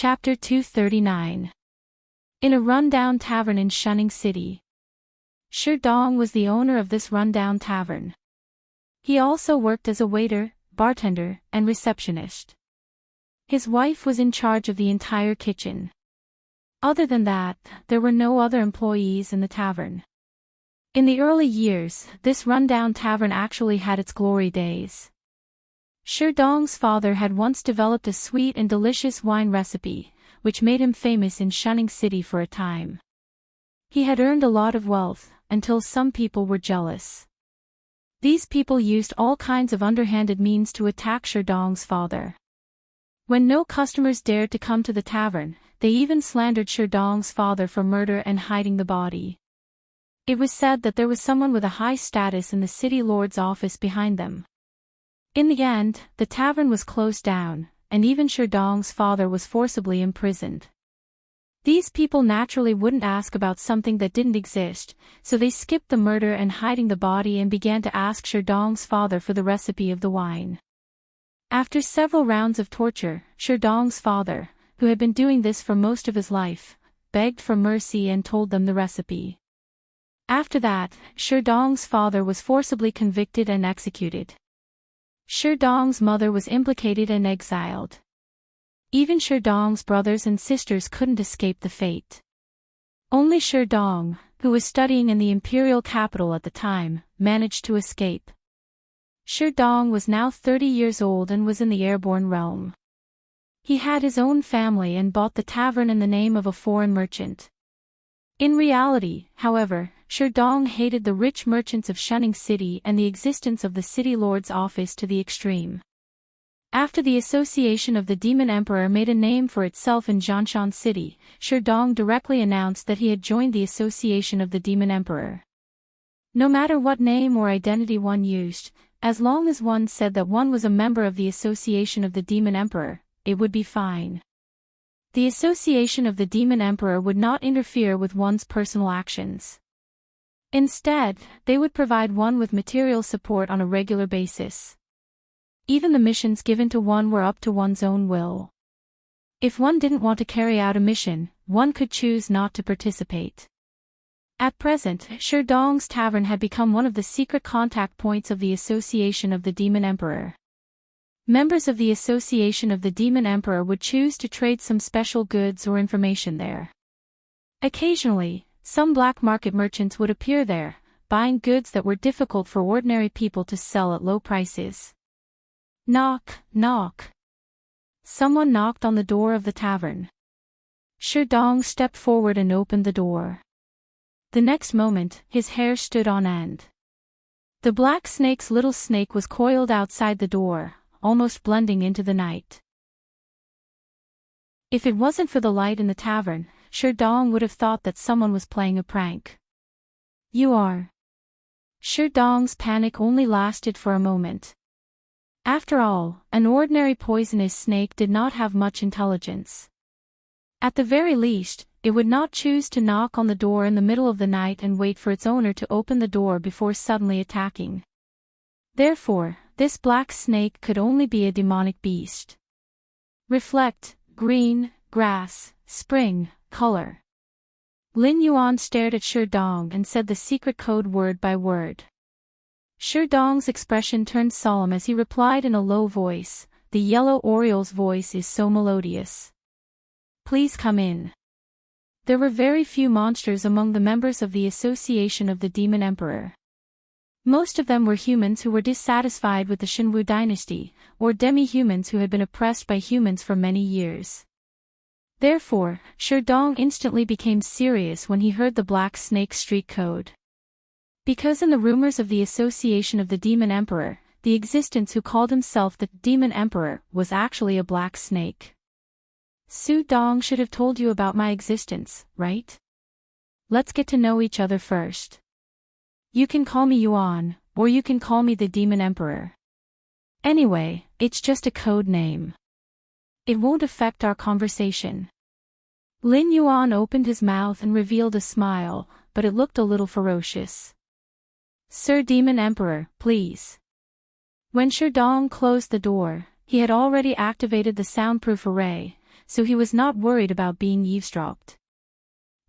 Chapter 239. In a rundown tavern in Shunning City. Shi Dong was the owner of this rundown tavern. He also worked as a waiter, bartender, and receptionist. His wife was in charge of the entire kitchen. Other than that, there were no other employees in the tavern. In the early years, this rundown tavern actually had its glory days. Shi Dong's father had once developed a sweet and delicious wine recipe, which made him famous in Shunning City for a time. He had earned a lot of wealth, until some people were jealous. These people used all kinds of underhanded means to attack Shi Dong's father. When no customers dared to come to the tavern, they even slandered Shi Dong's father for murder and hiding the body. It was said that there was someone with a high status in the city lord's office behind them. In the end, the tavern was closed down, and even Shi Dong's father was forcibly imprisoned. These people naturally wouldn't ask about something that didn't exist, so they skipped the murder and hiding the body and began to ask Shi Dong's father for the recipe of the wine. After several rounds of torture, Shi Dong's father, who had been doing this for most of his life, begged for mercy and told them the recipe. After that, Shi Dong's father was forcibly convicted and executed. Shi Dong's mother was implicated and exiled. Even Shi Dong's brothers and sisters couldn't escape the fate. Only Shi Dong, who was studying in the imperial capital at the time, managed to escape. Shi Dong was now 30 years old and was in the airborne realm. He had his own family and bought the tavern in the name of a foreign merchant. In reality, however, Shi Dong hated the rich merchants of Shunning City and the existence of the city lord's office to the extreme. After the association of the Demon Emperor made a name for itself in Jianshan City, Shi Dong directly announced that he had joined the association of the Demon Emperor. No matter what name or identity one used, as long as one said that one was a member of the association of the Demon Emperor, it would be fine. The association of the Demon Emperor would not interfere with one's personal actions. Instead, they would provide one with material support on a regular basis. Even the missions given to one were up to one's own will. If one didn't want to carry out a mission, one could choose not to participate. At present, Shi Dong's tavern had become one of the secret contact points of the association of the Demon Emperor. Members of the association of the Demon Emperor would choose to trade some special goods or information there. Occasionally, some black market merchants would appear there, buying goods that were difficult for ordinary people to sell at low prices. Knock, knock. Someone knocked on the door of the tavern. Shi Dong stepped forward and opened the door. The next moment, his hair stood on end. The black snake's little snake was coiled outside the door, almost blending into the night. If it wasn't for the light in the tavern, Shi Dong would have thought that someone was playing a prank. You are. Shi Dong's panic only lasted for a moment. After all, an ordinary poisonous snake did not have much intelligence. At the very least, it would not choose to knock on the door in the middle of the night and wait for its owner to open the door before suddenly attacking. Therefore, this black snake could only be a demonic beast. Reflect, green, grass, spring, color. Lin Yuan stared at Shi Dong and said the secret code word by word. Shi Dong's expression turned solemn as he replied in a low voice, "The yellow oriole's voice is so melodious. Please come in." There were very few monsters among the members of the association of the Demon Emperor. Most of them were humans who were dissatisfied with the Shinwu dynasty, or demi-humans who had been oppressed by humans for many years. Therefore, Shi Dong instantly became serious when he heard the black snake street code. Because in the rumors of the association of the Demon Emperor, the existence who called himself the Demon Emperor was actually a black snake. Su Dong should have told you about my existence, right? Let's get to know each other first. You can call me Yuan, or you can call me the Demon Emperor. Anyway, it's just a code name. It won't affect our conversation. Lin Yuan opened his mouth and revealed a smile, but it looked a little ferocious. Sir Demon Emperor, please. When Shi Dong closed the door, he had already activated the soundproof array, so he was not worried about being eavesdropped.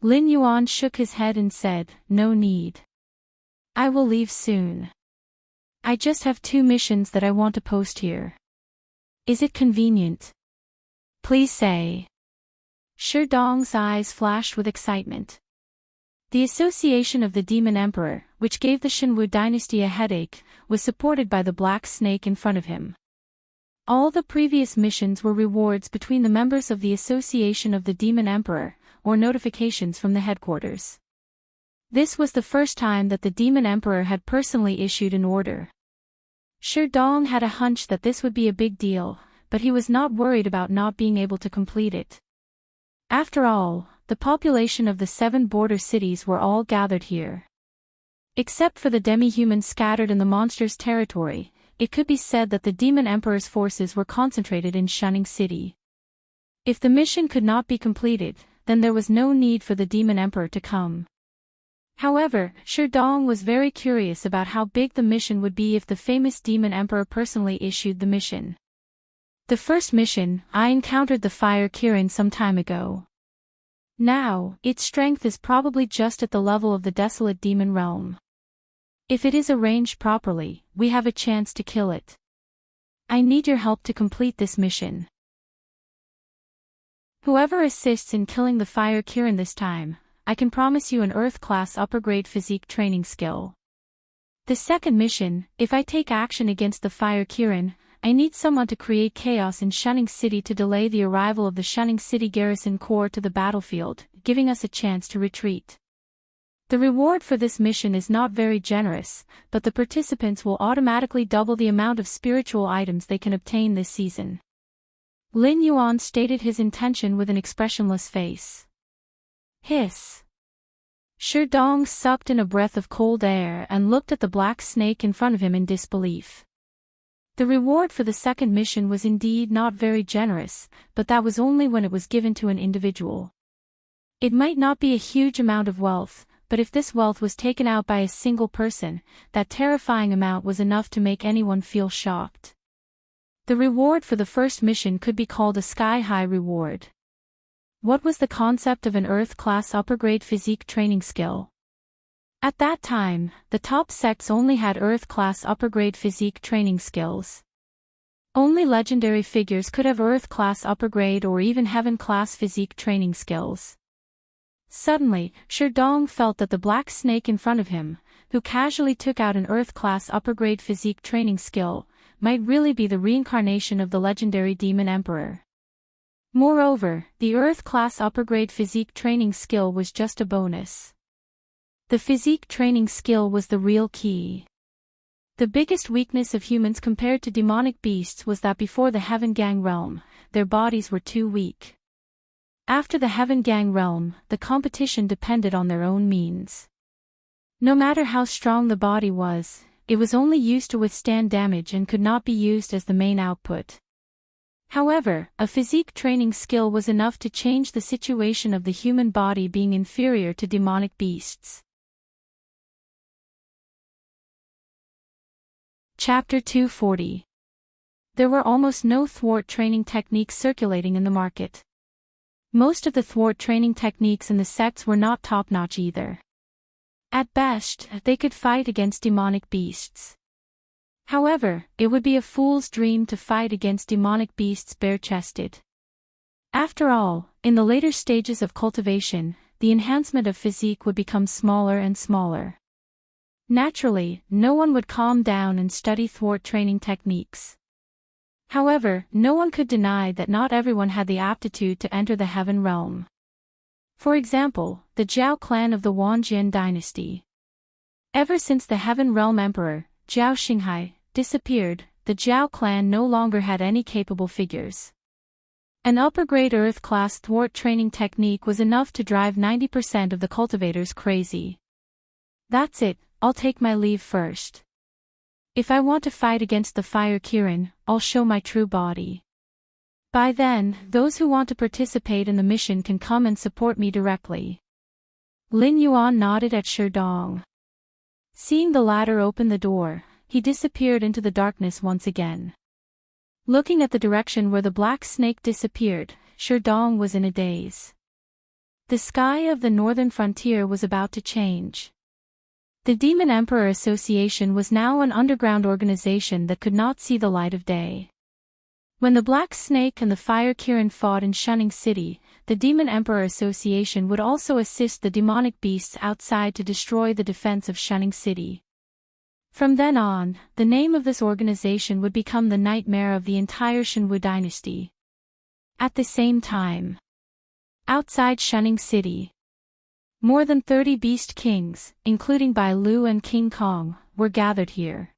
Lin Yuan shook his head and said, "No need. I will leave soon. I just have 2 missions that I want to post here. Is it convenient? Please say." Shi Dong's eyes flashed with excitement. The association of the Demon Emperor, which gave the Shenwu dynasty a headache, was supported by the black snake in front of him. All the previous missions were rewards between the members of the Association of the Demon Emperor, or notifications from the headquarters. This was the first time that the Demon Emperor had personally issued an order. Shi Dong had a hunch that this would be a big deal, but he was not worried about not being able to complete it. After all, the population of the 7 border cities were all gathered here. Except for the demi-humans scattered in the monster's territory, it could be said that the Demon Emperor's forces were concentrated in Shunning City. If the mission could not be completed, then there was no need for the Demon Emperor to come. However, Shi Dong was very curious about how big the mission would be if the famous Demon Emperor personally issued the mission. The first mission, I encountered the fire Kirin some time ago. Now, its strength is probably just at the level of the desolate demon realm. If it is arranged properly, we have a chance to kill it. I need your help to complete this mission. Whoever assists in killing the fire Kirin this time, I can promise you an Earth-class upper-grade physique training skill. The second mission, if I take action against the fire Kirin, I need someone to create chaos in Shunning City to delay the arrival of the Shunning City Garrison Corps to the battlefield, giving us a chance to retreat. The reward for this mission is not very generous, but the participants will automatically double the amount of spiritual items they can obtain this season. Lin Yuan stated his intention with an expressionless face. Hiss. Shi Dong sucked in a breath of cold air and looked at the black snake in front of him in disbelief. The reward for the second mission was indeed not very generous, but that was only when it was given to an individual. It might not be a huge amount of wealth, but if this wealth was taken out by a single person, that terrifying amount was enough to make anyone feel shocked. The reward for the first mission could be called a sky-high reward. What was the concept of an Earth-class upper-grade physique training skill? At that time, the top sects only had Earth-class upper-grade physique training skills. Only legendary figures could have Earth-class upper-grade or even Heaven-class physique training skills. Suddenly, Shi Dong felt that the black snake in front of him, who casually took out an Earth-class upper-grade physique training skill, might really be the reincarnation of the legendary Demon Emperor. Moreover, the Earth-class upper-grade physique training skill was just a bonus. The physique training skill was the real key. The biggest weakness of humans compared to demonic beasts was that before the Heaven Gang realm, their bodies were too weak. After the Heaven Gang realm, the competition depended on their own means. No matter how strong the body was, it was only used to withstand damage and could not be used as the main output. However, a physique training skill was enough to change the situation of the human body being inferior to demonic beasts. Chapter 240. There were almost no thwart training techniques circulating in the market. Most of the thwart training techniques in the sects were not top-notch either. At best, they could fight against demonic beasts. However, it would be a fool's dream to fight against demonic beasts bare-chested. After all, in the later stages of cultivation, the enhancement of physique would become smaller and smaller. Naturally, no one would calm down and study thwart training techniques. However, no one could deny that not everyone had the aptitude to enter the Heaven realm. For example, the Zhao clan of the Wanjian dynasty. Ever since the Heaven realm emperor, Zhao Xinghai, disappeared, the Zhao clan no longer had any capable figures. An upper-grade Earth-class thwart training technique was enough to drive 90% of the cultivators crazy. That's it, I'll take my leave first. If I want to fight against the fire Kirin, I'll show my true body. By then, those who want to participate in the mission can come and support me directly. Lin Yuan nodded at Shi Dong. Seeing the latter open the door, he disappeared into the darkness once again. Looking at the direction where the black snake disappeared, Dong was in a daze. The sky of the northern frontier was about to change. The Demon Emperor Association was now an underground organization that could not see the light of day. When the Black Snake and the Fire Kirin fought in Shunning City, the Demon Emperor Association would also assist the demonic beasts outside to destroy the defense of Shunning City. From then on, the name of this organization would become the nightmare of the entire Shenwu dynasty. At the same time, outside Shunning City, more than 30 beast kings, including Bai Lu and King Kong, were gathered here.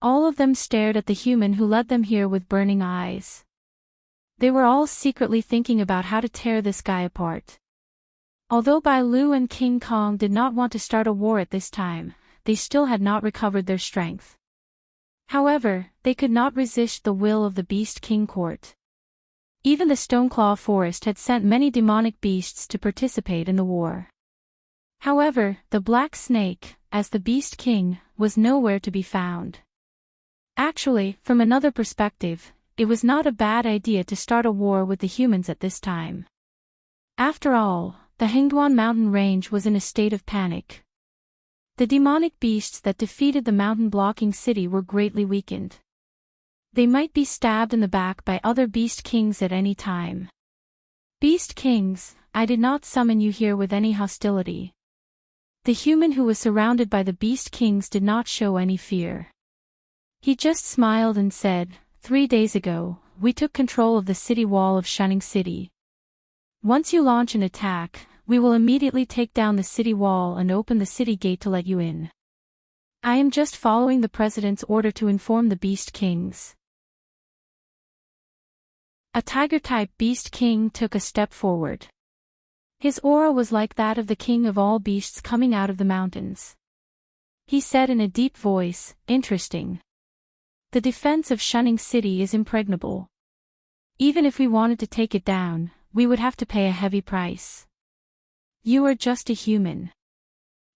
All of them stared at the human who led them here with burning eyes. They were all secretly thinking about how to tear this guy apart. Although Bai Lu and King Kong did not want to start a war at this time, they still had not recovered their strength. However, they could not resist the will of the Beast King court. Even the Stoneclaw Forest had sent many demonic beasts to participate in the war. However, the Black Snake, as the Beast King, was nowhere to be found. Actually, from another perspective, it was not a bad idea to start a war with the humans at this time. After all, the Hengduan mountain range was in a state of panic. The demonic beasts that defeated the mountain-blocking city were greatly weakened. They might be stabbed in the back by other Beast Kings at any time. Beast Kings, I did not summon you here with any hostility. The human who was surrounded by the Beast Kings did not show any fear. He just smiled and said, 3 days ago, we took control of the city wall of Shunning City. Once you launch an attack, we will immediately take down the city wall and open the city gate to let you in. I am just following the president's order to inform the Beast Kings. A tiger-type Beast King took a step forward. His aura was like that of the king of all beasts coming out of the mountains. He said in a deep voice, interesting. The defense of Shunning City is impregnable. Even if we wanted to take it down, we would have to pay a heavy price. You are just a human.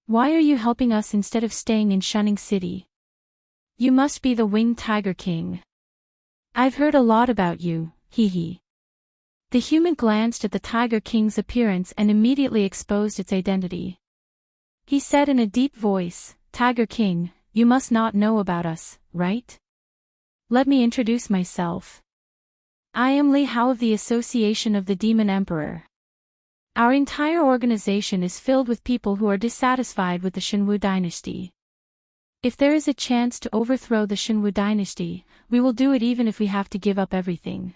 Why are you helping us instead of staying in Shunning City? You must be the Winged Tiger King. I've heard a lot about you, hee. The human glanced at the Tiger King's appearance and immediately exposed its identity. He said in a deep voice, Tiger King, you must not know about us, right? Let me introduce myself. I am Li Hao of the Association of the Demon Emperor. Our entire organization is filled with people who are dissatisfied with the Shenwu dynasty. If there is a chance to overthrow the Shenwu dynasty, we will do it even if we have to give up everything.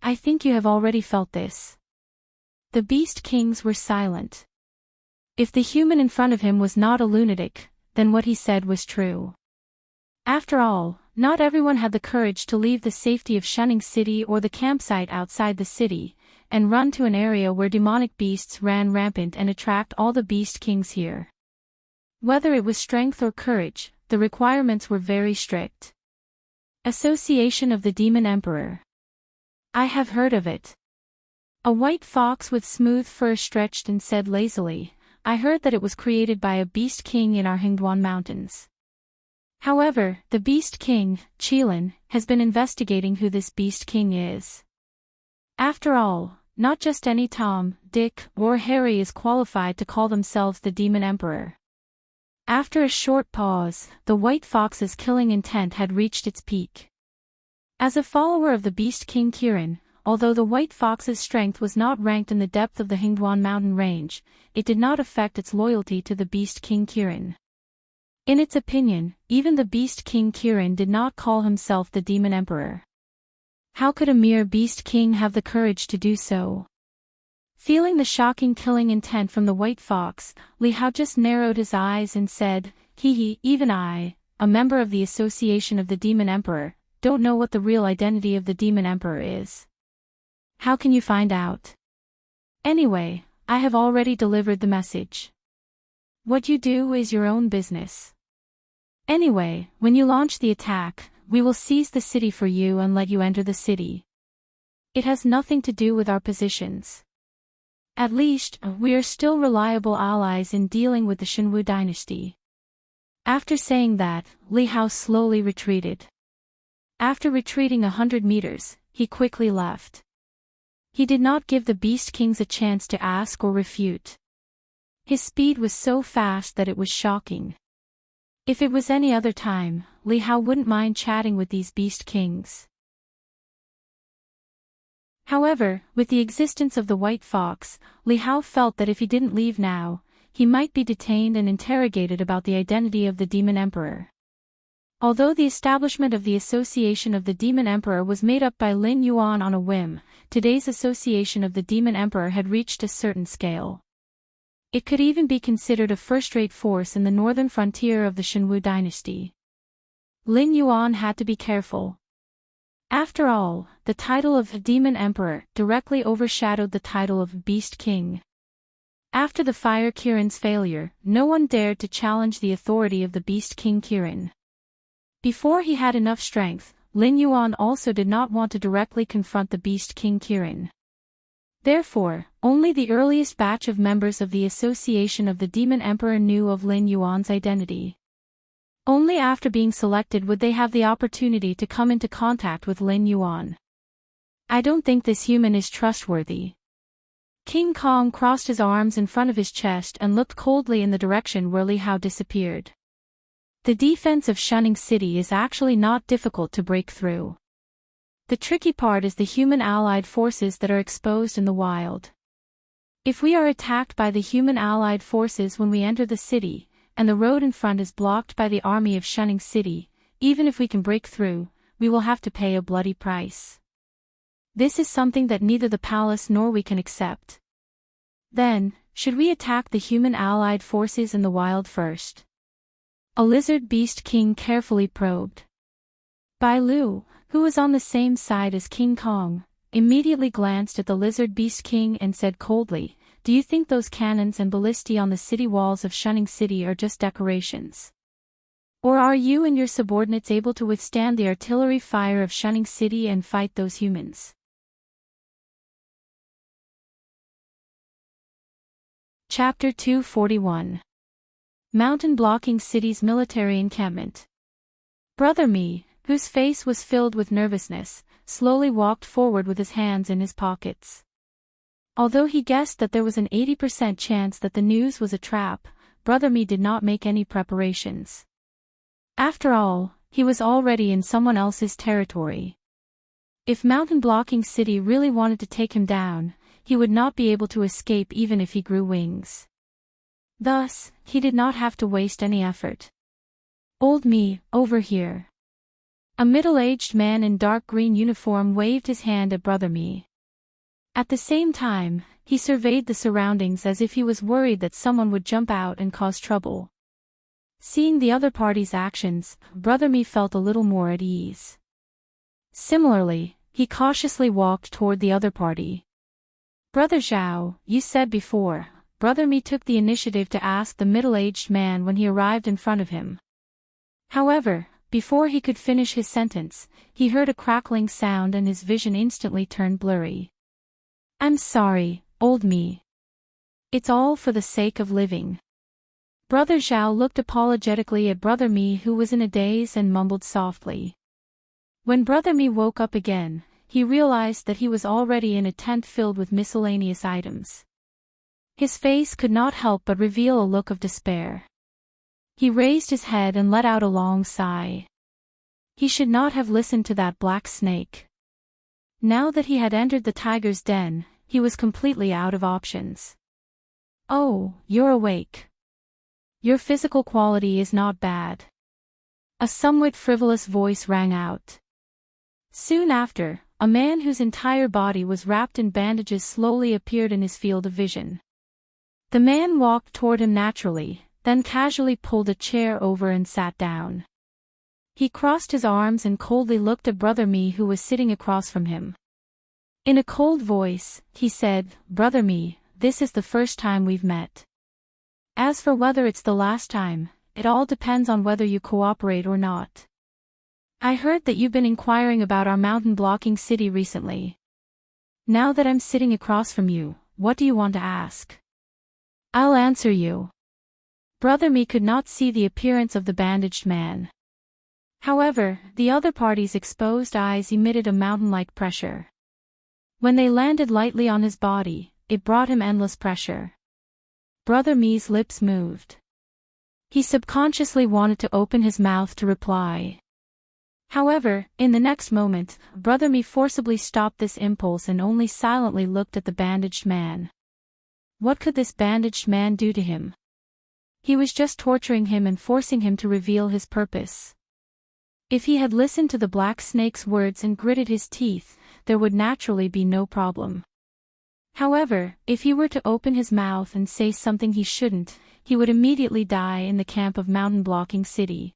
I think you have already felt this. The Beast Kings were silent. If the human in front of him was not a lunatic, then what he said was true. After all, not everyone had the courage to leave the safety of Shunning City or the campsite outside the city, and run to an area where demonic beasts ran rampant and attract all the Beast Kings here. Whether it was strength or courage, the requirements were very strict. Association of the Demon Emperor. I have heard of it. A white fox with smooth fur stretched and said lazily, I heard that it was created by a Beast King in our Hengduan mountains. However, the Beast King, Qilin, has been investigating who this Beast King is. After all, not just any Tom, Dick, or Harry is qualified to call themselves the Demon Emperor. After a short pause, the white fox's killing intent had reached its peak. As a follower of the Beast King Kirin, although the white fox's strength was not ranked in the depth of the Hengduan mountain range, it did not affect its loyalty to the Beast King Kirin. In its opinion, even the Beast King Kirin did not call himself the Demon Emperor. How could a mere Beast King have the courage to do so? Feeling the shocking killing intent from the white fox, Li Hao just narrowed his eyes and said, even I, a member of the Association of the Demon Emperor, don't know what the real identity of the Demon Emperor is. How can you find out? Anyway, I have already delivered the message. What you do is your own business. Anyway, when you launch the attack, we will seize the city for you and let you enter the city. It has nothing to do with our positions. At least, we are still reliable allies in dealing with the Shenwu dynasty. After saying that, Li Hao slowly retreated. After retreating 100 meters, he quickly left. He did not give the Beast Kings a chance to ask or refute. His speed was so fast that it was shocking. If it was any other time, Li Hao wouldn't mind chatting with these Beast Kings. However, with the existence of the white fox, Li Hao felt that if he didn't leave now, he might be detained and interrogated about the identity of the Demon Emperor. Although the establishment of the Association of the Demon Emperor was made up by Lin Yuan on a whim, today's Association of the Demon Emperor had reached a certain scale. It could even be considered a first-rate force in the northern frontier of the Shenwu dynasty. Lin Yuan had to be careful. After all, the title of Demon Emperor directly overshadowed the title of Beast King. After the Fire Kirin's failure, no one dared to challenge the authority of the Beast King Kirin. Before he had enough strength, Lin Yuan also did not want to directly confront the Beast King Kirin. Therefore, only the earliest batch of members of the Association of the Demon Emperor knew of Lin Yuan's identity. Only after being selected would they have the opportunity to come into contact with Lin Yuan. I don't think this human is trustworthy. King Kong crossed his arms in front of his chest and looked coldly in the direction where Li Hao disappeared. The defense of Shunning City is actually not difficult to break through. The tricky part is the human allied forces that are exposed in the wild. If we are attacked by the human allied forces when we enter the city, and the road in front is blocked by the army of Shunning City, even if we can break through, we will have to pay a bloody price. This is something that neither the palace nor we can accept. Then, should we attack the human allied forces in the wild first? A lizard beast king carefully probed. Bai Lu, who was on the same side as King Kong, immediately glanced at the lizard beast king and said coldly, "Do you think those cannons and ballistae on the city walls of Shunning City are just decorations? Or are you and your subordinates able to withstand the artillery fire of Shunning City and fight those humans?" Chapter 241. Mountain Blocking City's Military Encampment. Brother Mi, whose face was filled with nervousness, slowly walked forward with his hands in his pockets. Although he guessed that there was an 80% chance that the news was a trap, Brother Mi did not make any preparations. After all, he was already in someone else's territory. If Mountain Blocking City really wanted to take him down, he would not be able to escape even if he grew wings. Thus, he did not have to waste any effort. "Old Mi, over here." A middle-aged man in dark green uniform waved his hand at Brother Mi. At the same time, he surveyed the surroundings as if he was worried that someone would jump out and cause trouble. Seeing the other party's actions, Brother Mi felt a little more at ease. Similarly, he cautiously walked toward the other party. "Brother Zhao, you said before." Brother Mi took the initiative to ask the middle-aged man when he arrived in front of him. However, before he could finish his sentence, he heard a crackling sound and his vision instantly turned blurry. "I'm sorry, old Mi. It's all for the sake of living." Brother Zhao looked apologetically at Brother Mi, who was in a daze, and mumbled softly. When Brother Mi woke up again, he realized that he was already in a tent filled with miscellaneous items. His face could not help but reveal a look of despair. He raised his head and let out a long sigh. He should not have listened to that black snake. Now that he had entered the tiger's den, he was completely out of options. "Oh, you're awake. Your physical quality is not bad." A somewhat frivolous voice rang out. Soon after, a man whose entire body was wrapped in bandages slowly appeared in his field of vision. The man walked toward him naturally, then casually pulled a chair over and sat down. He crossed his arms and coldly looked at Brother Mi, who was sitting across from him. In a cold voice, he said, "Brother Mi, this is the first time we've met. As for whether it's the last time, it all depends on whether you cooperate or not. I heard that you've been inquiring about our mountain blocking city recently. Now that I'm sitting across from you, what do you want to ask?" "I'll answer you." Brother Mi could not see the appearance of the bandaged man. However, the other party's exposed eyes emitted a mountain-like pressure. When they landed lightly on his body, it brought him endless pressure. Brother Mi's lips moved. He subconsciously wanted to open his mouth to reply. However, in the next moment, Brother Mi forcibly stopped this impulse and only silently looked at the bandaged man. What could this bandaged man do to him? He was just torturing him and forcing him to reveal his purpose. If he had listened to the black snake's words and gritted his teeth, there would naturally be no problem. However, if he were to open his mouth and say something he shouldn't, he would immediately die in the camp of mountain-blocking city.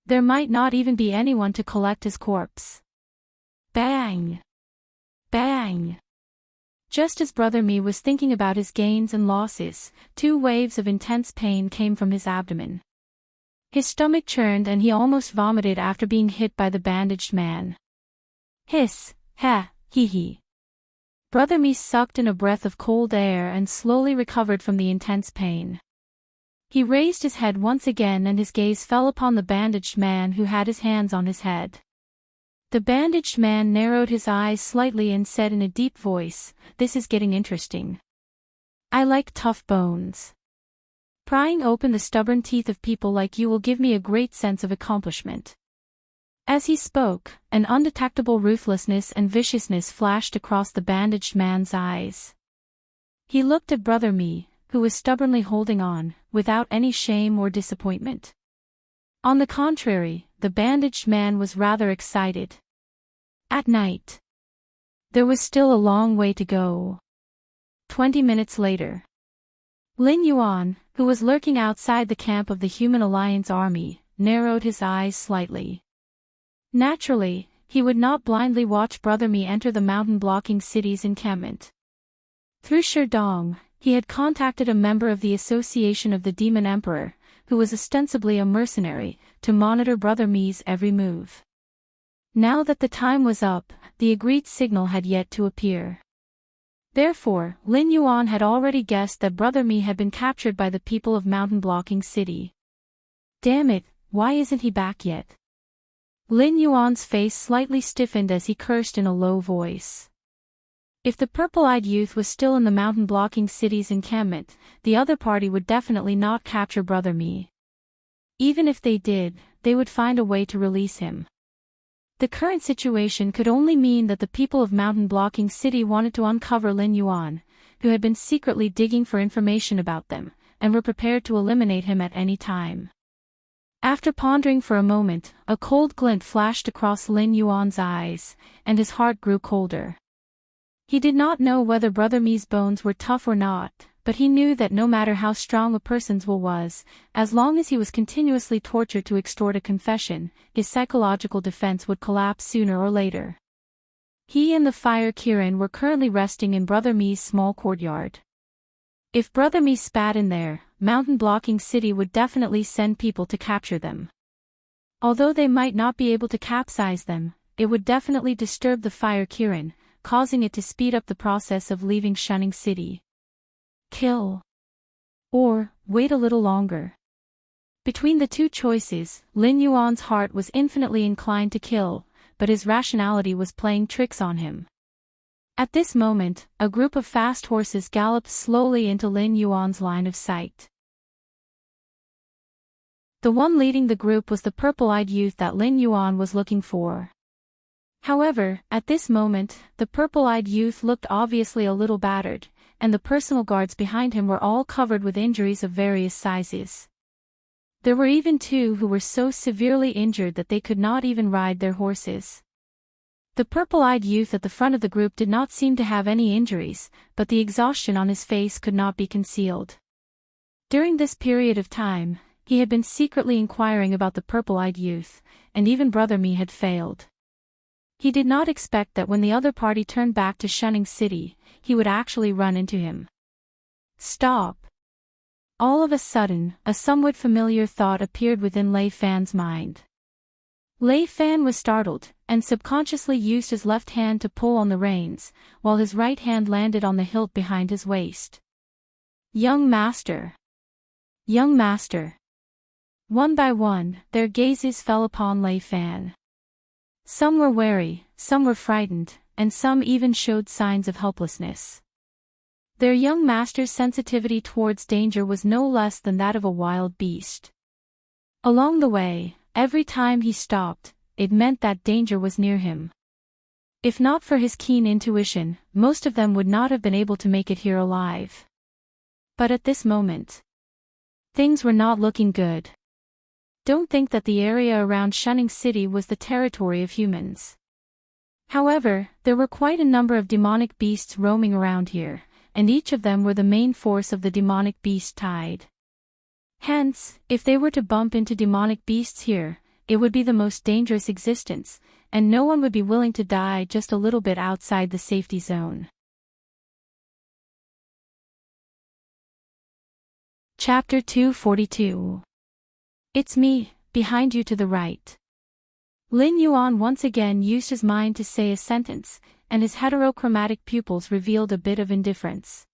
There might not even be anyone to collect his corpse. Bang! Bang! Just as Brother Mi was thinking about his gains and losses, 2 waves of intense pain came from his abdomen. His stomach churned and he almost vomited after being hit by the bandaged man. Hiss, ha, hee hee. Brother Mi sucked in a breath of cold air and slowly recovered from the intense pain. He raised his head once again and his gaze fell upon the bandaged man who had his hands on his head. The bandaged man narrowed his eyes slightly and said in a deep voice, "This is getting interesting. I like tough bones. Prying open the stubborn teeth of people like you will give me a great sense of accomplishment." As he spoke, an undetectable ruthlessness and viciousness flashed across the bandaged man's eyes. He looked at Brother Mi, who was stubbornly holding on, without any shame or disappointment. On the contrary, the bandaged man was rather excited. At night. There was still a long way to go. 20 minutes later. Lin Yuan, who was lurking outside the camp of the Human Alliance army, narrowed his eyes slightly. Naturally, he would not blindly watch Brother Mi enter the mountain-blocking city's encampment. Through Sherdong, he had contacted a member of the Association of the Demon Emperor, who was ostensibly a mercenary, to monitor Brother Mi's every move. Now that the time was up, the agreed signal had yet to appear. Therefore, Lin Yuan had already guessed that Brother Mi had been captured by the people of mountain-blocking city. Damn it, why isn't he back yet? Lin Yuan's face slightly stiffened as he cursed in a low voice. If the purple-eyed youth was still in the mountain-blocking city's encampment, the other party would definitely not capture Brother Mi. Even if they did, they would find a way to release him. The current situation could only mean that the people of mountain-blocking city wanted to uncover Lin Yuan, who had been secretly digging for information about them, and were prepared to eliminate him at any time. After pondering for a moment, a cold glint flashed across Lin Yuan's eyes, and his heart grew colder. He did not know whether Brother Mi's bones were tough or not, but he knew that no matter how strong a person's will was, as long as he was continuously tortured to extort a confession, his psychological defense would collapse sooner or later. He and the Fire Kirin were currently resting in Brother Mi's small courtyard. If Brother Mi spat in there, mountain-blocking city would definitely send people to capture them. Although they might not be able to capsize them, it would definitely disturb the Fire Kirin, causing it to speed up the process of leaving Shunning City. Kill. Or, wait a little longer. Between the two choices, Lin Yuan's heart was infinitely inclined to kill, but his rationality was playing tricks on him. At this moment, a group of fast horses galloped slowly into Lin Yuan's line of sight. The one leading the group was the purple-eyed youth that Lin Yuan was looking for. However, at this moment, the purple-eyed youth looked obviously a little battered, and the personal guards behind him were all covered with injuries of various sizes. There were even 2 who were so severely injured that they could not even ride their horses. The purple-eyed youth at the front of the group did not seem to have any injuries, but the exhaustion on his face could not be concealed. During this period of time, he had been secretly inquiring about the purple-eyed youth, and even Brother Mi had failed. He did not expect that when the other party turned back to Shunning City, he would actually run into him. Stop! All of a sudden, a somewhat familiar thought appeared within Lei Fan's mind. Lei Fan was startled, and subconsciously used his left hand to pull on the reins, while his right hand landed on the hilt behind his waist. Young Master! Young Master! One by one, their gazes fell upon Lei Fan. Some were wary, some were frightened, and some even showed signs of helplessness. Their young master's sensitivity towards danger was no less than that of a wild beast. Along the way, every time he stopped, it meant that danger was near him. If not for his keen intuition, most of them would not have been able to make it here alive. But at this moment, things were not looking good. Don't think that the area around Shunning City was the territory of humans. However, there were quite a number of demonic beasts roaming around here, and each of them were the main force of the demonic beast tide. Hence, if they were to bump into demonic beasts here, it would be the most dangerous existence, and no one would be willing to die just a little bit outside the safety zone. Chapter 242. It's me, behind you to the right. Lin Yuan once again used his mind to say a sentence, and his heterochromatic pupils revealed a bit of indifference.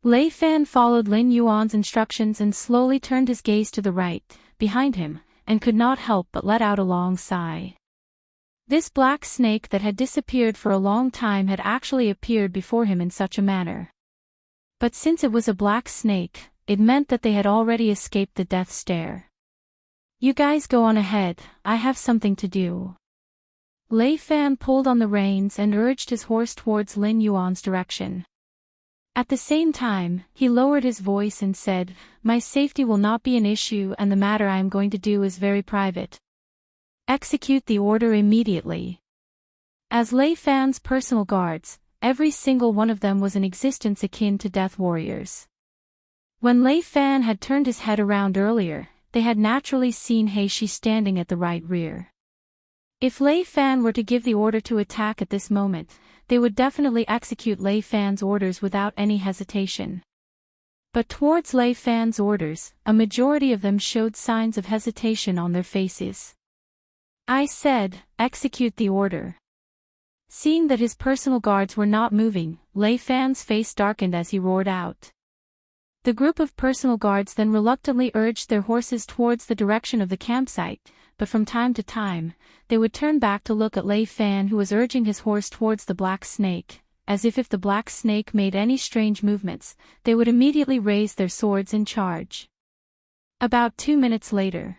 Lei Fan followed Lin Yuan's instructions and slowly turned his gaze to the right, behind him, and could not help but let out a long sigh. This black snake that had disappeared for a long time had actually appeared before him in such a manner. But since it was a black snake, it meant that they had already escaped the death stare. You guys go on ahead, I have something to do. Lei Fan pulled on the reins and urged his horse towards Lin Yuan's direction. At the same time, he lowered his voice and said, "My safety will not be an issue and the matter I am going to do is very private. Execute the order immediately." As Lei Fan's personal guards, every single one of them was an existence akin to death warriors. When Lei Fan had turned his head around earlier, they had naturally seen He Shi standing at the right rear. If Lei Fan were to give the order to attack at this moment, they would definitely execute Lei Fan's orders without any hesitation. But towards Lei Fan's orders, a majority of them showed signs of hesitation on their faces. I said, execute the order. Seeing that his personal guards were not moving, Lei Fan's face darkened as he roared out. The group of personal guards then reluctantly urged their horses towards the direction of the campsite, but from time to time, they would turn back to look at Lei Fan, who was urging his horse towards the black snake, as if the black snake made any strange movements, they would immediately raise their swords and charge. About 2 minutes later,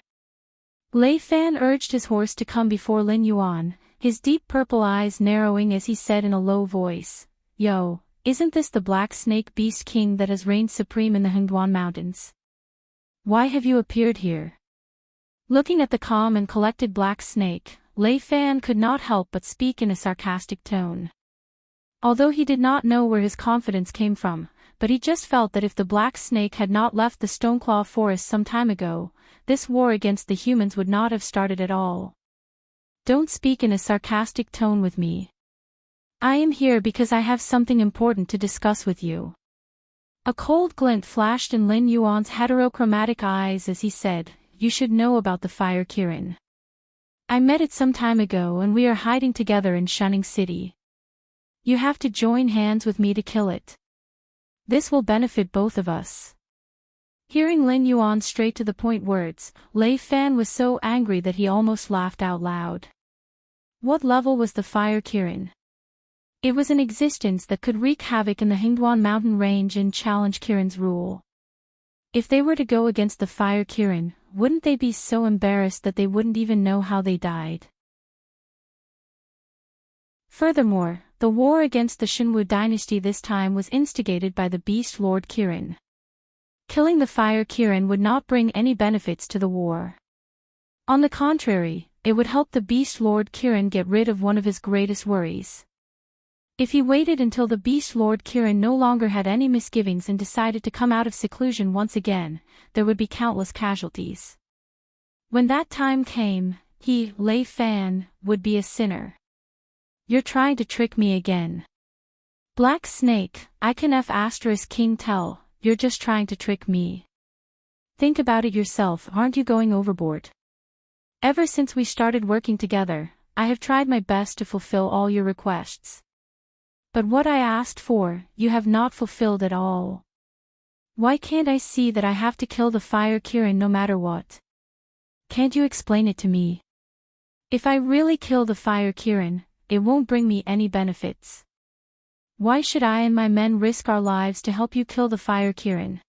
Lei Fan urged his horse to come before Lin Yuan, his deep purple eyes narrowing as he said in a low voice, "Yo, isn't this the black snake beast king that has reigned supreme in the Hengduan Mountains? Why have you appeared here?" Looking at the calm and collected black snake, Lei Fan could not help but speak in a sarcastic tone. Although he did not know where his confidence came from, but he just felt that if the black snake had not left the Stoneclaw Forest some time ago, this war against the humans would not have started at all. Don't speak in a sarcastic tone with me. I am here because I have something important to discuss with you. A cold glint flashed in Lin Yuan's heterochromatic eyes as he said, "You should know about the fire Kirin. I met it some time ago and we are hiding together in Shunning City. You have to join hands with me to kill it. This will benefit both of us." Hearing Lin Yuan's straight-to-the-point words, Lei Fan was so angry that he almost laughed out loud. What level was the fire Kirin? It was an existence that could wreak havoc in the Hengduan mountain range and challenge Kirin's rule. If they were to go against the fire Kirin, wouldn't they be so embarrassed that they wouldn't even know how they died? Furthermore, the war against the Shenwu dynasty this time was instigated by the Beast Lord Kirin. Killing the fire Kirin would not bring any benefits to the war. On the contrary, it would help the Beast Lord Kirin get rid of one of his greatest worries. If he waited until the Beast Lord Kirin no longer had any misgivings and decided to come out of seclusion once again, there would be countless casualties. When that time came, he, Lei Fan, would be a sinner. You're trying to trick me again. Black Snake, I can King tell, you're just trying to trick me. Think about it yourself, aren't you going overboard? Ever since we started working together, I have tried my best to fulfill all your requests. But what I asked for, you have not fulfilled at all. Why can't I see that I have to kill the fire Kirin no matter what? Can't you explain it to me? If I really kill the fire Kiran, it won't bring me any benefits. Why should I and my men risk our lives to help you kill the fire Kiran?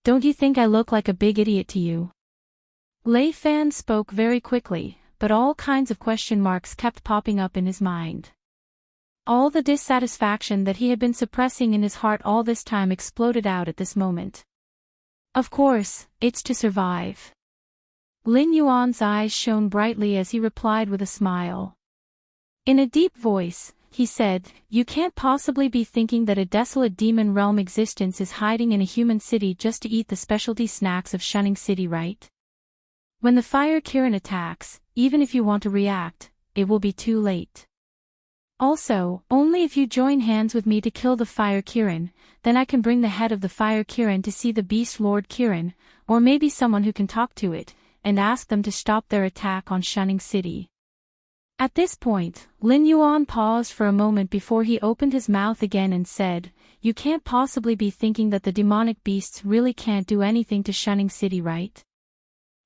Don't you think I look like a big idiot to you? Lei Fan spoke very quickly, but all kinds of question marks kept popping up in his mind. All the dissatisfaction that he had been suppressing in his heart all this time exploded out at this moment. Of course, it's to survive. Lin Yuan's eyes shone brightly as he replied with a smile. In a deep voice, he said, "You can't possibly be thinking that a desolate demon realm existence is hiding in a human city just to eat the specialty snacks of Shunning City, right? When the fire Kiran attacks, even if you want to react, it will be too late. Also, only if you join hands with me to kill the fire Kiran, then I can bring the head of the fire Kiran to see the beast Lord Kiran, or maybe someone who can talk to it, and ask them to stop their attack on Shunning City." At this point, Lin Yuan paused for a moment before he opened his mouth again and said, "You can't possibly be thinking that the demonic beasts really can't do anything to Shunning City, right?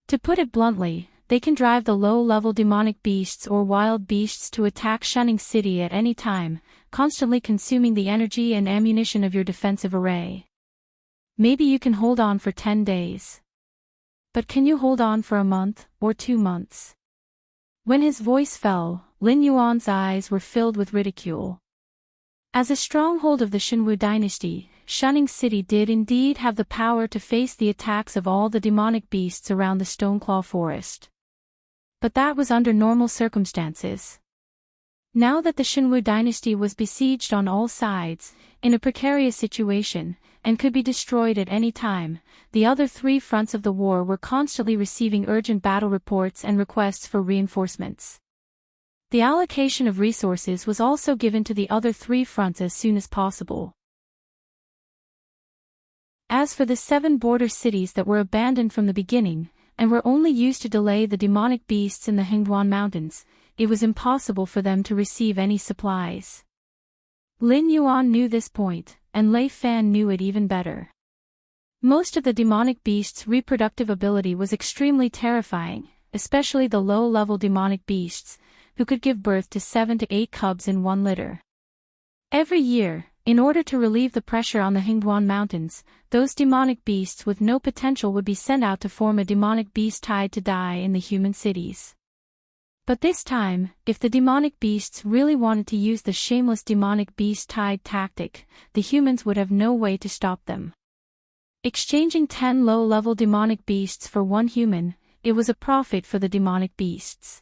To put it bluntly, they can drive the low-level demonic beasts or wild beasts to attack Shunning City at any time, constantly consuming the energy and ammunition of your defensive array. Maybe you can hold on for 10 days. But can you hold on for a month, or 2 months? When his voice fell, Lin Yuan's eyes were filled with ridicule. As a stronghold of the Shinwu dynasty, Shunning City did indeed have the power to face the attacks of all the demonic beasts around the Stoneclaw Forest. But that was under normal circumstances. Now that the Shinwu dynasty was besieged on all sides, in a precarious situation, and could be destroyed at any time, the other 3 fronts of the war were constantly receiving urgent battle reports and requests for reinforcements. The allocation of resources was also given to the other 3 fronts as soon as possible. As for the 7 border cities that were abandoned from the beginning, and were only used to delay the demonic beasts in the Hengduan Mountains, it was impossible for them to receive any supplies. Lin Yuan knew this point, and Lei Fan knew it even better. Most of the demonic beasts' reproductive ability was extremely terrifying, especially the low-level demonic beasts, who could give birth to 7 to 8 cubs in one litter. Every year, in order to relieve the pressure on the Hengduan Mountains, those demonic beasts with no potential would be sent out to form a demonic beast tide to die in the human cities. But this time, if the demonic beasts really wanted to use the shameless demonic beast tide tactic, the humans would have no way to stop them. Exchanging 10 low-level demonic beasts for 1 human, it was a profit for the demonic beasts.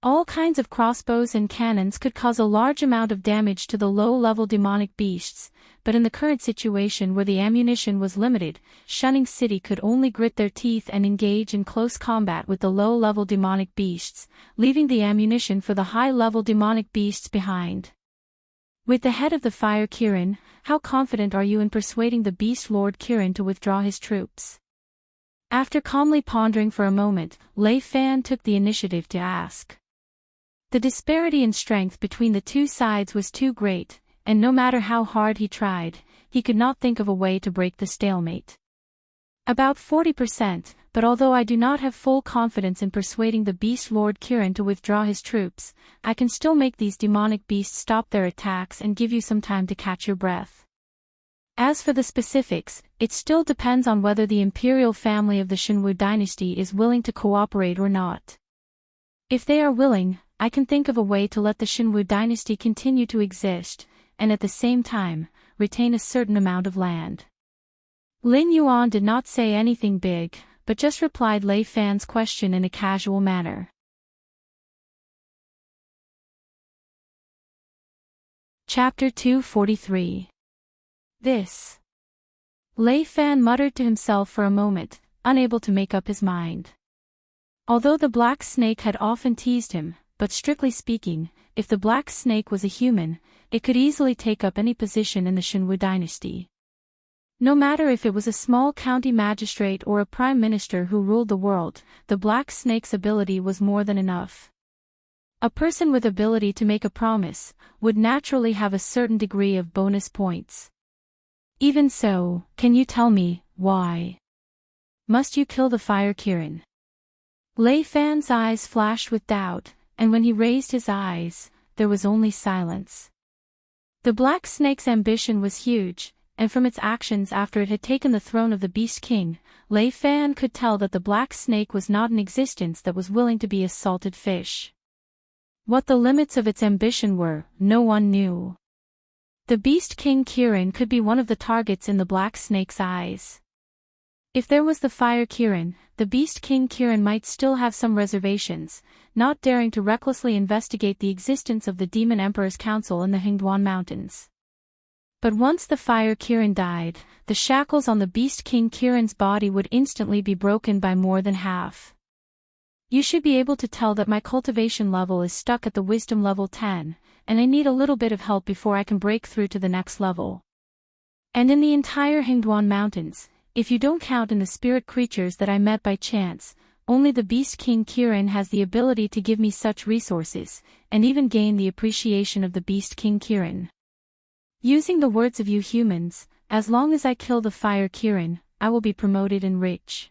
All kinds of crossbows and cannons could cause a large amount of damage to the low-level demonic beasts, but in the current situation where the ammunition was limited, Shunning City could only grit their teeth and engage in close combat with the low-level demonic beasts, leaving the ammunition for the high-level demonic beasts behind. With the head of the fire Kiran, how confident are you in persuading the beast Lord Kiran to withdraw his troops? After calmly pondering for a moment, Lei Fan took the initiative to ask. The disparity in strength between the 2 sides was too great, and no matter how hard he tried, he could not think of a way to break the stalemate. About 40%, but although I do not have full confidence in persuading the beast Lord Kiran to withdraw his troops, I can still make these demonic beasts stop their attacks and give you some time to catch your breath. As for the specifics, it still depends on whether the imperial family of the Shinwu dynasty is willing to cooperate or not. If they are willing, I can think of a way to let the Shinwu dynasty continue to exist, and at the same time, retain a certain amount of land. Lin Yuan did not say anything big, but just replied Lei Fan's question in a casual manner. Chapter 243. This. Lei Fan muttered to himself for a moment, unable to make up his mind. Although the black snake had often teased him, but strictly speaking, if the black snake was a human, it could easily take up any position in the Shinwu dynasty. No matter if it was a small county magistrate or a prime minister who ruled the world, the black snake's ability was more than enough. A person with ability to make a promise would naturally have a certain degree of bonus points. Even so, can you tell me, why must you kill the fire Kiran? Lei Fan's eyes flashed with doubt, and when he raised his eyes, there was only silence. The black snake's ambition was huge, and from its actions after it had taken the throne of the Beast King, Lei Fan could tell that the black snake was not an existence that was willing to be a salted fish. What the limits of its ambition were, no one knew. The Beast King Kirin could be one of the targets in the black snake's eyes. If there was the Fire Kirin, the Beast King Kirin might still have some reservations, not daring to recklessly investigate the existence of the Demon Emperor's council in the Hingduan Mountains. But once the Fire Kirin died, the shackles on the Beast King Kirin's body would instantly be broken by more than half. You should be able to tell that my cultivation level is stuck at the wisdom level 10, and I need a little bit of help before I can break through to the next level. And in the entire Hingduan Mountains, if you don't count in the spirit creatures that I met by chance, only the Beast King Kirin has the ability to give me such resources, and even gain the appreciation of the Beast King Kirin. Using the words of you humans, as long as I kill the Fire Kirin, I will be promoted and rich.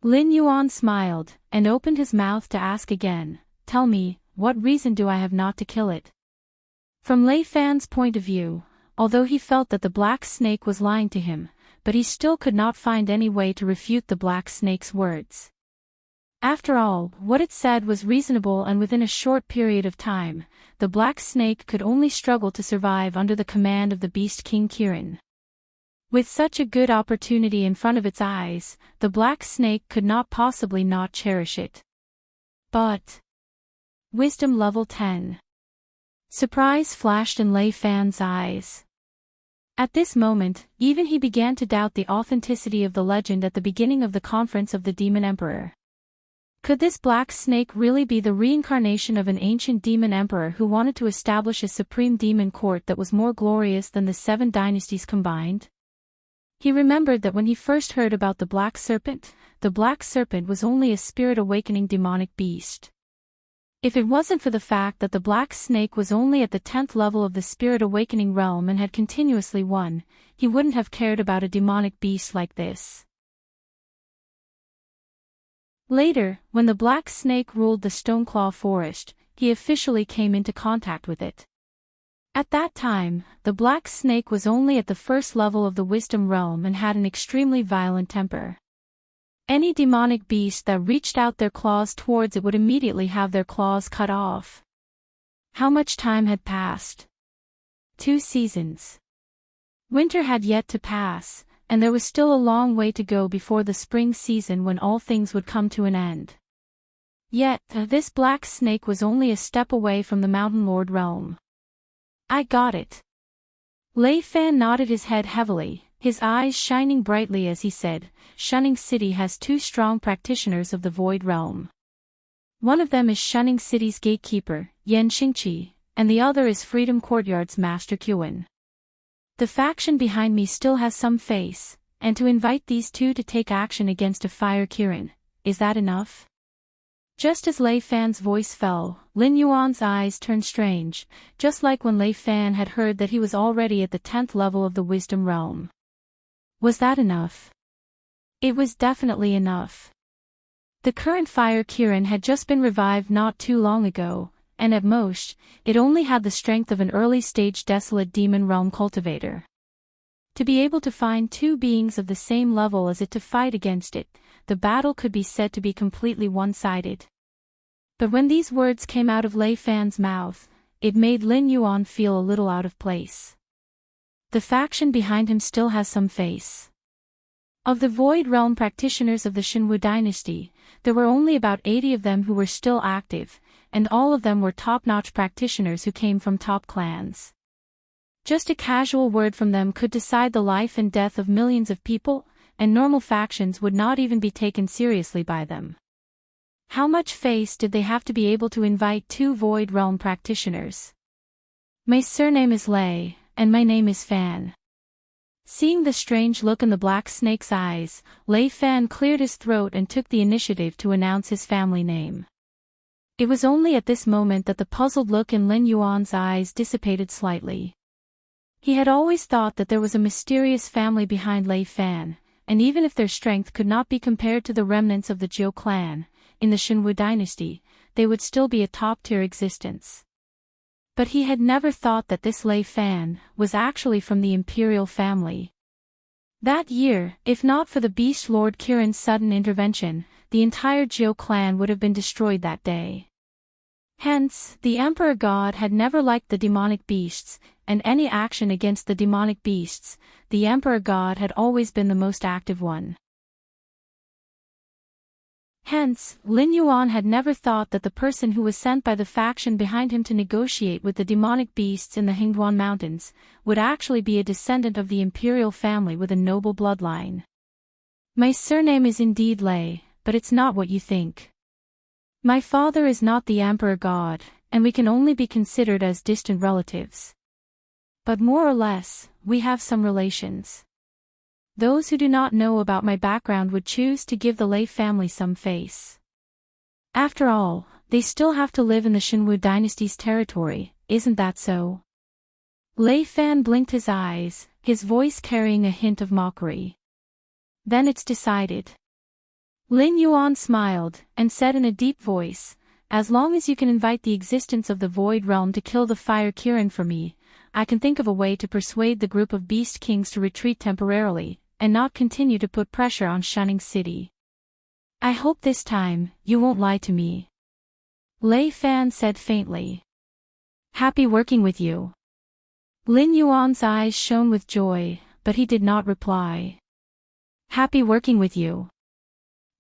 Lin Yuan smiled, and opened his mouth to ask again, tell me, what reason do I have not to kill it? From Lei Fan's point of view, although he felt that the black snake was lying to him, but he still could not find any way to refute the black snake's words. After all, what it said was reasonable, and within a short period of time, the black snake could only struggle to survive under the command of the Beast King Kirin. With such a good opportunity in front of its eyes, the black snake could not possibly not cherish it. But Wisdom level 10. Surprise flashed in Lei Fan's eyes. At this moment, even he began to doubt the authenticity of the legend at the beginning of the conference of the Demon Emperor. Could this black snake really be the reincarnation of an ancient demon emperor who wanted to establish a supreme demon court that was more glorious than the 7 dynasties combined? He remembered that when he first heard about the black serpent was only a spirit awakening demonic beast. If it wasn't for the fact that the black snake was only at the 10th level of the spirit awakening realm and had continuously won, he wouldn't have cared about a demonic beast like this. Later, when the black snake ruled the Stoneclaw Forest, he officially came into contact with it. At that time, the black snake was only at the 1st level of the wisdom realm and had an extremely violent temper. Any demonic beast that reached out their claws towards it would immediately have their claws cut off. How much time had passed? 2 seasons. Winter had yet to pass, and there was still a long way to go before the spring season when all things would come to an end. Yet, this black snake was only a step away from the Mountain Lord realm. I got it. Lei Fan nodded his head heavily, his eyes shining brightly as he said, Shunning City has 2 strong practitioners of the Void Realm. One of them is Shunning City's gatekeeper, Yan Xingqi, and the other is Freedom Courtyard's Master Qin. The faction behind me still has some face, and to invite these 2 to take action against a Fire Kirin, is that enough? Just as Lei Fan's voice fell, Lin Yuan's eyes turned strange, just like when Lei Fan had heard that he was already at the 10th level of the Wisdom Realm. Was that enough? It was definitely enough. The current Fire Kirin had just been revived not too long ago, and at most, it only had the strength of an early-stage desolate demon realm cultivator. To be able to find 2 beings of the same level as it to fight against it, the battle could be said to be completely one-sided. But when these words came out of Lei Fan's mouth, it made Lin Yuan feel a little out of place. The faction behind him still has some face. Of the Void Realm practitioners of the Shinwu dynasty, there were only about 80 of them who were still active, and all of them were top-notch practitioners who came from top clans. Just a casual word from them could decide the life and death of millions of people, and normal factions would not even be taken seriously by them. How much face did they have to be able to invite 2 Void Realm practitioners? My surname is Lei, and my name is Fan. Seeing the strange look in the black snake's eyes, Lei Fan cleared his throat and took the initiative to announce his family name. It was only at this moment that the puzzled look in Lin Yuan's eyes dissipated slightly. He had always thought that there was a mysterious family behind Lei Fan, and even if their strength could not be compared to the remnants of the Jiu clan, in the Shinwu dynasty, they would still be a top-tier existence. But he had never thought that this Lei Fan was actually from the imperial family. That year, if not for the Beast Lord Kirin's sudden intervention, the entire Jiu clan would have been destroyed that day. Hence, the Emperor God had never liked the demonic beasts, and any action against the demonic beasts, the Emperor God had always been the most active one. Hence, Lin Yuan had never thought that the person who was sent by the faction behind him to negotiate with the demonic beasts in the Hingduan Mountains would actually be a descendant of the imperial family with a noble bloodline. My surname is indeed Lei, but it's not what you think. My father is not the Emperor God, and we can only be considered as distant relatives. But more or less, we have some relations. Those who do not know about my background would choose to give the Lei family some face. After all, they still have to live in the Shinwu dynasty's territory, isn't that so? Lei Fan blinked his eyes, his voice carrying a hint of mockery. Then it's decided. Lin Yuan smiled, and said in a deep voice, as long as you can invite the existence of the Void Realm to kill the Fire Kirin for me, I can think of a way to persuade the group of Beast Kings to retreat temporarily, and not continue to put pressure on Shunning City. I hope this time, you won't lie to me. Lei Fan said faintly. Happy working with you. Lin Yuan's eyes shone with joy, but he did not reply. Happy working with you.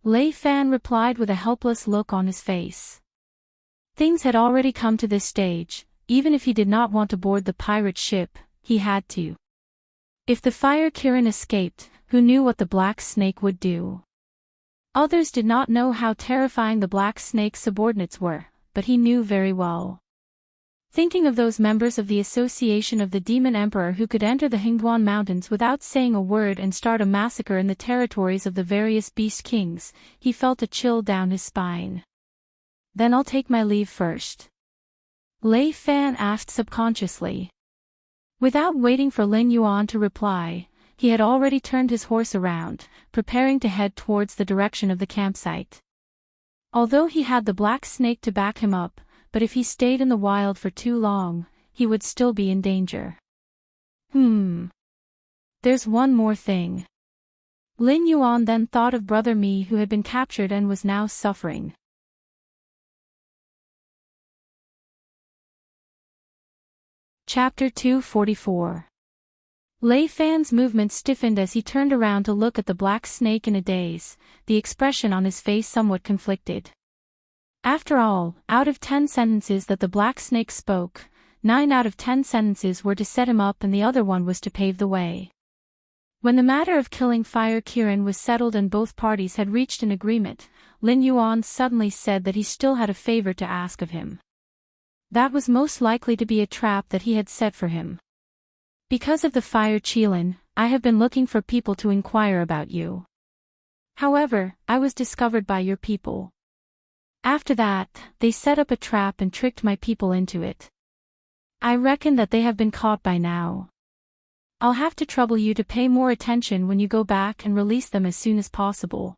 Lei Fan replied with a helpless look on his face. Things had already come to this stage, even if he did not want to board the pirate ship, he had to. If the Fire Kirin escaped, who knew what the Black Snake would do? Others did not know how terrifying the Black Snake's subordinates were, but he knew very well. Thinking of those members of the Association of the Demon Emperor who could enter the Hingduan Mountains without saying a word and start a massacre in the territories of the various Beast Kings, he felt a chill down his spine. Then I'll take my leave first. Lei Fan asked subconsciously. Without waiting for Lin Yuan to reply, he had already turned his horse around, preparing to head towards the direction of the campsite. Although he had the Black Snake to back him up, but if he stayed in the wild for too long, he would still be in danger. There's one more thing. Lin Yuan then thought of Brother Mi, who had been captured and was now suffering. Chapter 244. Lei Fan's movement stiffened as he turned around to look at the Black Snake in a daze, the expression on his face somewhat conflicted. After all, out of 10 sentences that the Black Snake spoke, 9 out of 10 sentences were to set him up and the other one was to pave the way. When the matter of killing Fire Kirin was settled and both parties had reached an agreement, Lin Yuan suddenly said that he still had a favor to ask of him. That was most likely to be a trap that he had set for him. Because of the Fire Qilin, I have been looking for people to inquire about you. However, I was discovered by your people. After that, they set up a trap and tricked my people into it. I reckon that they have been caught by now. I'll have to trouble you to pay more attention when you go back and release them as soon as possible.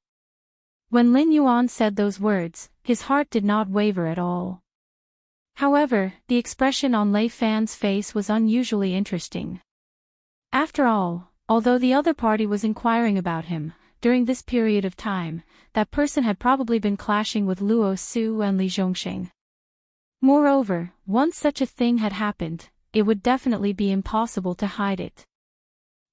When Lin Yuan said those words, his heart did not waver at all. However, the expression on Lei Fan's face was unusually interesting. After all, although the other party was inquiring about him, during this period of time, that person had probably been clashing with Luo Su and Li Zhongsheng. Moreover, once such a thing had happened, it would definitely be impossible to hide it.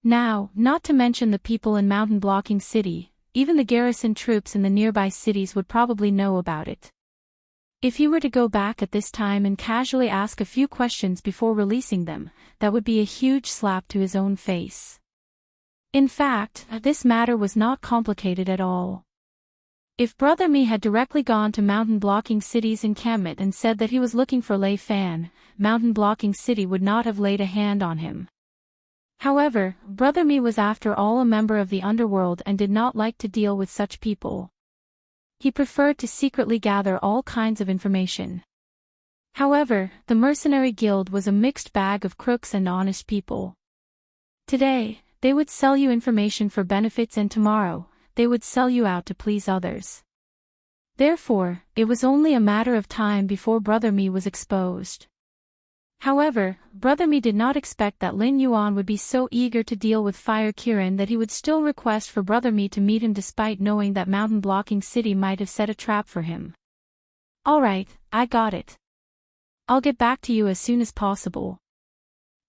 Now, not to mention the people in Mountain Blocking City, even the garrison troops in the nearby cities would probably know about it. If he were to go back at this time and casually ask a few questions before releasing them, that would be a huge slap to his own face. In fact, this matter was not complicated at all. If Brother Mi had directly gone to Mountain Blocking City's encampment and said that he was looking for Lei Fan, Mountain Blocking City would not have laid a hand on him. However, Brother Mi was after all a member of the underworld and did not like to deal with such people. He preferred to secretly gather all kinds of information. However, the mercenary guild was a mixed bag of crooks and honest people. Today, they would sell you information for benefits and tomorrow, they would sell you out to please others. Therefore, it was only a matter of time before Brother Mi was exposed. However, Brother Mi did not expect that Lin Yuan would be so eager to deal with Fire Kirin that he would still request for Brother Mi to meet him despite knowing that mountain-blocking city might have set a trap for him. Alright, I got it. I'll get back to you as soon as possible.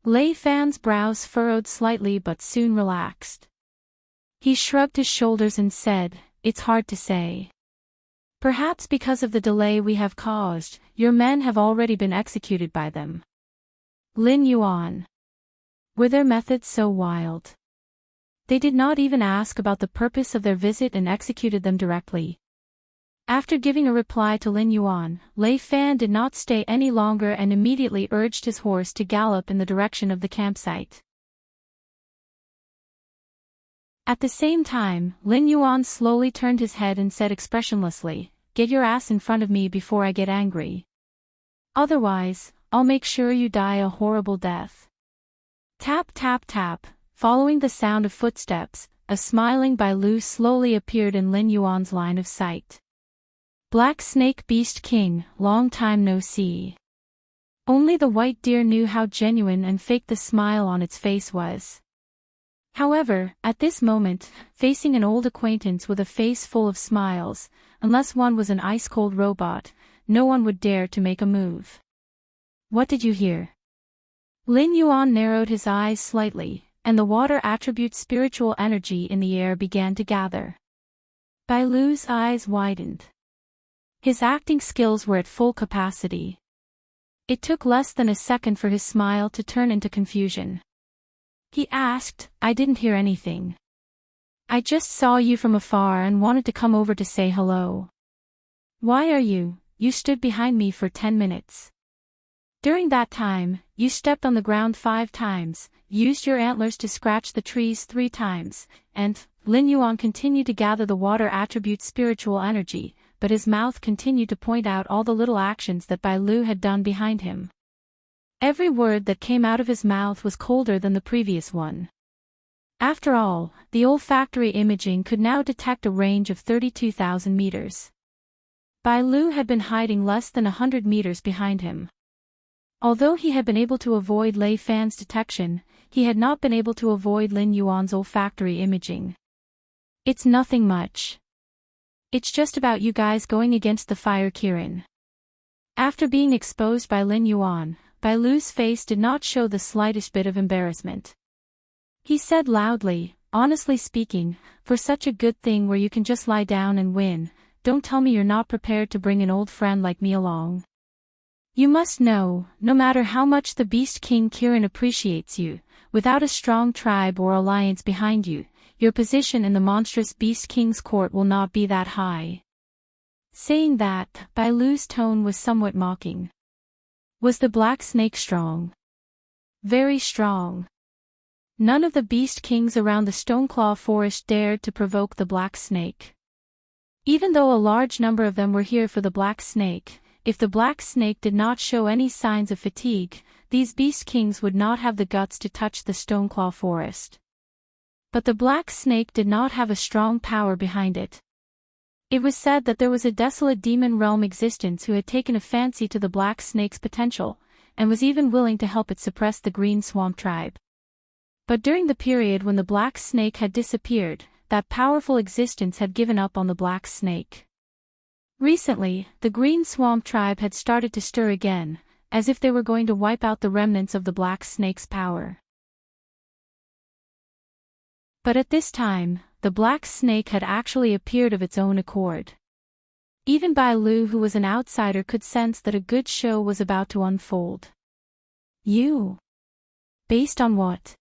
Lei Fan's brows furrowed slightly but soon relaxed. He shrugged his shoulders and said, "It's hard to say. Perhaps because of the delay we have caused, your men have already been executed by them." Lin Yuan. Were their methods so wild? They did not even ask about the purpose of their visit and executed them directly. After giving a reply to Lin Yuan, Lei Fan did not stay any longer and immediately urged his horse to gallop in the direction of the campsite. At the same time, Lin Yuan slowly turned his head and said expressionlessly, "Get your ass in front of me before I get angry. Otherwise, I'll make sure you die a horrible death." Tap tap tap, following the sound of footsteps, a smiling Bai Lu slowly appeared in Lin Yuan's line of sight. Black Snake Beast King, long time no see. Only the white deer knew how genuine and fake the smile on its face was. However, at this moment, facing an old acquaintance with a face full of smiles, unless one was an ice-cold robot, no one would dare to make a move. "What did you hear?" Lin Yuan narrowed his eyes slightly, and the water attribute spiritual energy in the air began to gather. Bai Lu's eyes widened. His acting skills were at full capacity. It took less than a second for his smile to turn into confusion. He asked, "I didn't hear anything. I just saw you from afar and wanted to come over to say hello." "Why are you? You stood behind me for 10 minutes. During that time, you stepped on the ground 5 times, used your antlers to scratch the trees 3 times, and..." Lin Yuan continued to gather the water attribute spiritual energy, but his mouth continued to point out all the little actions that Bai Lu had done behind him. Every word that came out of his mouth was colder than the previous one. After all, the olfactory imaging could now detect a range of 32,000 meters. Bai Lu had been hiding less than 100 meters behind him. Although he had been able to avoid Lei Fan's detection, he had not been able to avoid Lin Yuan's olfactory imaging. "It's nothing much. It's just about you guys going against the Fire Kirin." After being exposed by Lin Yuan, Bai Lu's face did not show the slightest bit of embarrassment. He said loudly, "Honestly speaking, for such a good thing where you can just lie down and win, don't tell me you're not prepared to bring an old friend like me along. You must know, no matter how much the Beast King Kirin appreciates you, without a strong tribe or alliance behind you, your position in the monstrous Beast King's court will not be that high." Saying that, Bai Lu's tone was somewhat mocking. Was the Black Snake strong? Very strong. None of the Beast Kings around the Stoneclaw Forest dared to provoke the Black Snake. Even though a large number of them were here for the Black Snake, if the Black Snake did not show any signs of fatigue, these Beast Kings would not have the guts to touch the Stoneclaw Forest. But the Black Snake did not have a strong power behind it. It was said that there was a desolate demon realm existence who had taken a fancy to the Black Snake's potential, and was even willing to help it suppress the Green Swamp tribe. But during the period when the Black Snake had disappeared, that powerful existence had given up on the Black Snake. Recently, the Green Swamp tribe had started to stir again, as if they were going to wipe out the remnants of the Black Snake's power. But at this time, the Black Snake had actually appeared of its own accord. Even Bai Lu, who was an outsider, could sense that a good show was about to unfold. "You? Based on what?"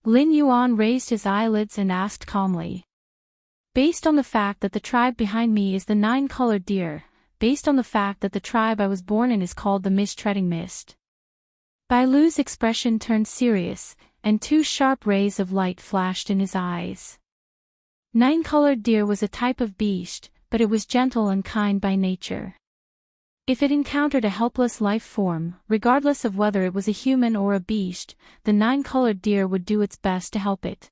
Lin Yuan raised his eyelids and asked calmly. "Based on the fact that the tribe behind me is the 9-colored deer, based on the fact that the tribe I was born in is called the Mist-Treading Mist." Bai Lu's expression turned serious, and 2 sharp rays of light flashed in his eyes. 9-colored deer was a type of beast, but it was gentle and kind by nature. If it encountered a helpless life form, regardless of whether it was a human or a beast, the 9-colored deer would do its best to help it.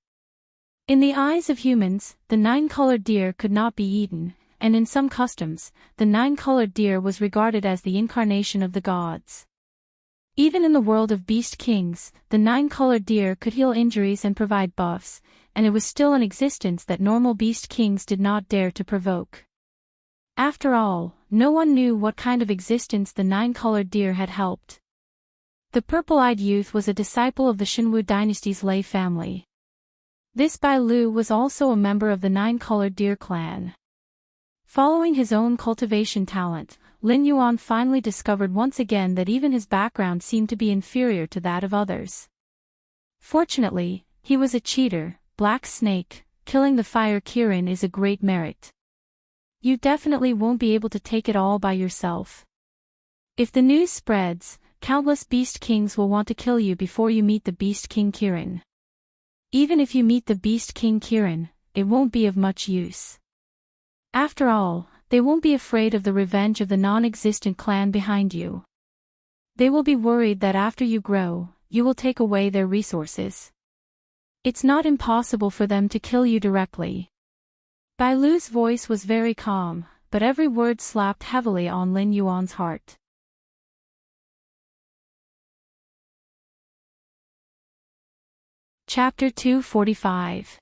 In the eyes of humans, the 9-colored deer could not be eaten, and in some customs, the nine-colored deer was regarded as the incarnation of the gods. Even in the world of beast kings, the nine-colored deer could heal injuries and provide buffs, and it was still an existence that normal beast kings did not dare to provoke. After all, no one knew what kind of existence the nine-colored deer had helped. The purple-eyed youth was a disciple of the Shinwu dynasty's Lei family. This Bai Lu was also a member of the nine-colored deer clan. Following his own cultivation talent, Lin Yuan finally discovered once again that even his background seemed to be inferior to that of others. Fortunately, he was a cheater. Black Snake, killing the fire Kirin is a great merit. You definitely won't be able to take it all by yourself. If the news spreads, countless beast kings will want to kill you before you meet the beast king Kirin. Even if you meet the beast king Kirin, it won't be of much use. After all, they won't be afraid of the revenge of the non-existent clan behind you. They will be worried that after you grow, you will take away their resources. It's not impossible for them to kill you directly. Bai Lu's voice was very calm, but every word slapped heavily on Lin Yuan's heart. Chapter 245.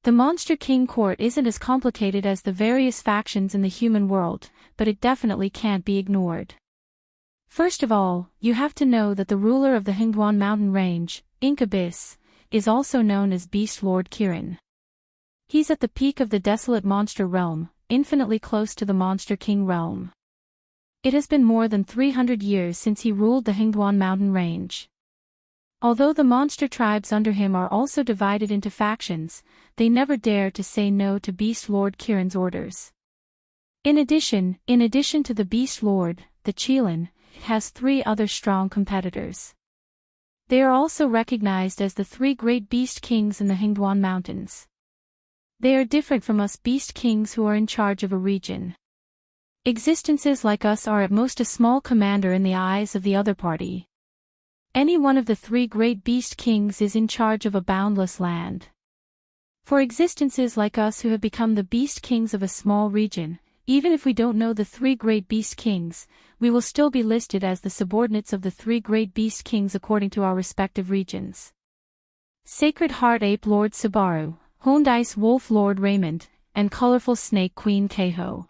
The Monster King Court isn't as complicated as the various factions in the human world, but it definitely can't be ignored. First of all, you have to know that the ruler of the Hingduan mountain range, Incabiss, is also known as Beast Lord Kirin. He's at the peak of the desolate monster realm, infinitely close to the Monster King realm. It has been more than 300 years since he ruled the Hingduan mountain range. Although the monster tribes under him are also divided into factions, they never dare to say no to Beast Lord Kirin's orders. In addition to the Beast Lord, the Qilin, it has 3 other strong competitors. They are also recognized as the 3 great beast kings in the Hingduan mountains. They are different from us beast kings who are in charge of a region. Existences like us are at most a small commander in the eyes of the other party. Any one of the 3 great beast kings is in charge of a boundless land. For existences like us who have become the beast kings of a small region, even if we don't know the 3 great beast kings, we will still be listed as the subordinates of the 3 great beast kings according to our respective regions. Sacred Heart Ape Lord Subaru, Honed Ice Wolf Lord Raymond, and Colorful Snake Queen Keiho.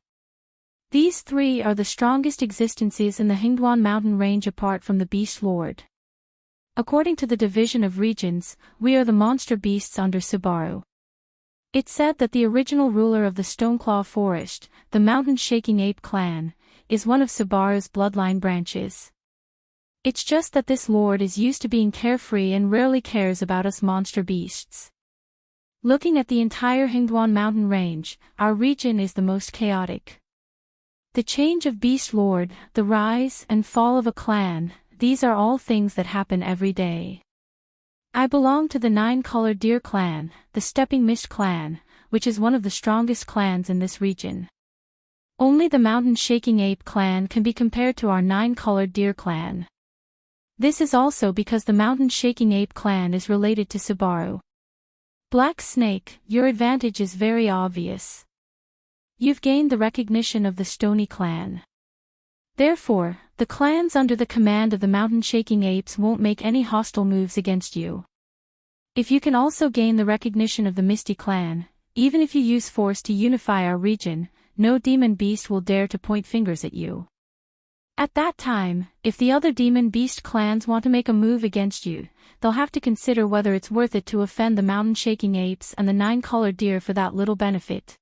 These 3 are the strongest existences in the Hingduan mountain range apart from the Beast Lord. According to the division of regions, we are the monster beasts under Subaru. It's said that the original ruler of the Stoneclaw Forest, the mountain-shaking ape clan, is one of Subaru's bloodline branches. It's just that this lord is used to being carefree and rarely cares about us monster beasts. Looking at the entire Hingduan mountain range, our region is the most chaotic. The change of Beast Lord, the rise and fall of a clan, these are all things that happen every day. I belong to the 9-colored deer clan, the Stepping Mist clan, which is one of the strongest clans in this region. Only the mountain-shaking ape clan can be compared to our 9-colored deer clan. This is also because the mountain-shaking ape clan is related to Subaru. Black Snake, your advantage is very obvious. You've gained the recognition of the Stony clan. Therefore, the clans under the command of the mountain-shaking apes won't make any hostile moves against you. If you can also gain the recognition of the Misty clan, even if you use force to unify our region, no demon beast will dare to point fingers at you. At that time, if the other demon beast clans want to make a move against you, they'll have to consider whether it's worth it to offend the mountain-shaking apes and the 9-colored deer for that little benefit.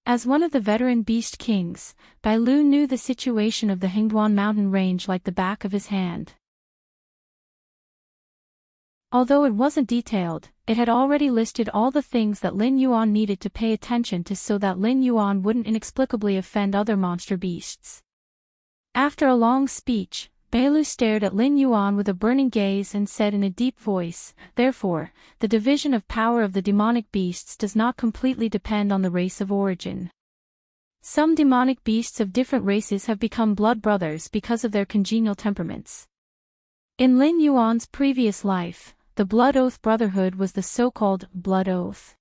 As one of the veteran beast kings, Bai Lu knew the situation of the Hingduan mountain range like the back of his hand. Although it wasn't detailed, it had already listed all the things that Lin Yuan needed to pay attention to so that Lin Yuan wouldn't inexplicably offend other monster beasts. After a long speech, Bai Lu stared at Lin Yuan with a burning gaze and said in a deep voice, "Therefore, the division of power of the demonic beasts does not completely depend on the race of origin. Some demonic beasts of different races have become blood brothers because of their congenial temperaments. In Lin Yuan's previous life, the Blood Oath Brotherhood was the so-called Blood Oath.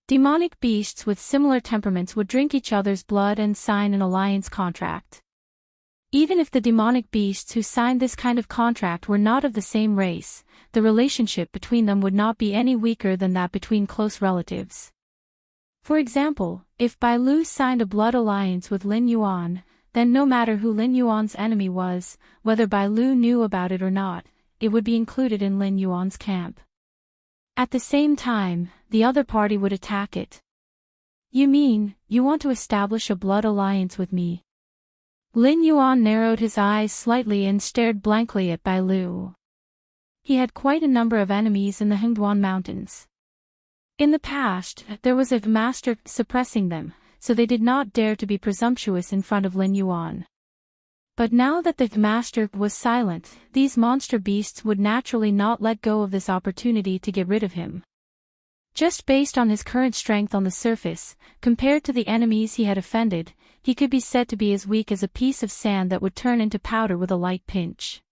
Demonic beasts with similar temperaments would drink each other's blood and sign an alliance contract. Even if the demonic beasts who signed this kind of contract were not of the same race, the relationship between them would not be any weaker than that between close relatives. For example, if Bai Lu signed a blood alliance with Lin Yuan, then no matter who Lin Yuan's enemy was, whether Bai Lu knew about it or not, it would be included in Lin Yuan's camp. At the same time, the other party would attack it. You mean, you want to establish a blood alliance with me? Lin Yuan narrowed his eyes slightly and stared blankly at Bai Lu. He had quite a number of enemies in the Hengduan Mountains. In the past, there was a master suppressing them, so they did not dare to be presumptuous in front of Lin Yuan. But now that the master was silent, these monster beasts would naturally not let go of this opportunity to get rid of him. Just based on his current strength on the surface, compared to the enemies he had offended, he could be said to be as weak as a piece of sand that would turn into powder with a light pinch.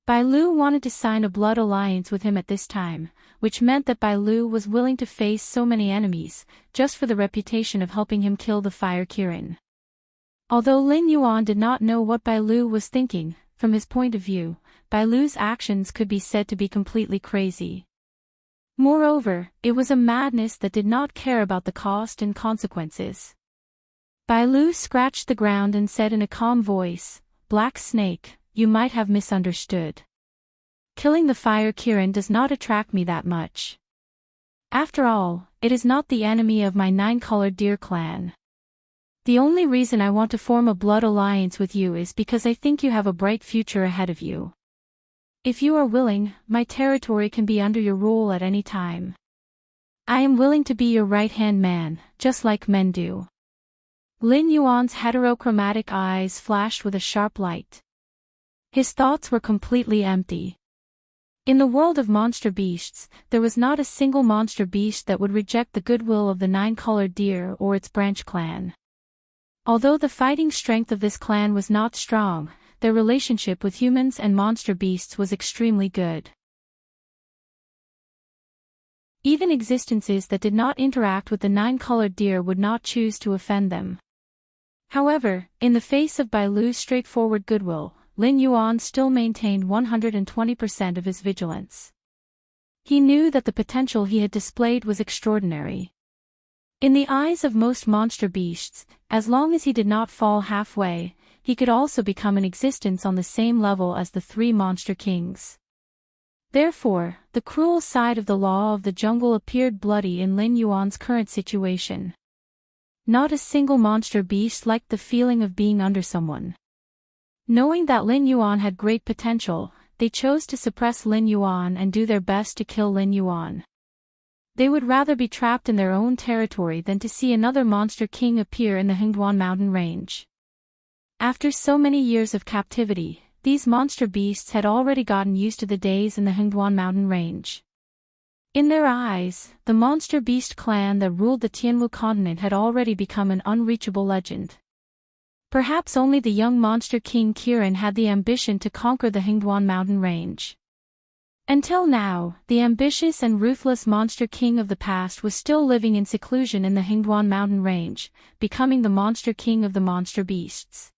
Bai Lu wanted to sign a blood alliance with him at this time, which meant that Bai Lu was willing to face so many enemies, just for the reputation of helping him kill the fire Kirin. Although Lin Yuan did not know what Bai Lu was thinking, from his point of view, Bai Lu's actions could be said to be completely crazy. Moreover, it was a madness that did not care about the cost and consequences. Bai Lu scratched the ground and said in a calm voice, "Black Snake, you might have misunderstood. Killing the fire Kirin does not attract me that much. After all, it is not the enemy of my nine-colored deer clan. The only reason I want to form a blood alliance with you is because I think you have a bright future ahead of you. If you are willing, my territory can be under your rule at any time. I am willing to be your right-hand man, just like men do." Lin Yuan's heterochromatic eyes flashed with a sharp light. His thoughts were completely empty. In the world of monster beasts, there was not a single monster beast that would reject the goodwill of the nine-colored deer or its branch clan. Although the fighting strength of this clan was not strong, their relationship with humans and monster beasts was extremely good. Even existences that did not interact with the nine-colored deer would not choose to offend them. However, in the face of Bai Lu's straightforward goodwill, Lin Yuan still maintained 120% of his vigilance. He knew that the potential he had displayed was extraordinary. In the eyes of most monster beasts, as long as he did not fall halfway, he could also become an existence on the same level as the three monster kings. Therefore, the cruel side of the law of the jungle appeared bloody in Lin Yuan's current situation. Not a single monster beast liked the feeling of being under someone. Knowing that Lin Yuan had great potential, they chose to suppress Lin Yuan and do their best to kill Lin Yuan. They would rather be trapped in their own territory than to see another monster king appear in the Hengduan mountain range. After so many years of captivity, these monster beasts had already gotten used to the days in the Hengduan mountain range. In their eyes, the monster beast clan that ruled the Tianwu continent had already become an unreachable legend. Perhaps only the young monster king Kirin had the ambition to conquer the Hengduan mountain range. Until now, the ambitious and ruthless monster king of the past was still living in seclusion in the Hengduan mountain range, becoming the monster king of the monster beasts.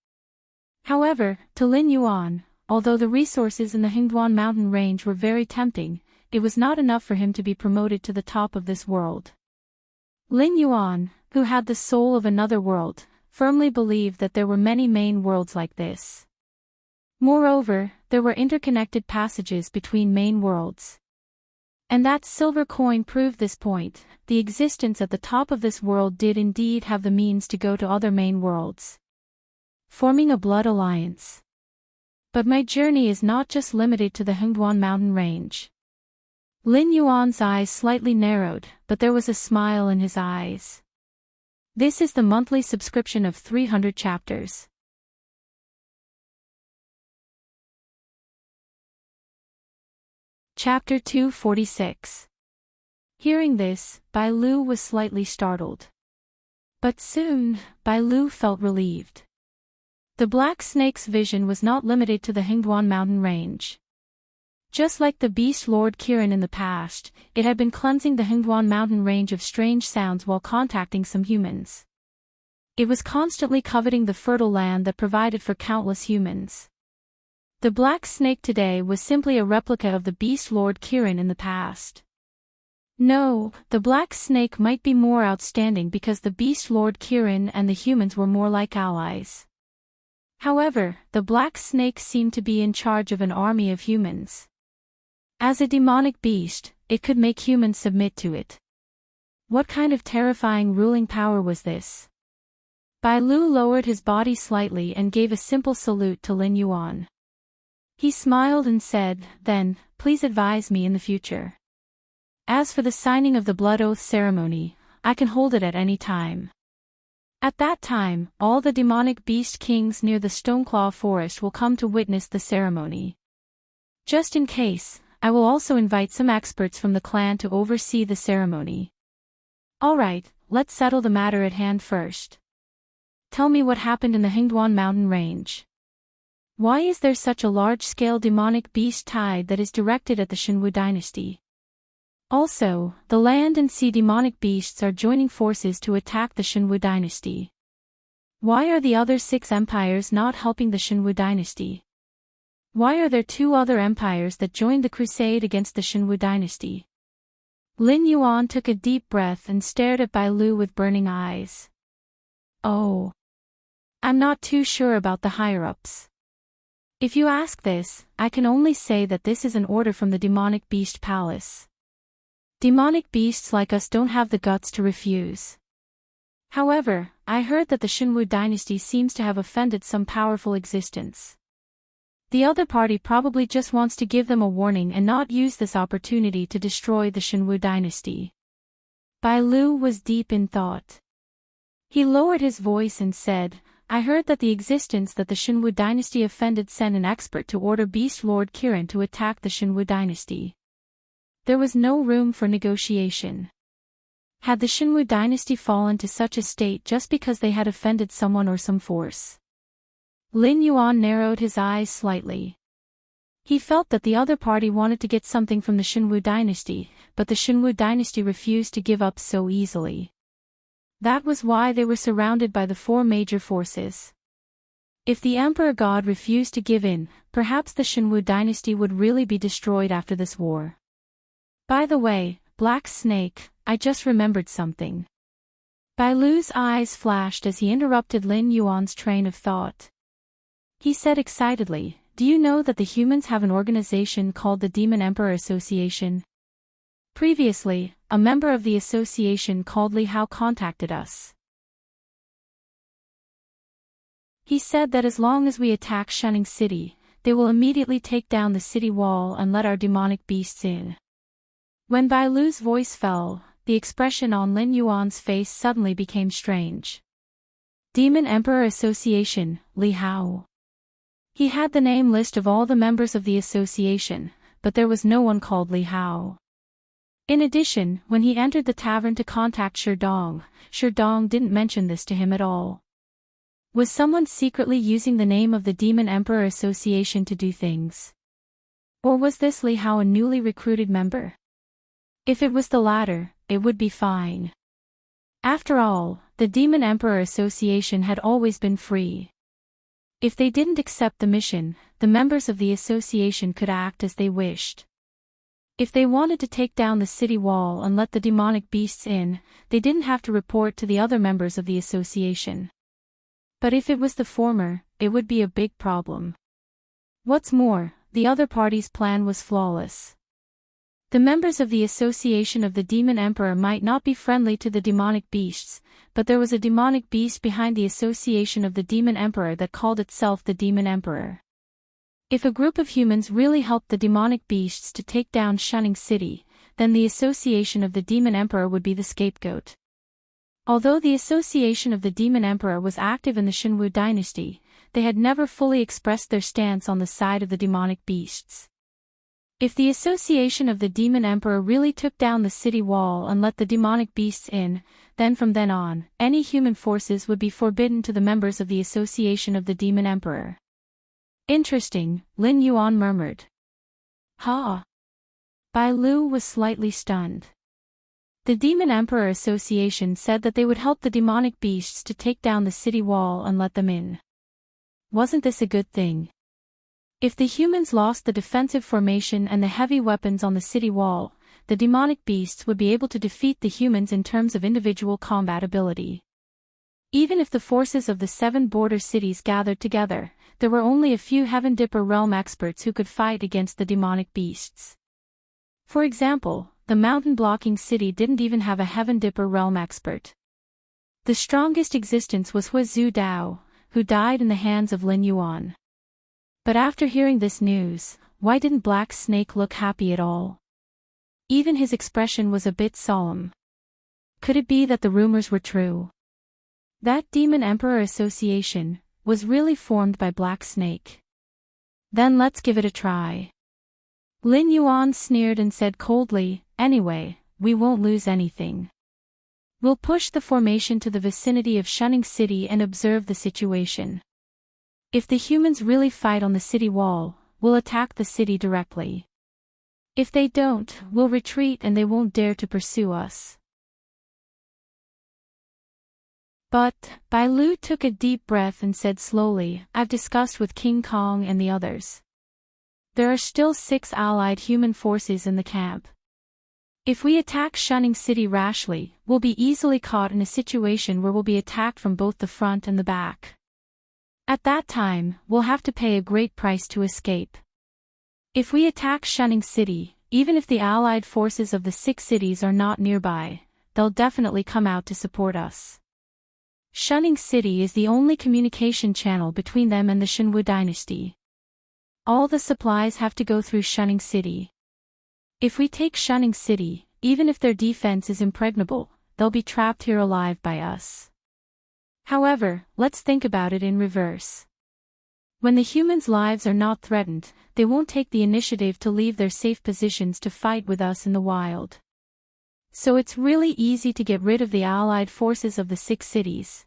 However, to Lin Yuan, although the resources in the Hengduan mountain range were very tempting, it was not enough for him to be promoted to the top of this world. Lin Yuan, who had the soul of another world, firmly believed that there were many main worlds like this. Moreover, there were interconnected passages between main worlds. And that silver coin proved this point. The existence at the top of this world did indeed have the means to go to other main worlds, forming a blood alliance. But my journey is not just limited to the Hengduan mountain range. Lin Yuan's eyes slightly narrowed, but there was a smile in his eyes. This is the monthly subscription of 300 chapters. Chapter 246. Hearing this, Bai Lu was slightly startled. But soon, Bai Lu felt relieved. The black snake's vision was not limited to the Hengduan mountain range. Just like the beast Lord Kirin in the past, it had been cleansing the Hingduan mountain range of strange sounds while contacting some humans. It was constantly coveting the fertile land that provided for countless humans. The black snake today was simply a replica of the beast Lord Kirin in the past. No, the black snake might be more outstanding because the beast Lord Kirin and the humans were more like allies. However, the black snake seemed to be in charge of an army of humans. As a demonic beast, it could make humans submit to it. What kind of terrifying ruling power was this? Bai Lu lowered his body slightly and gave a simple salute to Lin Yuan. He smiled and said, "Then, please advise me in the future. As for the signing of the blood oath ceremony, I can hold it at any time. At that time, all the demonic beast kings near the Stoneclaw Forest will come to witness the ceremony. Just in case, I will also invite some experts from the clan to oversee the ceremony. Alright, let's settle the matter at hand first. Tell me what happened in the Hingduan mountain range. Why is there such a large-scale demonic beast tide that is directed at the Shenwu dynasty? Also, the land and sea demonic beasts are joining forces to attack the Shenwu dynasty. Why are the other 6 empires not helping the Shenwu dynasty? Why are there 2 other empires that joined the crusade against the Shenwu dynasty?" Lin Yuan took a deep breath and stared at Bai Lu with burning eyes. "Oh. I'm not too sure about the higher-ups. If you ask this, I can only say that this is an order from the demonic beast palace. Demonic beasts like us don't have the guts to refuse. However, I heard that the Shenwu dynasty seems to have offended some powerful existence. The other party probably just wants to give them a warning and not use this opportunity to destroy the Shenwu dynasty." Bai Lu was deep in thought. He lowered his voice and said, "I heard that the existence that the Shenwu dynasty offended sent an expert to order Beast Lord Kirin to attack the Shenwu dynasty. There was no room for negotiation. Had the Shenwu dynasty fallen to such a state just because they had offended someone or some force?" Lin Yuan narrowed his eyes slightly. He felt that the other party wanted to get something from the Shenwu dynasty, but the Shenwu dynasty refused to give up so easily. That was why they were surrounded by the 4 major forces. If the Emperor God refused to give in, perhaps the Shenwu dynasty would really be destroyed after this war. By the way, Black Snake, I just remembered something. Bai Lu's eyes flashed as he interrupted Lin Yuan's train of thought. He said excitedly, "Do you know that the humans have an organization called the Demon Emperor Association? Previously, a member of the association called Li Hao contacted us. He said that as long as we attack Shunning City, they will immediately take down the city wall and let our demonic beasts in." When Bai Lu's voice fell, the expression on Lin Yuan's face suddenly became strange. Demon Emperor Association, Li Hao. He had the name list of all the members of the association, but there was no one called Li Hao. In addition, when he entered the tavern to contact Sherdong didn't mention this to him at all. Was someone secretly using the name of the Demon Emperor Association to do things? Or was this Li Hao a newly recruited member? If it was the latter, it would be fine. After all, the Demon Emperor Association had always been free. If they didn't accept the mission, the members of the association could act as they wished. If they wanted to take down the city wall and let the demonic beasts in, they didn't have to report to the other members of the association. But if it was the former, it would be a big problem. What's more, the other party's plan was flawless. The members of the Association of the Demon Emperor might not be friendly to the demonic beasts, but there was a demonic beast behind the Association of the Demon Emperor that called itself the Demon Emperor. If a group of humans really helped the demonic beasts to take down Shunning City, then the Association of the Demon Emperor would be the scapegoat. Although the Association of the Demon Emperor was active in the Shenwu dynasty, they had never fully expressed their stance on the side of the demonic beasts. If the Association of the Demon Emperor really took down the city wall and let the demonic beasts in, then from then on, any human forces would be forbidden to the members of the Association of the Demon Emperor. Interesting, Lin Yuan murmured. Ha! Bai Lu was slightly stunned. The Demon Emperor Association said that they would help the demonic beasts to take down the city wall and let them in. Wasn't this a good thing? If the humans lost the defensive formation and the heavy weapons on the city wall, the demonic beasts would be able to defeat the humans in terms of individual combat ability. Even if the forces of the 7 border cities gathered together, there were only a few Heaven Dipper realm experts who could fight against the demonic beasts. For example, the mountain-blocking city didn't even have a Heaven Dipper realm expert. The strongest existence was Huizhu Dao, who died in the hands of Lin Yuan. But after hearing this news, why didn't Black Snake look happy at all? Even his expression was a bit solemn. Could it be that the rumors were true? That Demon Emperor Association was really formed by Black Snake. Then let's give it a try. Lin Yuan sneered and said coldly, anyway, we won't lose anything. We'll push the formation to the vicinity of Shunning City and observe the situation. If the humans really fight on the city wall, we'll attack the city directly. If they don't, we'll retreat and they won't dare to pursue us. But, Bai Lu took a deep breath and said slowly, I've discussed with King Kong and the others. There are still 6 allied human forces in the camp. If we attack Shunning City rashly, we'll be easily caught in a situation where we'll be attacked from both the front and the back. At that time, we'll have to pay a great price to escape. If we attack Shunning City, even if the allied forces of the 6 cities are not nearby, they'll definitely come out to support us. Shunning City is the only communication channel between them and the Shenwu dynasty. All the supplies have to go through Shunning City. If we take Shunning City, even if their defense is impregnable, they'll be trapped here alive by us. However, let's think about it in reverse. When the humans' lives are not threatened, they won't take the initiative to leave their safe positions to fight with us in the wild. So it's really easy to get rid of the allied forces of the 6 cities.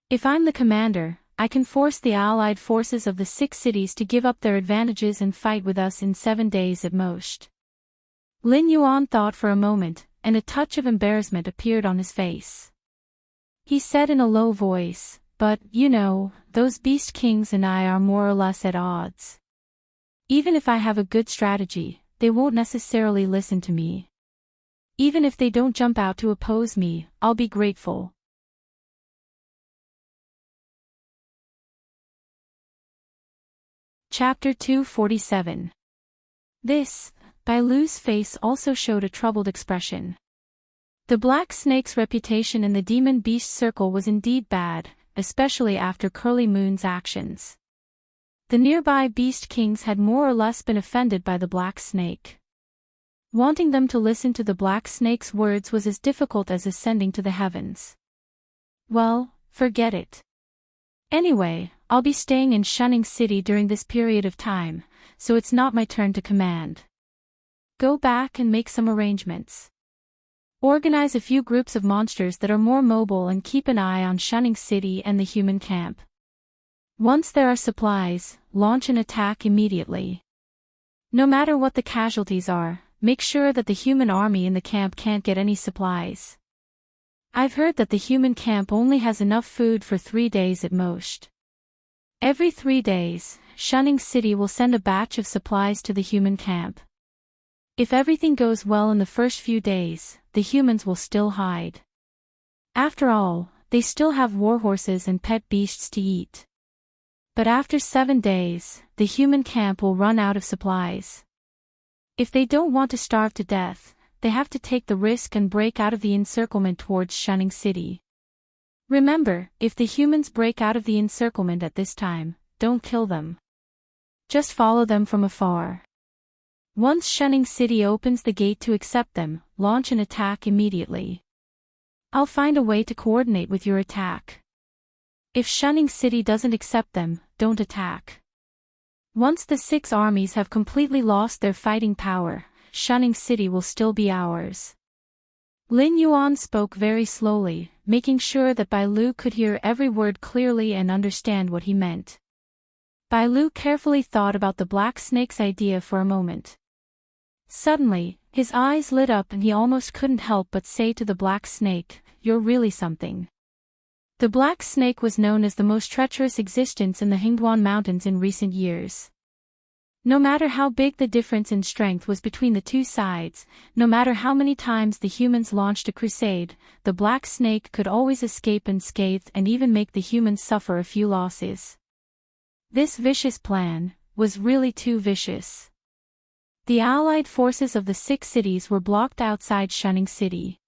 If I'm the commander, I can force the allied forces of the 6 cities to give up their advantages and fight with us in 7 days at most. Lin Yuan thought for a moment, and a touch of embarrassment appeared on his face. He said in a low voice, but, you know, those beast kings and I are more or less at odds. Even if I have a good strategy, they won't necessarily listen to me. Even if they don't jump out to oppose me, I'll be grateful. Chapter 247. This, Bai Lu's face also showed a troubled expression. The Black Snake's reputation in the demon beast circle was indeed bad, especially after Curly Moon's actions. The nearby beast kings had more or less been offended by the Black Snake. Wanting them to listen to the Black Snake's words was as difficult as ascending to the heavens. Well, forget it. Anyway, I'll be staying in Shunning City during this period of time, so it's not my turn to command. Go back and make some arrangements. Organize a few groups of monsters that are more mobile and keep an eye on Shunning City and the human camp. Once there are supplies, launch an attack immediately. No matter what the casualties are, make sure that the human army in the camp can't get any supplies. I've heard that the human camp only has enough food for 3 days at most. Every 3 days, Shunning City will send a batch of supplies to the human camp. If everything goes well in the first few days, the humans will still hide. After all, they still have warhorses and pet beasts to eat. But after 7 days, the human camp will run out of supplies. If they don't want to starve to death, they have to take the risk and break out of the encirclement towards Shunning City. Remember, if the humans break out of the encirclement at this time, don't kill them. Just follow them from afar. Once Shunning City opens the gate to accept them, launch an attack immediately. I'll find a way to coordinate with your attack. If Shunning City doesn't accept them, don't attack. Once the 6 armies have completely lost their fighting power, Shunning City will still be ours. Lin Yuan spoke very slowly, making sure that Bai Lu could hear every word clearly and understand what he meant. Bai Lu carefully thought about the Black Snake's idea for a moment. Suddenly, his eyes lit up and he almost couldn't help but say to the black snake, "You're really something." The black snake was known as the most treacherous existence in the Hingduan Mountains in recent years. No matter how big the difference in strength was between the two sides, no matter how many times the humans launched a crusade, the black snake could always escape unscathed and even make the humans suffer a few losses. This vicious plan was really too vicious. The allied forces of the 6 cities were blocked outside Shunning City.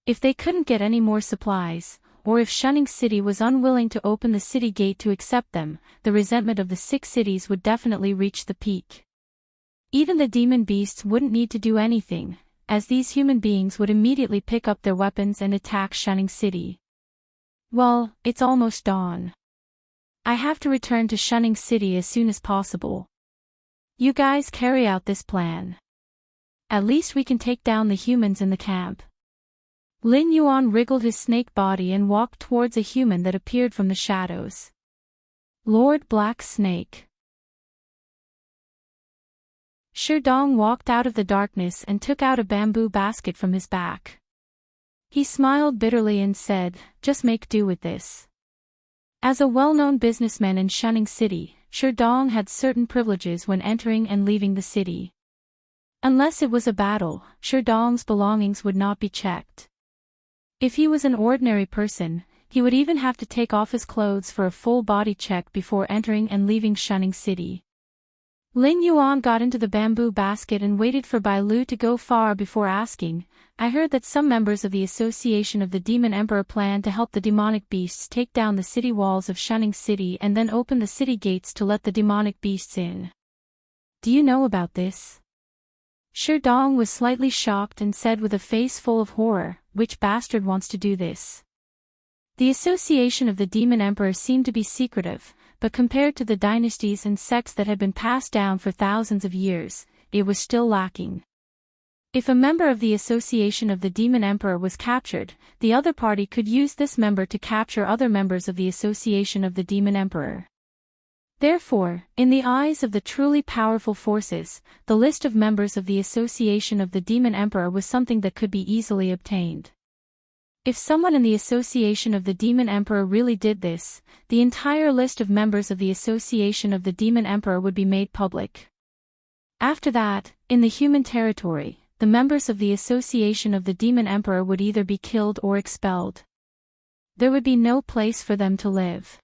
If they couldn't get any more supplies, or if Shunning City was unwilling to open the city gate to accept them, the resentment of the 6 cities would definitely reach the peak. Even the demon beasts wouldn't need to do anything, as these human beings would immediately pick up their weapons and attack Shunning City. Well, it's almost dawn. I have to return to Shunning City as soon as possible. You guys carry out this plan. At least we can take down the humans in the camp. Lin Yuan wriggled his snake body and walked towards a human that appeared from the shadows. Lord Black Snake. Sherdong walked out of the darkness and took out a bamboo basket from his back. He smiled bitterly and said, "Just make do with this." As a well-known businessman in Shunning City, Sherdong had certain privileges when entering and leaving the city. Unless it was a battle, Sherdong's belongings would not be checked. If he was an ordinary person, he would even have to take off his clothes for a full body check before entering and leaving Shunning City. Lin Yuan got into the bamboo basket and waited for Bai Lu to go far before asking, "I heard that some members of the Association of the Demon Emperor plan to help the demonic beasts take down the city walls of Shunning City and then open the city gates to let the demonic beasts in. Do you know about this?" Sherdong was slightly shocked and said with a face full of horror, "Which bastard wants to do this?" The Association of the Demon Emperor seemed to be secretive, but compared to the dynasties and sects that had been passed down for thousands of years, it was still lacking. If a member of the Association of the Demon Emperor was captured, the other party could use this member to capture other members of the Association of the Demon Emperor. Therefore, in the eyes of the truly powerful forces, the list of members of the Association of the Demon Emperor was something that could be easily obtained. If someone in the Association of the Demon Emperor really did this, the entire list of members of the Association of the Demon Emperor would be made public. After that, in the human territory, the members of the Association of the Demon Emperor would either be killed or expelled. There would be no place for them to live.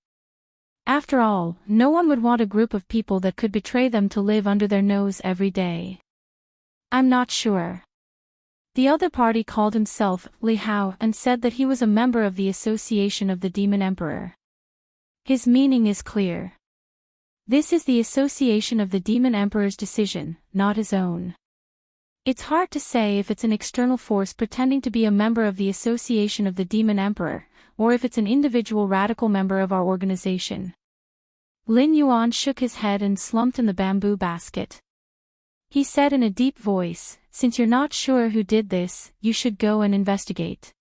After all, no one would want a group of people that could betray them to live under their nose every day. I'm not sure. The other party called himself Li Hao and said that he was a member of the Association of the Demon Emperor. His meaning is clear. This is the Association of the Demon Emperor's decision, not his own. It's hard to say if it's an external force pretending to be a member of the Association of the Demon Emperor, or if it's an individual radical member of our organization. Lin Yuan shook his head and slumped in the bamboo basket. He said in a deep voice, "Since you're not sure who did this, you should go and investigate.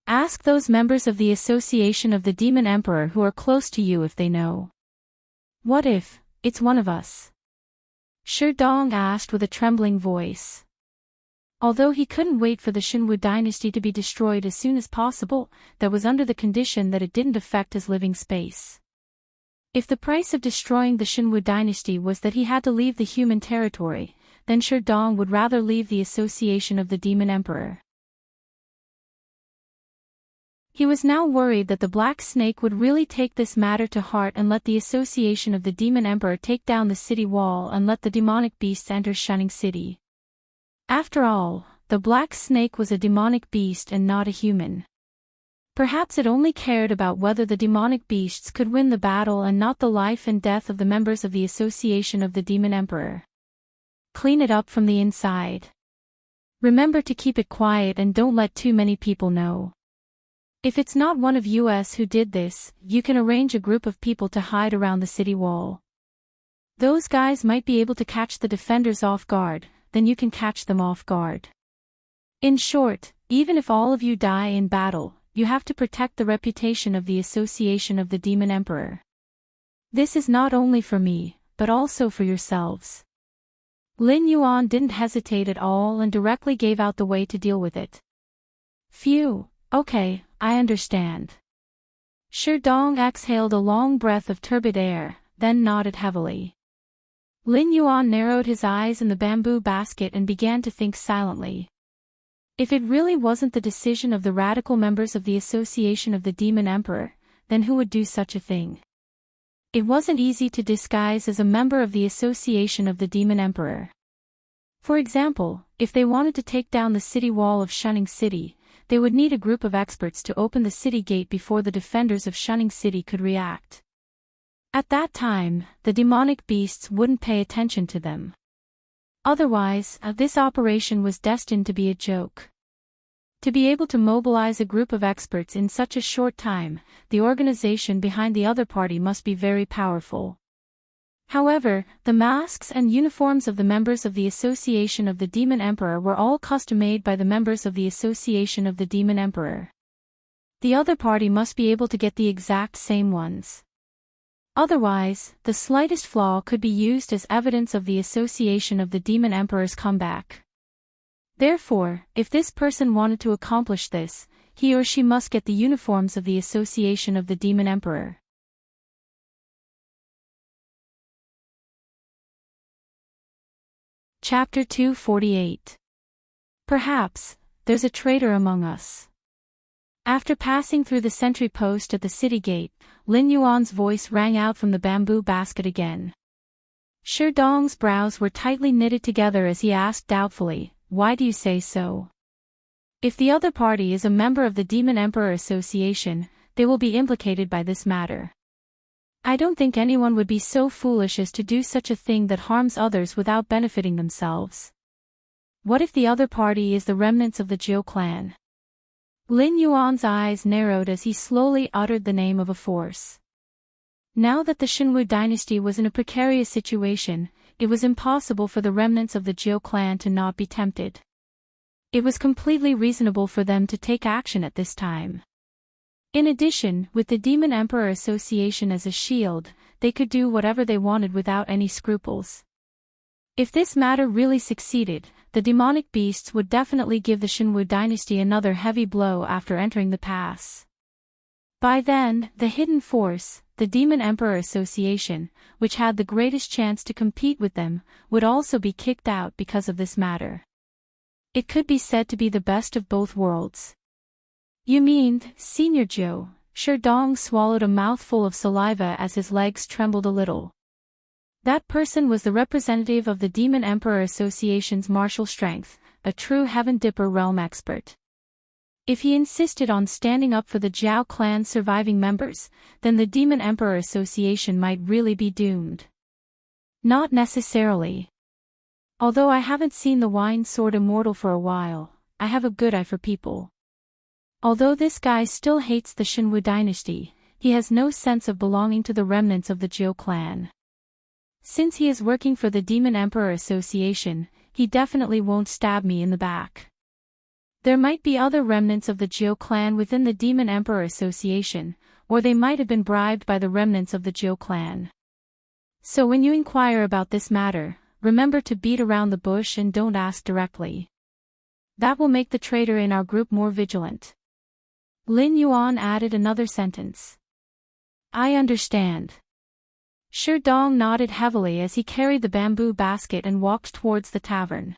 Ask those members of the Association of the Demon Emperor who are close to you if they know." "What if it's one of us?" Sherdong asked with a trembling voice. Although he couldn't wait for the Shinwu dynasty to be destroyed as soon as possible, that was under the condition that it didn't affect his living space. If the price of destroying the Shinwu dynasty was that he had to leave the human territory, then Sherdong would rather leave the Association of the Demon Emperor. He was now worried that the Black Snake would really take this matter to heart and let the Association of the Demon Emperor take down the city wall and let the demonic beasts enter Shunning City. After all, the Black Snake was a demonic beast and not a human. Perhaps it only cared about whether the demonic beasts could win the battle and not the life and death of the members of the Association of the Demon Emperor. Clean it up from the inside. Remember to keep it quiet and don't let too many people know. If it's not one of us who did this, you can arrange a group of people to hide around the city wall. Those guys might be able to catch the defenders off guard, then you can catch them off guard. In short, even if all of you die in battle, you have to protect the reputation of the Association of the Demon Emperor. This is not only for me, but also for yourselves. Lin Yuan didn't hesitate at all and directly gave out the way to deal with it. Phew, okay, I understand. Dong exhaled a long breath of turbid air, then nodded heavily. Lin Yuan narrowed his eyes in the bamboo basket and began to think silently. If it really wasn't the decision of the radical members of the Association of the Demon Emperor, then who would do such a thing? It wasn't easy to disguise as a member of the Association of the Demon Emperor. For example, if they wanted to take down the city wall of Shunning City, they would need a group of experts to open the city gate before the defenders of Shunning City could react. At that time, the demonic beasts wouldn't pay attention to them. Otherwise, this operation was destined to be a joke. To be able to mobilize a group of experts in such a short time, the organization behind the other party must be very powerful. However, the masks and uniforms of the members of the Association of the Demon Emperor were all custom-made by the members of the Association of the Demon Emperor. The other party must be able to get the exact same ones. Otherwise, the slightest flaw could be used as evidence of the Association of the Demon Emperor's comeback. Therefore, if this person wanted to accomplish this, he or she must get the uniforms of the Association of the Demon Emperor. Chapter 248. Perhaps, there's a traitor among us. After passing through the sentry post at the city gate, Lin Yuan's voice rang out from the bamboo basket again. Dong's brows were tightly knitted together as he asked doubtfully, "Why do you say so?" If the other party is a member of the Demon Emperor Association, they will be implicated by this matter. I don't think anyone would be so foolish as to do such a thing that harms others without benefiting themselves. What if the other party is the remnants of the Jiu clan? Lin Yuan's eyes narrowed as he slowly uttered the name of a force. Now that the Xinwu dynasty was in a precarious situation, it was impossible for the remnants of the Jiu clan to not be tempted. It was completely reasonable for them to take action at this time. In addition, with the Demon Emperor Association as a shield, they could do whatever they wanted without any scruples. If this matter really succeeded, the demonic beasts would definitely give the Xinwu dynasty another heavy blow after entering the pass. By then, the hidden force, the Demon Emperor Association, which had the greatest chance to compete with them, would also be kicked out because of this matter. It could be said to be the best of both worlds. You mean, Senior Joe? Dong swallowed a mouthful of saliva as his legs trembled a little. That person was the representative of the Demon Emperor Association's martial strength, a true Heaven Dipper realm expert. If he insisted on standing up for the Jiao clan's surviving members, then the Demon Emperor Association might really be doomed. Not necessarily. Although I haven't seen the Wine Sword Immortal for a while, I have a good eye for people. Although this guy still hates the Xinwu dynasty, he has no sense of belonging to the remnants of the Jiu clan. Since he is working for the Demon Emperor Association, he definitely won't stab me in the back. There might be other remnants of the Jiu clan within the Demon Emperor Association, or they might have been bribed by the remnants of the Jiu clan. So when you inquire about this matter, remember to beat around the bush and don't ask directly. That will make the traitor in our group more vigilant. Lin Yuan added another sentence. I understand. Dong nodded heavily as he carried the bamboo basket and walked towards the tavern.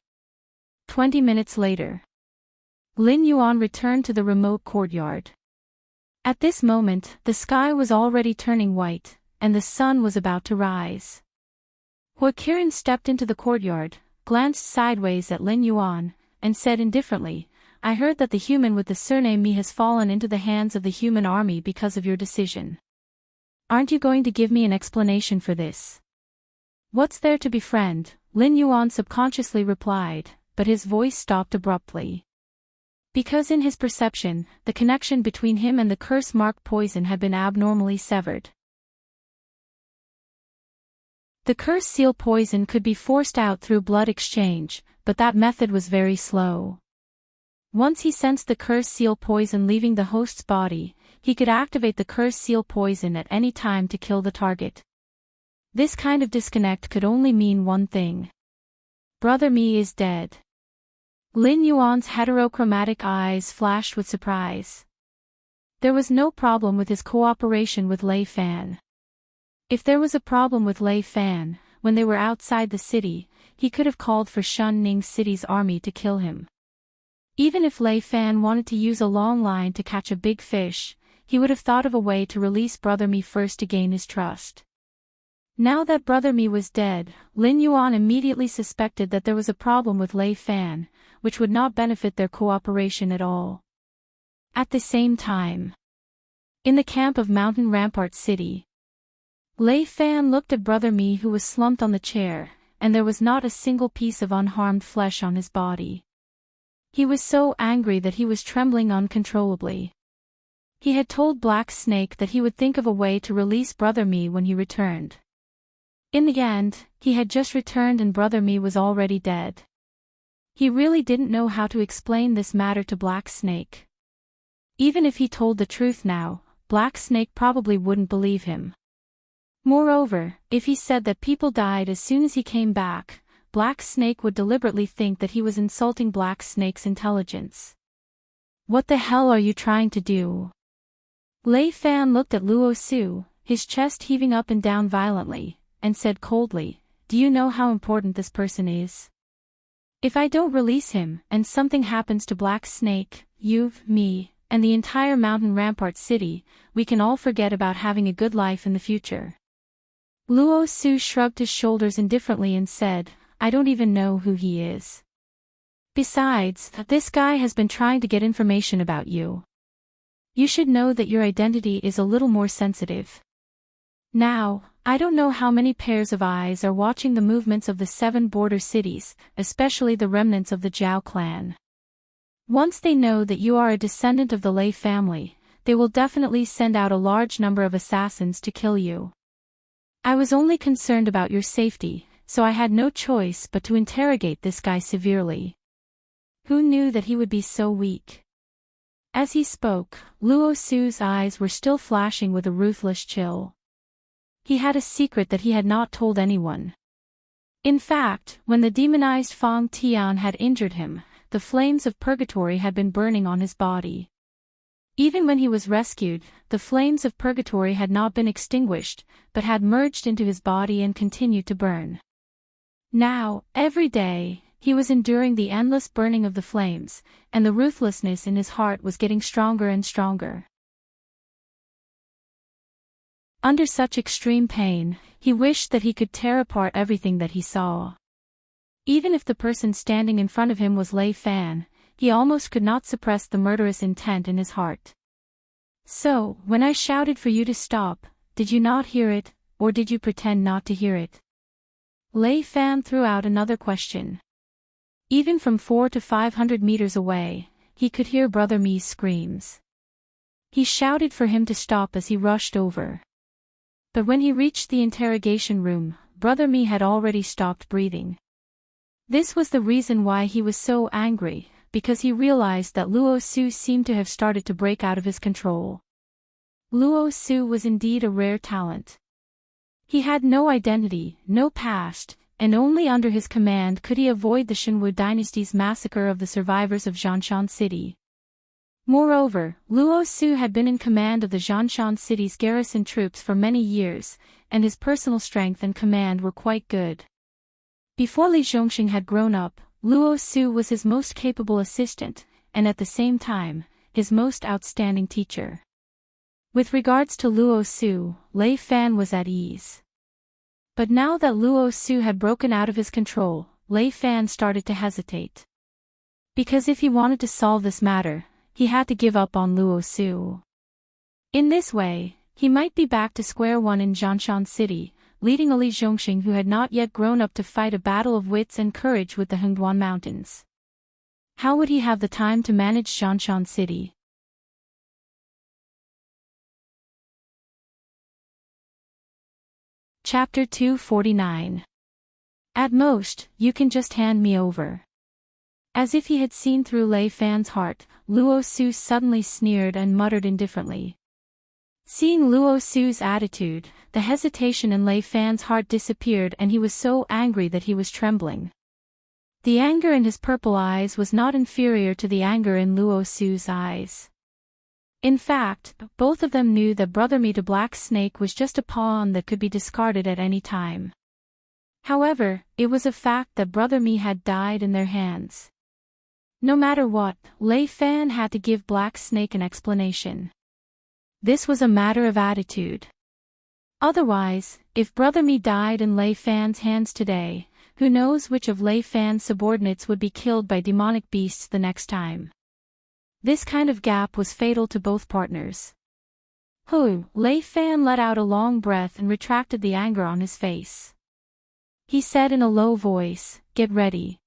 20 minutes later. Lin Yuan returned to the remote courtyard. At this moment, the sky was already turning white, and the sun was about to rise. Hui Qiren stepped into the courtyard, glanced sideways at Lin Yuan, and said indifferently, I heard that the human with the surname Mi has fallen into the hands of the human army because of your decision. Aren't you going to give me an explanation for this? What's there to befriend? Lin Yuan subconsciously replied, but his voice stopped abruptly. Because in his perception, the connection between him and the curse-marked poison had been abnormally severed. The curse seal poison could be forced out through blood exchange, but that method was very slow. Once he sensed the curse seal poison leaving the host's body, he could activate the curse seal poison at any time to kill the target. This kind of disconnect could only mean one thing. Brother Mi is dead. Lin Yuan's heterochromatic eyes flashed with surprise. There was no problem with his cooperation with Lei Fan. If there was a problem with Lei Fan, when they were outside the city, he could have called for Shun Ning City's army to kill him. Even if Lei Fan wanted to use a long line to catch a big fish, he would have thought of a way to release Brother Mi first to gain his trust. Now that Brother Mi was dead, Lin Yuan immediately suspected that there was a problem with Lei Fan, which would not benefit their cooperation at all. At the same time, in the camp of Mountain Rampart City, Lei Fan looked at Brother Mi, who was slumped on the chair, and there was not a single piece of unharmed flesh on his body. He was so angry that he was trembling uncontrollably. He had told Black Snake that he would think of a way to release Brother Mi when he returned. In the end, he had just returned and Brother Mi was already dead. He really didn't know how to explain this matter to Black Snake. Even if he told the truth now, Black Snake probably wouldn't believe him. Moreover, if he said that people died as soon as he came back, Black Snake would deliberately think that he was insulting Black Snake's intelligence. What the hell are you trying to do? Lei Fan looked at Luo Su, his chest heaving up and down violently, and said coldly, "Do you know how important this person is? If I don't release him, and something happens to Black Snake, you, me, and the entire Mountain Rampart City, we can all forget about having a good life in the future." Luo Su shrugged his shoulders indifferently and said, "I don't even know who he is. Besides, this guy has been trying to get information about you. You should know that your identity is a little more sensitive. Now, I don't know how many pairs of eyes are watching the movements of the 7 border cities, especially the remnants of the Zhao clan. Once they know that you are a descendant of the Lei family, they will definitely send out a large number of assassins to kill you. I was only concerned about your safety, so I had no choice but to interrogate this guy severely. Who knew that he would be so weak?" As he spoke, Luo Su's eyes were still flashing with a ruthless chill. He had a secret that he had not told anyone. In fact, when the demonized Fang Tian had injured him, the flames of purgatory had been burning on his body. Even when he was rescued, the flames of purgatory had not been extinguished, but had merged into his body and continued to burn. Now, every day, he was enduring the endless burning of the flames, and the ruthlessness in his heart was getting stronger and stronger. Under such extreme pain, he wished that he could tear apart everything that he saw. Even if the person standing in front of him was Lei Fan, he almost could not suppress the murderous intent in his heart. "So, when I shouted for you to stop, did you not hear it, or did you pretend not to hear it?" Lei Fan threw out another question. Even from 400 to 500 meters away, he could hear Brother Mi's screams. He shouted for him to stop as he rushed over. But when he reached the interrogation room, Brother Mi had already stopped breathing. This was the reason why he was so angry, because he realized that Luo Su seemed to have started to break out of his control. Luo Su was indeed a rare talent. He had no identity, no past, and only under his command could he avoid the Shenwu dynasty's massacre of the survivors of Zhanshan City. Moreover, Luo Su had been in command of the Zhanshan City's garrison troops for many years, and his personal strength and command were quite good. Before Li Zhongxing had grown up, Luo Su was his most capable assistant, and at the same time, his most outstanding teacher. With regards to Luo Su, Lei Fan was at ease. But now that Luo Su had broken out of his control, Lei Fan started to hesitate. Because if he wanted to solve this matter, he had to give up on Luo Su. In this way, he might be back to square one in Zhanshan City, leading a Li Zhongxing who had not yet grown up to fight a battle of wits and courage with the Hengduan Mountains. How would he have the time to manage Zhanshan City? Chapter 249. At most, you can just hand me over. As if he had seen through Lei Fan's heart, Luo Su suddenly sneered and muttered indifferently. Seeing Luo Su's attitude, the hesitation in Lei Fan's heart disappeared and he was so angry that he was trembling. The anger in his purple eyes was not inferior to the anger in Luo Su's eyes. In fact, both of them knew that Brother Me the Black Snake was just a pawn that could be discarded at any time. However, it was a fact that Brother Me had died in their hands. No matter what, Lei Fan had to give Black Snake an explanation. This was a matter of attitude. Otherwise, if Brother Me died in Lei Fan's hands today, who knows which of Lei Fan's subordinates would be killed by demonic beasts the next time. This kind of gap was fatal to both partners. Lei Fan let out a long breath and retracted the anger on his face. He said in a low voice, "Get ready.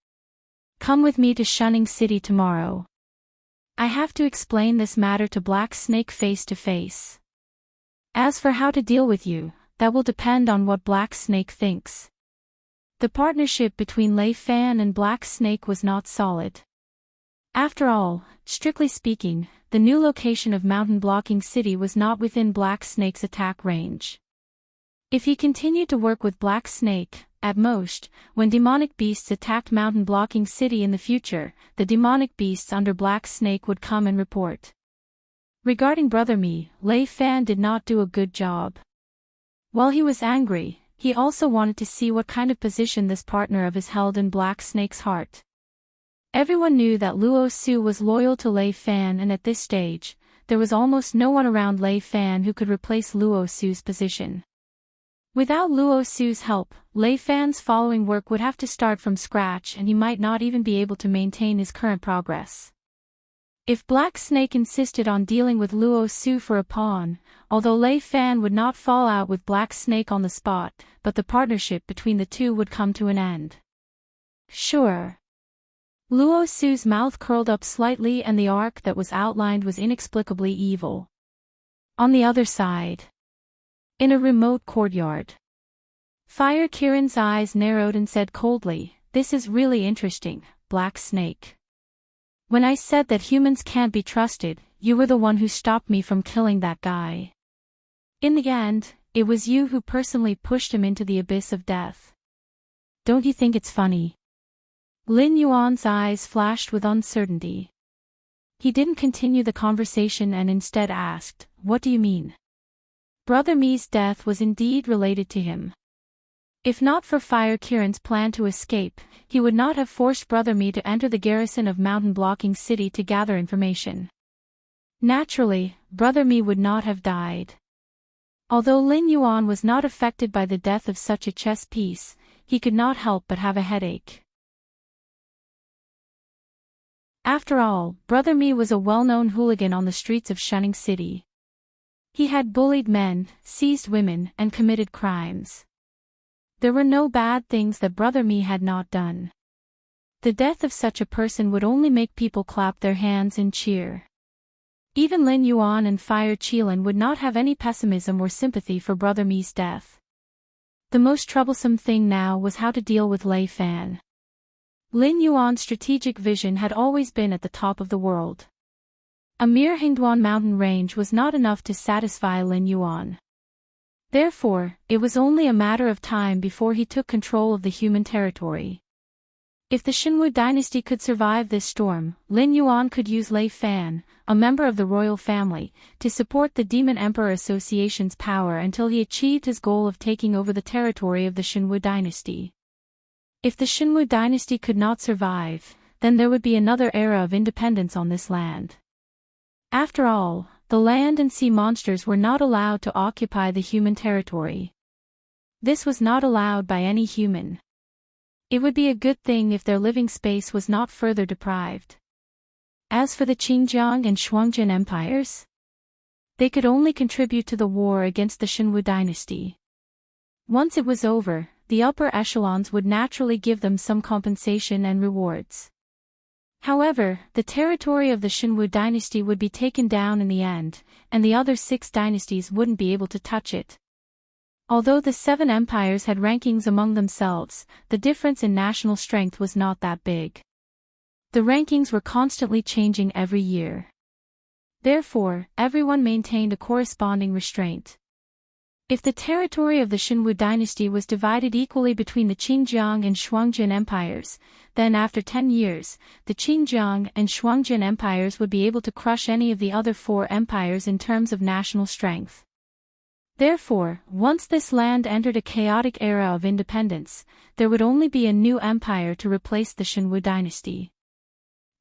Come with me to Shunning City tomorrow. I have to explain this matter to Black Snake face to face. As for how to deal with you, that will depend on what Black Snake thinks." The partnership between Lei Fan and Black Snake was not solid. After all, strictly speaking, the new location of Mountain Blocking City was not within Black Snake's attack range. If he continued to work with Black Snake, at most, when demonic beasts attacked Mountain Blocking City in the future, the demonic beasts under Black Snake would come and report. Regarding Brother Me, Lei Fan did not do a good job. While he was angry, he also wanted to see what kind of position this partner of his held in Black Snake's heart. Everyone knew that Luo Su was loyal to Lei Fan, and at this stage, there was almost no one around Lei Fan who could replace Luo Su's position. Without Luo Su's help, Lei Fan's following work would have to start from scratch, and he might not even be able to maintain his current progress. If Black Snake insisted on dealing with Luo Su for a pawn, although Lei Fan would not fall out with Black Snake on the spot, but the partnership between the two would come to an end. Sure. Luo Su's mouth curled up slightly, and the arc that was outlined was inexplicably evil. On the other side, in a remote courtyard, Fire Kiran's eyes narrowed and said coldly, "This is really interesting, Black Snake. When I said that humans can't be trusted, you were the one who stopped me from killing that guy. In the end, it was you who personally pushed him into the abyss of death. Don't you think it's funny?" Lin Yuan's eyes flashed with uncertainty. He didn't continue the conversation and instead asked, "What do you mean?" Brother Me's death was indeed related to him. If not for Fire Kiran's plan to escape, he would not have forced Brother Me to enter the garrison of Mountain Blocking City to gather information. Naturally, Brother Me would not have died. Although Lin Yuan was not affected by the death of such a chess piece, he could not help but have a headache. After all, Brother Me was a well-known hooligan on the streets of Shunning City. He had bullied men, seized women, and committed crimes. There were no bad things that Brother Me had not done. The death of such a person would only make people clap their hands and cheer. Even Lin Yuan and Fire Qilin would not have any pessimism or sympathy for Brother Me's death. The most troublesome thing now was how to deal with Lei Fan. Lin Yuan's strategic vision had always been at the top of the world. A mere Hingduan mountain range was not enough to satisfy Lin Yuan. Therefore, it was only a matter of time before he took control of the human territory. If the Xinwu dynasty could survive this storm, Lin Yuan could use Lei Fan, a member of the royal family, to support the Demon Emperor Association's power until he achieved his goal of taking over the territory of the Xinwu dynasty. If the Xinwu dynasty could not survive, then there would be another era of independence on this land. After all, the land and sea monsters were not allowed to occupy the human territory. This was not allowed by any human. It would be a good thing if their living space was not further deprived. As for the Qinjiang and Shuangjin empires, they could only contribute to the war against the Xinwu dynasty. Once it was over, the upper echelons would naturally give them some compensation and rewards. However, the territory of the Xinwu dynasty would be taken down in the end, and the other 6 dynasties wouldn't be able to touch it. Although the 7 empires had rankings among themselves, the difference in national strength was not that big. The rankings were constantly changing every year. Therefore, everyone maintained a corresponding restraint. If the territory of the Shinwu dynasty was divided equally between the Qingjiang and Shuangjin empires, then after 10 years, the Qingjiang and Shuangjin empires would be able to crush any of the other 4 empires in terms of national strength. Therefore, once this land entered a chaotic era of independence, there would only be a new empire to replace the Shinwu dynasty.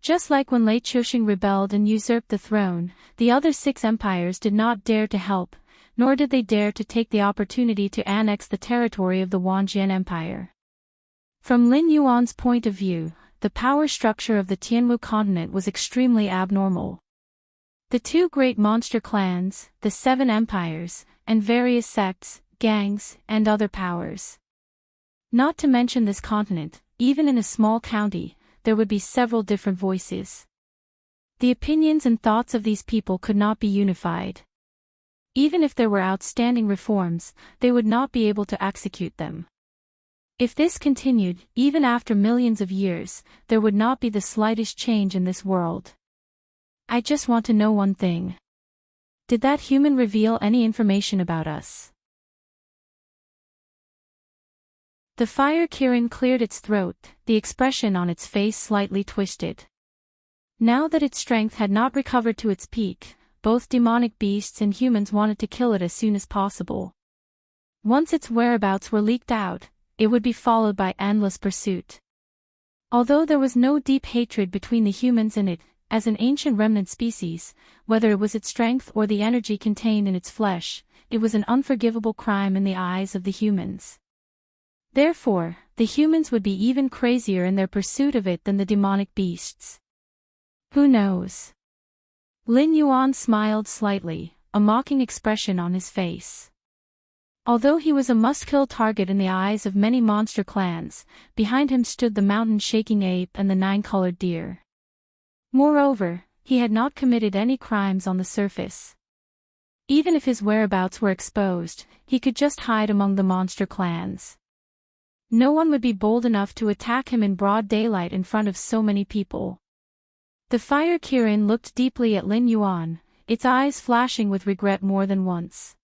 Just like when Lei Chuxing rebelled and usurped the throne, the other 6 empires did not dare to help, nor did they dare to take the opportunity to annex the territory of the Wanjian Empire. From Lin Yuan's point of view, the power structure of the Tianwu continent was extremely abnormal. The 2 great monster clans, the 7 empires, and various sects, gangs, and other powers. Not to mention this continent, even in a small county, there would be several different voices. The opinions and thoughts of these people could not be unified. Even if there were outstanding reforms, they would not be able to execute them. If this continued, even after millions of years, there would not be the slightest change in this world. I just want to know one thing. Did that human reveal any information about us? The fire Kirin cleared its throat, the expression on its face slightly twisted. Now that its strength had not recovered to its peak, both demonic beasts and humans wanted to kill it as soon as possible. Once its whereabouts were leaked out, it would be followed by endless pursuit. Although there was no deep hatred between the humans and it, as an ancient remnant species, whether it was its strength or the energy contained in its flesh, it was an unforgivable crime in the eyes of the humans. Therefore, the humans would be even crazier in their pursuit of it than the demonic beasts. Who knows? Lin Yuan smiled slightly, a mocking expression on his face. Although he was a must-kill target in the eyes of many monster clans, behind him stood the mountain-shaking ape and the 9-colored deer. Moreover, he had not committed any crimes on the surface. Even if his whereabouts were exposed, he could just hide among the monster clans. No one would be bold enough to attack him in broad daylight in front of so many people. The fire Kirin looked deeply at Lin Yuan, its eyes flashing with regret more than once.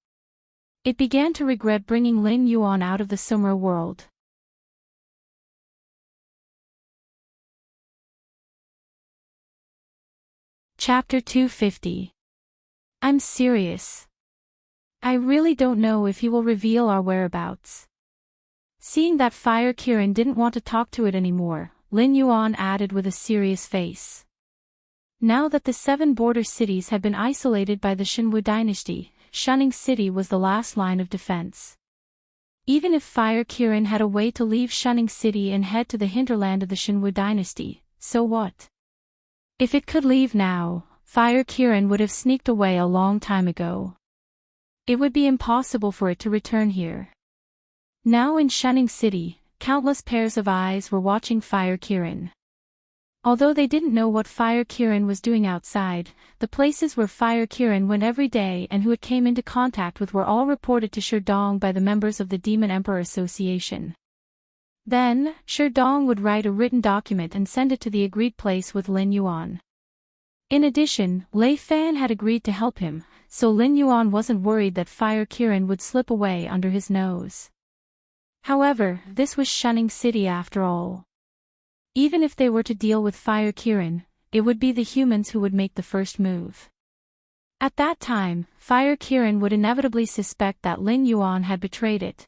It began to regret bringing Lin Yuan out of the Sumra world. Chapter 250. I'm serious. I really don't know if he will reveal our whereabouts. Seeing that fire Kirin didn't want to talk to it anymore, Lin Yuan added with a serious face. Now that the 7 border cities had been isolated by the Shinwu dynasty, Shunning City was the last line of defense. Even if Fire Kirin had a way to leave Shunning City and head to the hinterland of the Shinwu dynasty, so what? If it could leave now, Fire Kirin would have sneaked away a long time ago. It would be impossible for it to return here. Now in Shunning City, countless pairs of eyes were watching Fire Kirin. Although they didn't know what Fire Kirin was doing outside, the places where Fire Kirin went every day and who it came into contact with were all reported to Sherdong by the members of the Demon Emperor Association. Then, Sherdong would write a written document and send it to the agreed place with Lin Yuan. In addition, Lei Fan had agreed to help him, so Lin Yuan wasn't worried that Fire Kirin would slip away under his nose. However, this was Shunning City after all. Even if they were to deal with Fire Kirin, it would be the humans who would make the first move. At that time, Fire Kirin would inevitably suspect that Lin Yuan had betrayed it.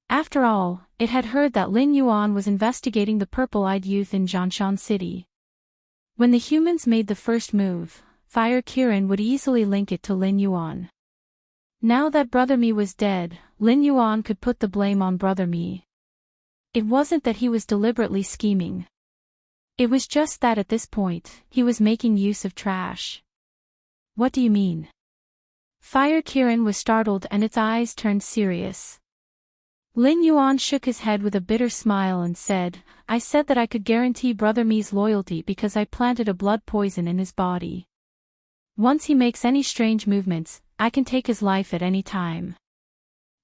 After all, it had heard that Lin Yuan was investigating the purple-eyed youth in Jianshan City. When the humans made the first move, Fire Kirin would easily link it to Lin Yuan. Now that Brother Mi was dead, Lin Yuan could put the blame on Brother Mi. It wasn't that he was deliberately scheming. It was just that at this point, he was making use of trash. What do you mean? Fire Kirin was startled and its eyes turned serious. Lin Yuan shook his head with a bitter smile and said, I said that I could guarantee Brother Mi's loyalty because I planted a blood poison in his body. Once he makes any strange movements, I can take his life at any time.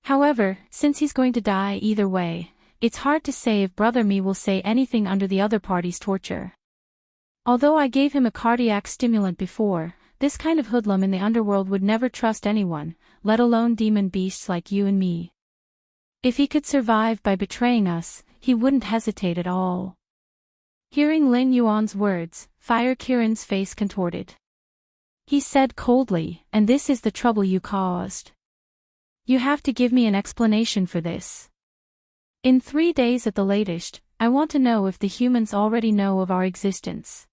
However, since he's going to die either way, it's hard to say if Brother Mi will say anything under the other party's torture. Although I gave him a cardiac stimulant before, this kind of hoodlum in the underworld would never trust anyone, let alone demon beasts like you and me. If he could survive by betraying us, he wouldn't hesitate at all. Hearing Lin Yuan's words, Fire Kirin's face contorted. He said coldly, and this is the trouble you caused. You have to give me an explanation for this. In 3 days at the latest, I want to know if the humans already know of our existence.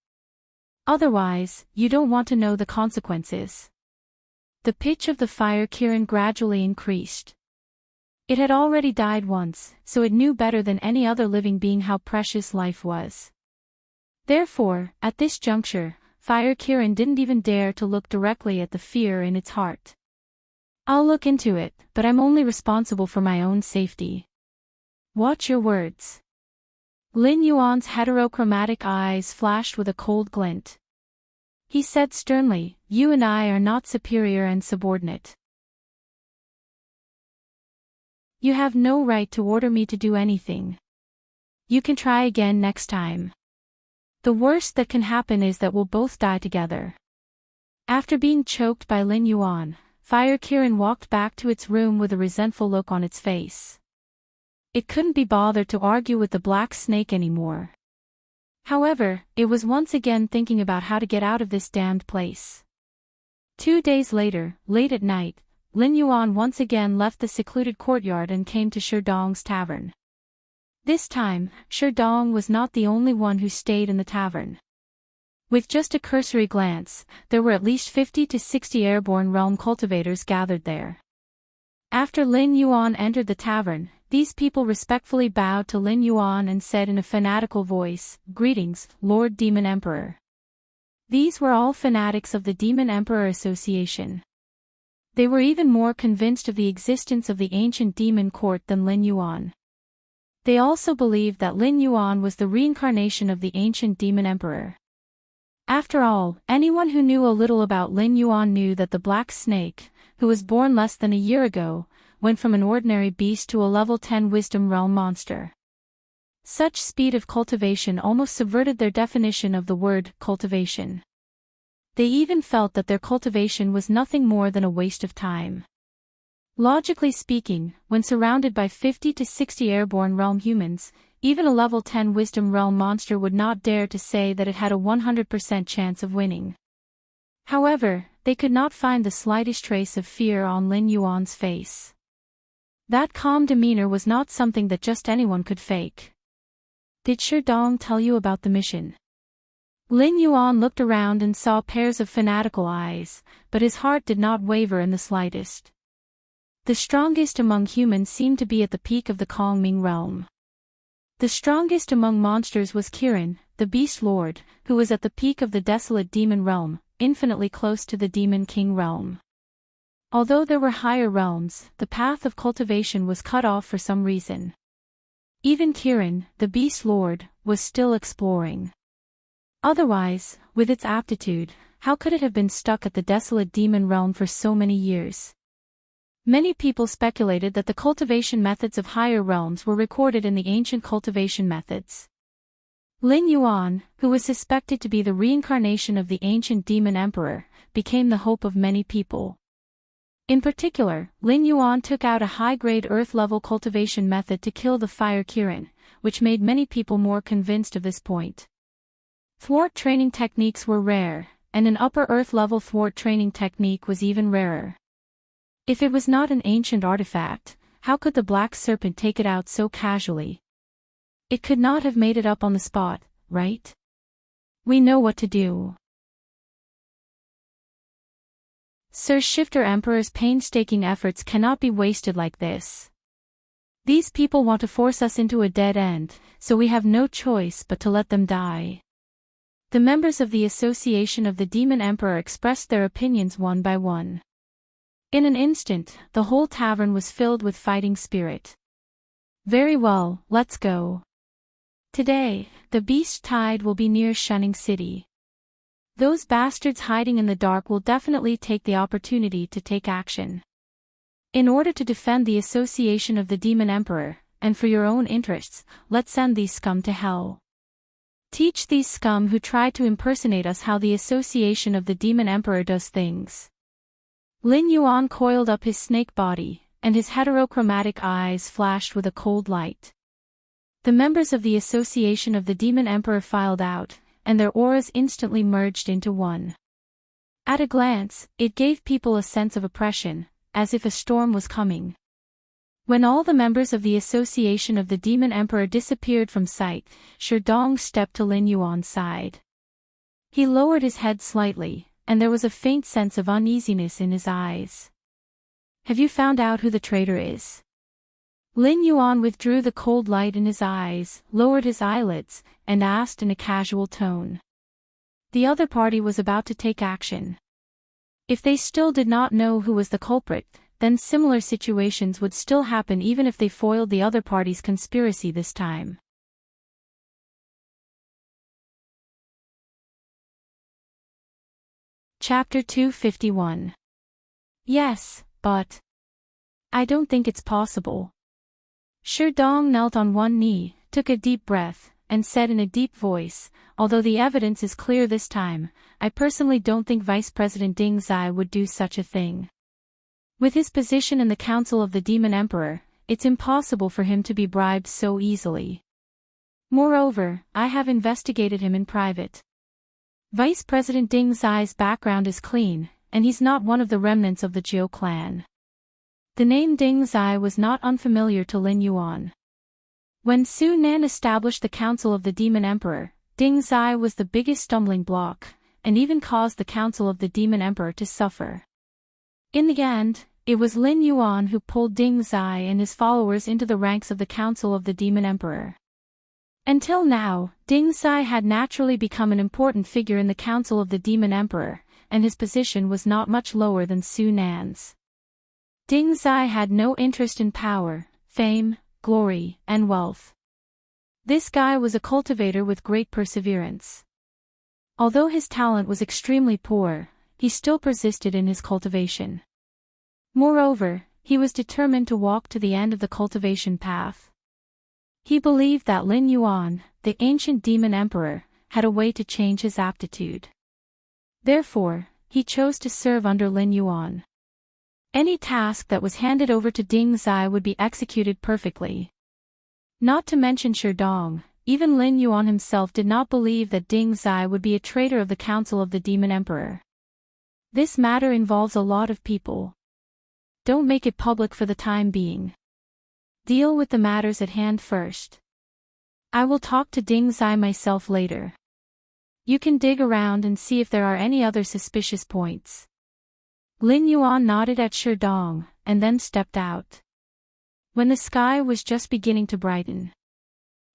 Otherwise, you don't want to know the consequences. The pitch of the Fire Kirin gradually increased. It had already died once, so it knew better than any other living being how precious life was. Therefore, at this juncture, Fire Kirin didn't even dare to look directly at the fear in its heart. I'll look into it, but I'm only responsible for my own safety. Watch your words. Lin Yuan's heterochromatic eyes flashed with a cold glint. He said sternly, you and I are not superior and subordinate. You have no right to order me to do anything. You can try again next time. The worst that can happen is that we'll both die together. After being choked by Lin Yuan, Fire Kirin walked back to its room with a resentful look on its face. It couldn't be bothered to argue with the black snake anymore. However, it was once again thinking about how to get out of this damned place. 2 days later, late at night, Lin Yuan once again left the secluded courtyard and came to Sherdong's tavern. This time, Sherdong was not the only one who stayed in the tavern. With just a cursory glance, there were at least 50 to 60 airborne realm cultivators gathered there. After Lin Yuan entered the tavern, these people respectfully bowed to Lin Yuan and said in a fanatical voice, "Greetings, Lord Demon Emperor." These were all fanatics of the Demon Emperor Association. They were even more convinced of the existence of the ancient demon court than Lin Yuan. They also believed that Lin Yuan was the reincarnation of the ancient demon emperor. After all, anyone who knew a little about Lin Yuan knew that the black snake, who was born less than a year ago, went from an ordinary beast to a level 10 wisdom realm monster. Such speed of cultivation almost subverted their definition of the word cultivation. They even felt that their cultivation was nothing more than a waste of time. Logically speaking, when surrounded by 50 to 60 airborne realm humans, even a level 10 wisdom realm monster would not dare to say that it had a 100% chance of winning. However, they could not find the slightest trace of fear on Lin Yuan's face. That calm demeanor was not something that just anyone could fake. Did Sherdong tell you about the mission? Lin Yuan looked around and saw pairs of fanatical eyes, but his heart did not waver in the slightest. The strongest among humans seemed to be at the peak of the Kongming realm. The strongest among monsters was Kirin, the Beast Lord, who was at the peak of the desolate demon realm, infinitely close to the Demon King realm. Although there were higher realms, the path of cultivation was cut off for some reason. Even Kirin, the Beast Lord, was still exploring. Otherwise, with its aptitude, how could it have been stuck at the desolate demon realm for so many years? Many people speculated that the cultivation methods of higher realms were recorded in the ancient cultivation methods. Lin Yuan, who was suspected to be the reincarnation of the ancient demon emperor, became the hope of many people. In particular, Lin Yuan took out a high-grade earth-level cultivation method to kill the Fire Kirin, which made many people more convinced of this point. Thwart training techniques were rare, and an upper earth-level thwart training technique was even rarer. If it was not an ancient artifact, how could the black serpent take it out so casually? It could not have made it up on the spot, right? We know what to do. Sir Shifter Emperor's painstaking efforts cannot be wasted like this. These people want to force us into a dead end, so we have no choice but to let them die. The members of the Association of the Demon Emperor expressed their opinions one by one. In an instant, the whole tavern was filled with fighting spirit. Very well, let's go. Today, the beast tide will be near Shunning City. Those bastards hiding in the dark will definitely take the opportunity to take action. In order to defend the Association of the Demon Emperor, and for your own interests, let's send these scum to hell. Teach these scum who try to impersonate us how the association of the demon emperor does things. Lin Yuan coiled up his snake body, and his heterochromatic eyes flashed with a cold light. The members of the association of the demon emperor filed out, and their auras instantly merged into one. At a glance, it gave people a sense of oppression, as if a storm was coming. When all the members of the association of the demon emperor disappeared from sight, Sherdong stepped to Lin Yuan's side. He lowered his head slightly, and there was a faint sense of uneasiness in his eyes. Have you found out who the traitor is? Lin Yuan withdrew the cold light in his eyes, lowered his eyelids, and asked in a casual tone. The other party was about to take action. If they still did not know who was the culprit, then similar situations would still happen even if they foiled the other party's conspiracy this time. Chapter 251. Yes, but I don't think it's possible. Sherdong knelt on one knee, took a deep breath, and said in a deep voice, although the evidence is clear this time, I personally don't think Vice President Ding Zai would do such a thing. With his position in the Council of the Demon Emperor, it's impossible for him to be bribed so easily. Moreover, I have investigated him in private. Vice President Ding Zai's background is clean, and he's not one of the remnants of the Jiu clan. The name Ding Zai was not unfamiliar to Lin Yuan. When Su Nan established the Council of the Demon Emperor, Ding Zai was the biggest stumbling block, and even caused the Council of the Demon Emperor to suffer. In the end, it was Lin Yuan who pulled Ding Zai and his followers into the ranks of the Council of the Demon Emperor. Until now, Ding Zai had naturally become an important figure in the Council of the Demon Emperor, and his position was not much lower than Su Nan's. Ding Zai had no interest in power, fame, glory, and wealth. This guy was a cultivator with great perseverance. Although his talent was extremely poor, he still persisted in his cultivation. Moreover, he was determined to walk to the end of the cultivation path. He believed that Lin Yuan, the ancient demon emperor, had a way to change his aptitude. Therefore, he chose to serve under Lin Yuan. Any task that was handed over to Ding Zai would be executed perfectly. Not to mention Sherdong, even Lin Yuan himself did not believe that Ding Zai would be a traitor of the Council of the Demon Emperor. This matter involves a lot of people. Don't make it public for the time being. Deal with the matters at hand first. I will talk to Ding Zai myself later. You can dig around and see if there are any other suspicious points. Lin Yuan nodded at Sherdong, and then stepped out. When the sky was just beginning to brighten,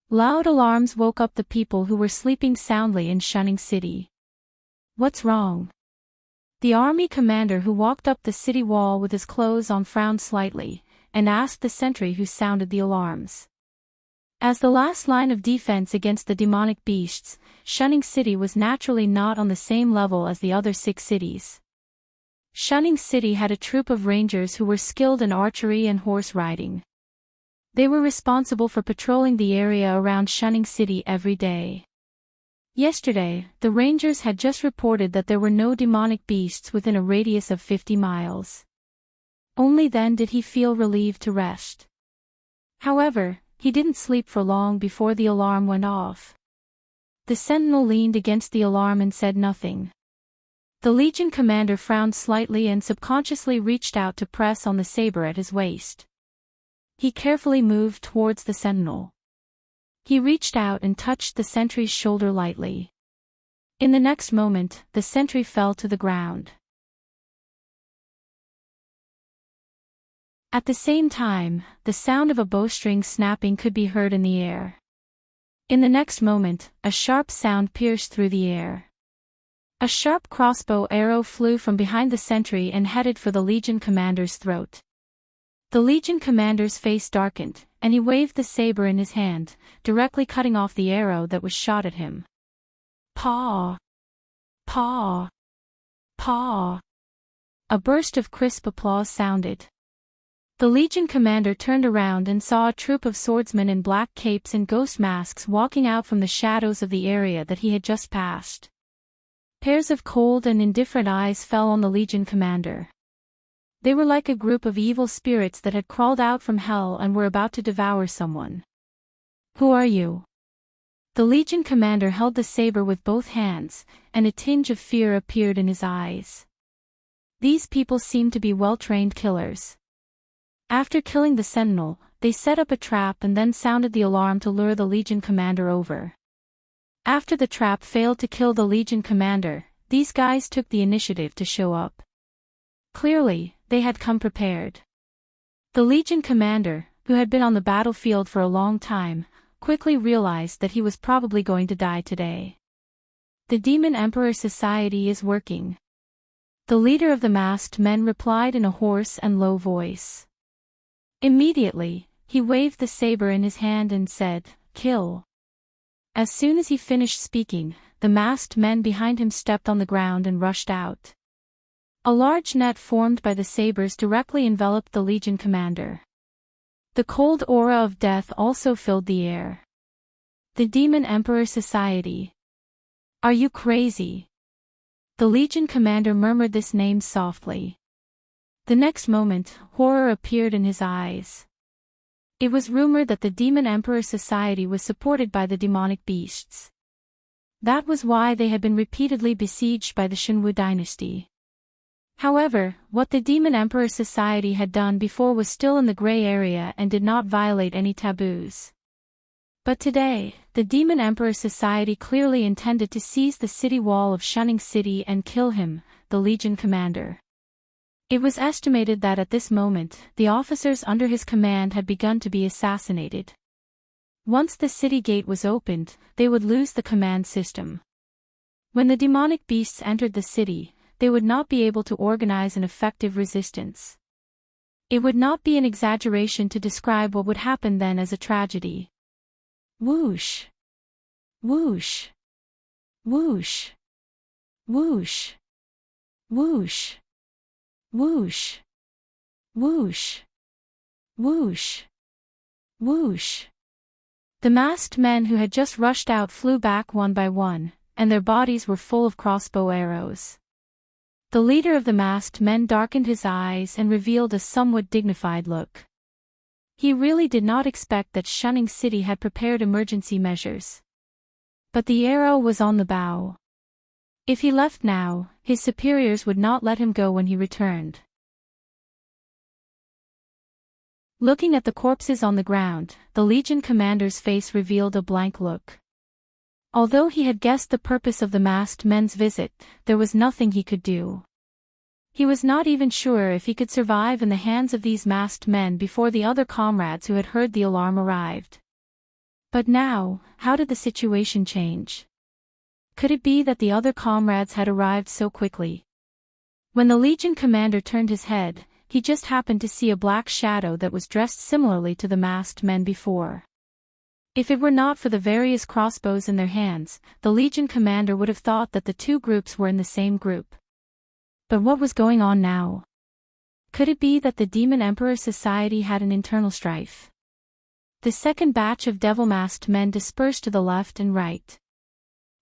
loud alarms woke up the people who were sleeping soundly in Shunning City. What's wrong? The army commander who walked up the city wall with his clothes on frowned slightly, and asked the sentry who sounded the alarms. As the last line of defense against the demonic beasts, Shunning City was naturally not on the same level as the other 6 cities. Shunning City had a troop of rangers who were skilled in archery and horse riding. They were responsible for patrolling the area around Shunning City every day. Yesterday, the rangers had just reported that there were no demonic beasts within a radius of 50 miles. Only then did he feel relieved to rest. However, he didn't sleep for long before the alarm went off. The sentinel leaned against the alarm and said nothing. The Legion commander frowned slightly and subconsciously reached out to press on the saber at his waist. He carefully moved towards the sentinel. He reached out and touched the sentry's shoulder lightly. In the next moment, the sentry fell to the ground. At the same time, the sound of a bowstring snapping could be heard in the air. In the next moment, a sharp sound pierced through the air. A sharp crossbow arrow flew from behind the sentry and headed for the Legion commander's throat. The Legion commander's face darkened, and he waved the saber in his hand, directly cutting off the arrow that was shot at him. Paw! Paw! Paw! A burst of crisp applause sounded. The Legion commander turned around and saw a troop of swordsmen in black capes and ghost masks walking out from the shadows of the area that he had just passed. Pairs of cold and indifferent eyes fell on the Legion commander. They were like a group of evil spirits that had crawled out from hell and were about to devour someone. "Who are you?" The Legion commander held the saber with both hands, and a tinge of fear appeared in his eyes. These people seemed to be well-trained killers. After killing the sentinel, they set up a trap and then sounded the alarm to lure the Legion commander over. After the trap failed to kill the Legion commander, these guys took the initiative to show up. Clearly, they had come prepared. The Legion commander, who had been on the battlefield for a long time, quickly realized that he was probably going to die today. The Demon Emperor Society is working. The leader of the masked men replied in a hoarse and low voice. Immediately, he waved the saber in his hand and said, "Kill." As soon as he finished speaking, the masked men behind him stepped on the ground and rushed out. A large net formed by the sabers directly enveloped the Legion commander. The cold aura of death also filled the air. The Demon Emperor Society. "Are you crazy?" The Legion commander murmured this name softly. The next moment, horror appeared in his eyes. It was rumored that the Demon Emperor Society was supported by the demonic beasts. That was why they had been repeatedly besieged by the Shenwu dynasty. However, what the Demon Emperor Society had done before was still in the gray area and did not violate any taboos. But today, the Demon Emperor Society clearly intended to seize the city wall of Shunning City and kill him, the Legion commander. It was estimated that at this moment, the officers under his command had begun to be assassinated. Once the city gate was opened, they would lose the command system. When the demonic beasts entered the city, they would not be able to organize an effective resistance. It would not be an exaggeration to describe what would happen then as a tragedy. Whoosh! Whoosh! Whoosh! Whoosh! Whoosh! Whoosh! Whoosh! Whoosh! Whoosh! The masked men who had just rushed out flew back one by one, and their bodies were full of crossbow arrows. The leader of the masked men darkened his eyes and revealed a somewhat dignified look. He really did not expect that Shunning City had prepared emergency measures. But the arrow was on the bow. If he left now, his superiors would not let him go when he returned. Looking at the corpses on the ground, the Legion commander's face revealed a blank look. Although he had guessed the purpose of the masked men's visit, there was nothing he could do. He was not even sure if he could survive in the hands of these masked men before the other comrades who had heard the alarm arrived. But now, how did the situation change? Could it be that the other comrades had arrived so quickly? When the Legion commander turned his head, he just happened to see a black shadow that was dressed similarly to the masked men before. If it were not for the various crossbows in their hands, the Legion commander would have thought that the two groups were in the same group. But what was going on now? Could it be that the Demon Emperor Society had an internal strife? The second batch of devil-masked men dispersed to the left and right.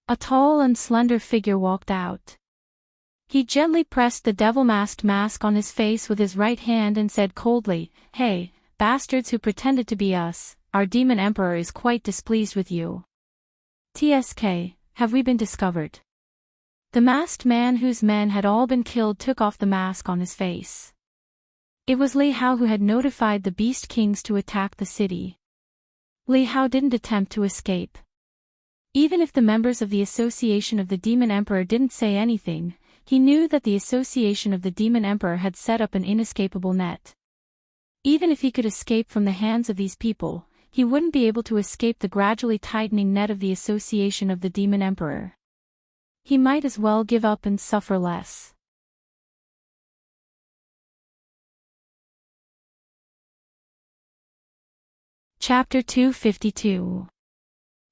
A tall and slender figure walked out. He gently pressed the devil-masked mask on his face with his right hand and said coldly, "Hey, bastards who pretended to be us, our Demon Emperor is quite displeased with you. TSK, have we been discovered?" The masked man whose men had all been killed took off the mask on his face. It was Li Hao who had notified the Beast Kings to attack the city. Li Hao didn't attempt to escape. Even if the members of the Association of the Demon Emperor didn't say anything, he knew that the Association of the Demon Emperor had set up an inescapable net. Even if he could escape from the hands of these people, he wouldn't be able to escape the gradually tightening net of the Association of the Demon Emperor. He might as well give up and suffer less. Chapter 252.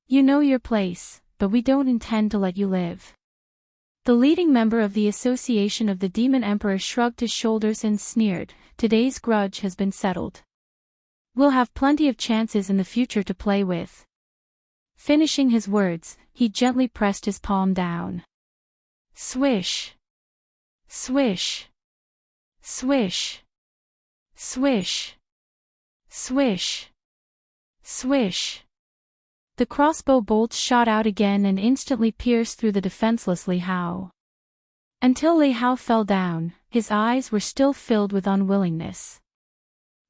You know your place, but we don't intend to let you live. The leading member of the Association of the Demon Emperor shrugged his shoulders and sneered, "Today's grudge has been settled. We'll have plenty of chances in the future to play with." Finishing his words, he gently pressed his palm down. Swish! Swish! Swish! Swish! Swish! Swish! The crossbow bolts shot out again and instantly pierced through the defenseless Li Hao. Until Li Hao fell down, his eyes were still filled with unwillingness.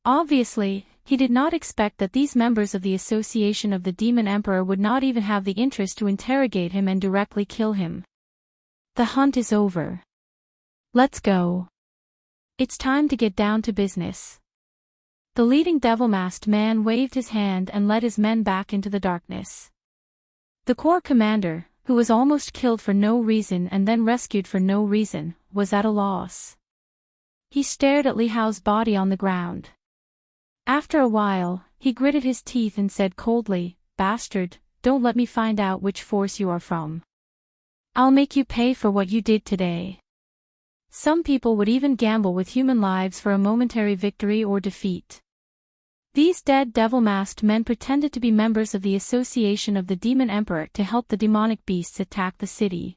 Obviously, he did not expect that these members of the Association of the Demon Emperor would not even have the interest to interrogate him and directly kill him. The hunt is over. Let's go. It's time to get down to business. The leading devil-masked man waved his hand and led his men back into the darkness. The corps commander, who was almost killed for no reason and then rescued for no reason, was at a loss. He stared at Li Hao's body on the ground. After a while, he gritted his teeth and said coldly, "Bastard, don't let me find out which force you are from. I'll make you pay for what you did today." Some people would even gamble with human lives for a momentary victory or defeat. These dead devil-masked men pretended to be members of the Association of the Demon Emperor to help the demonic beasts attack the city.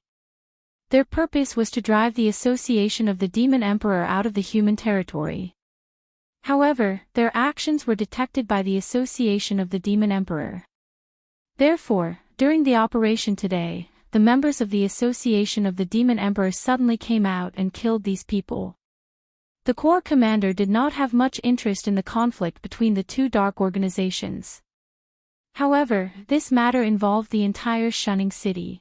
Their purpose was to drive the Association of the Demon Emperor out of the human territory. However, their actions were detected by the Association of the Demon Emperor. Therefore, during the operation today, the members of the Association of the Demon Emperor suddenly came out and killed these people. The corps commander did not have much interest in the conflict between the two dark organizations. However, this matter involved the entire shunning city.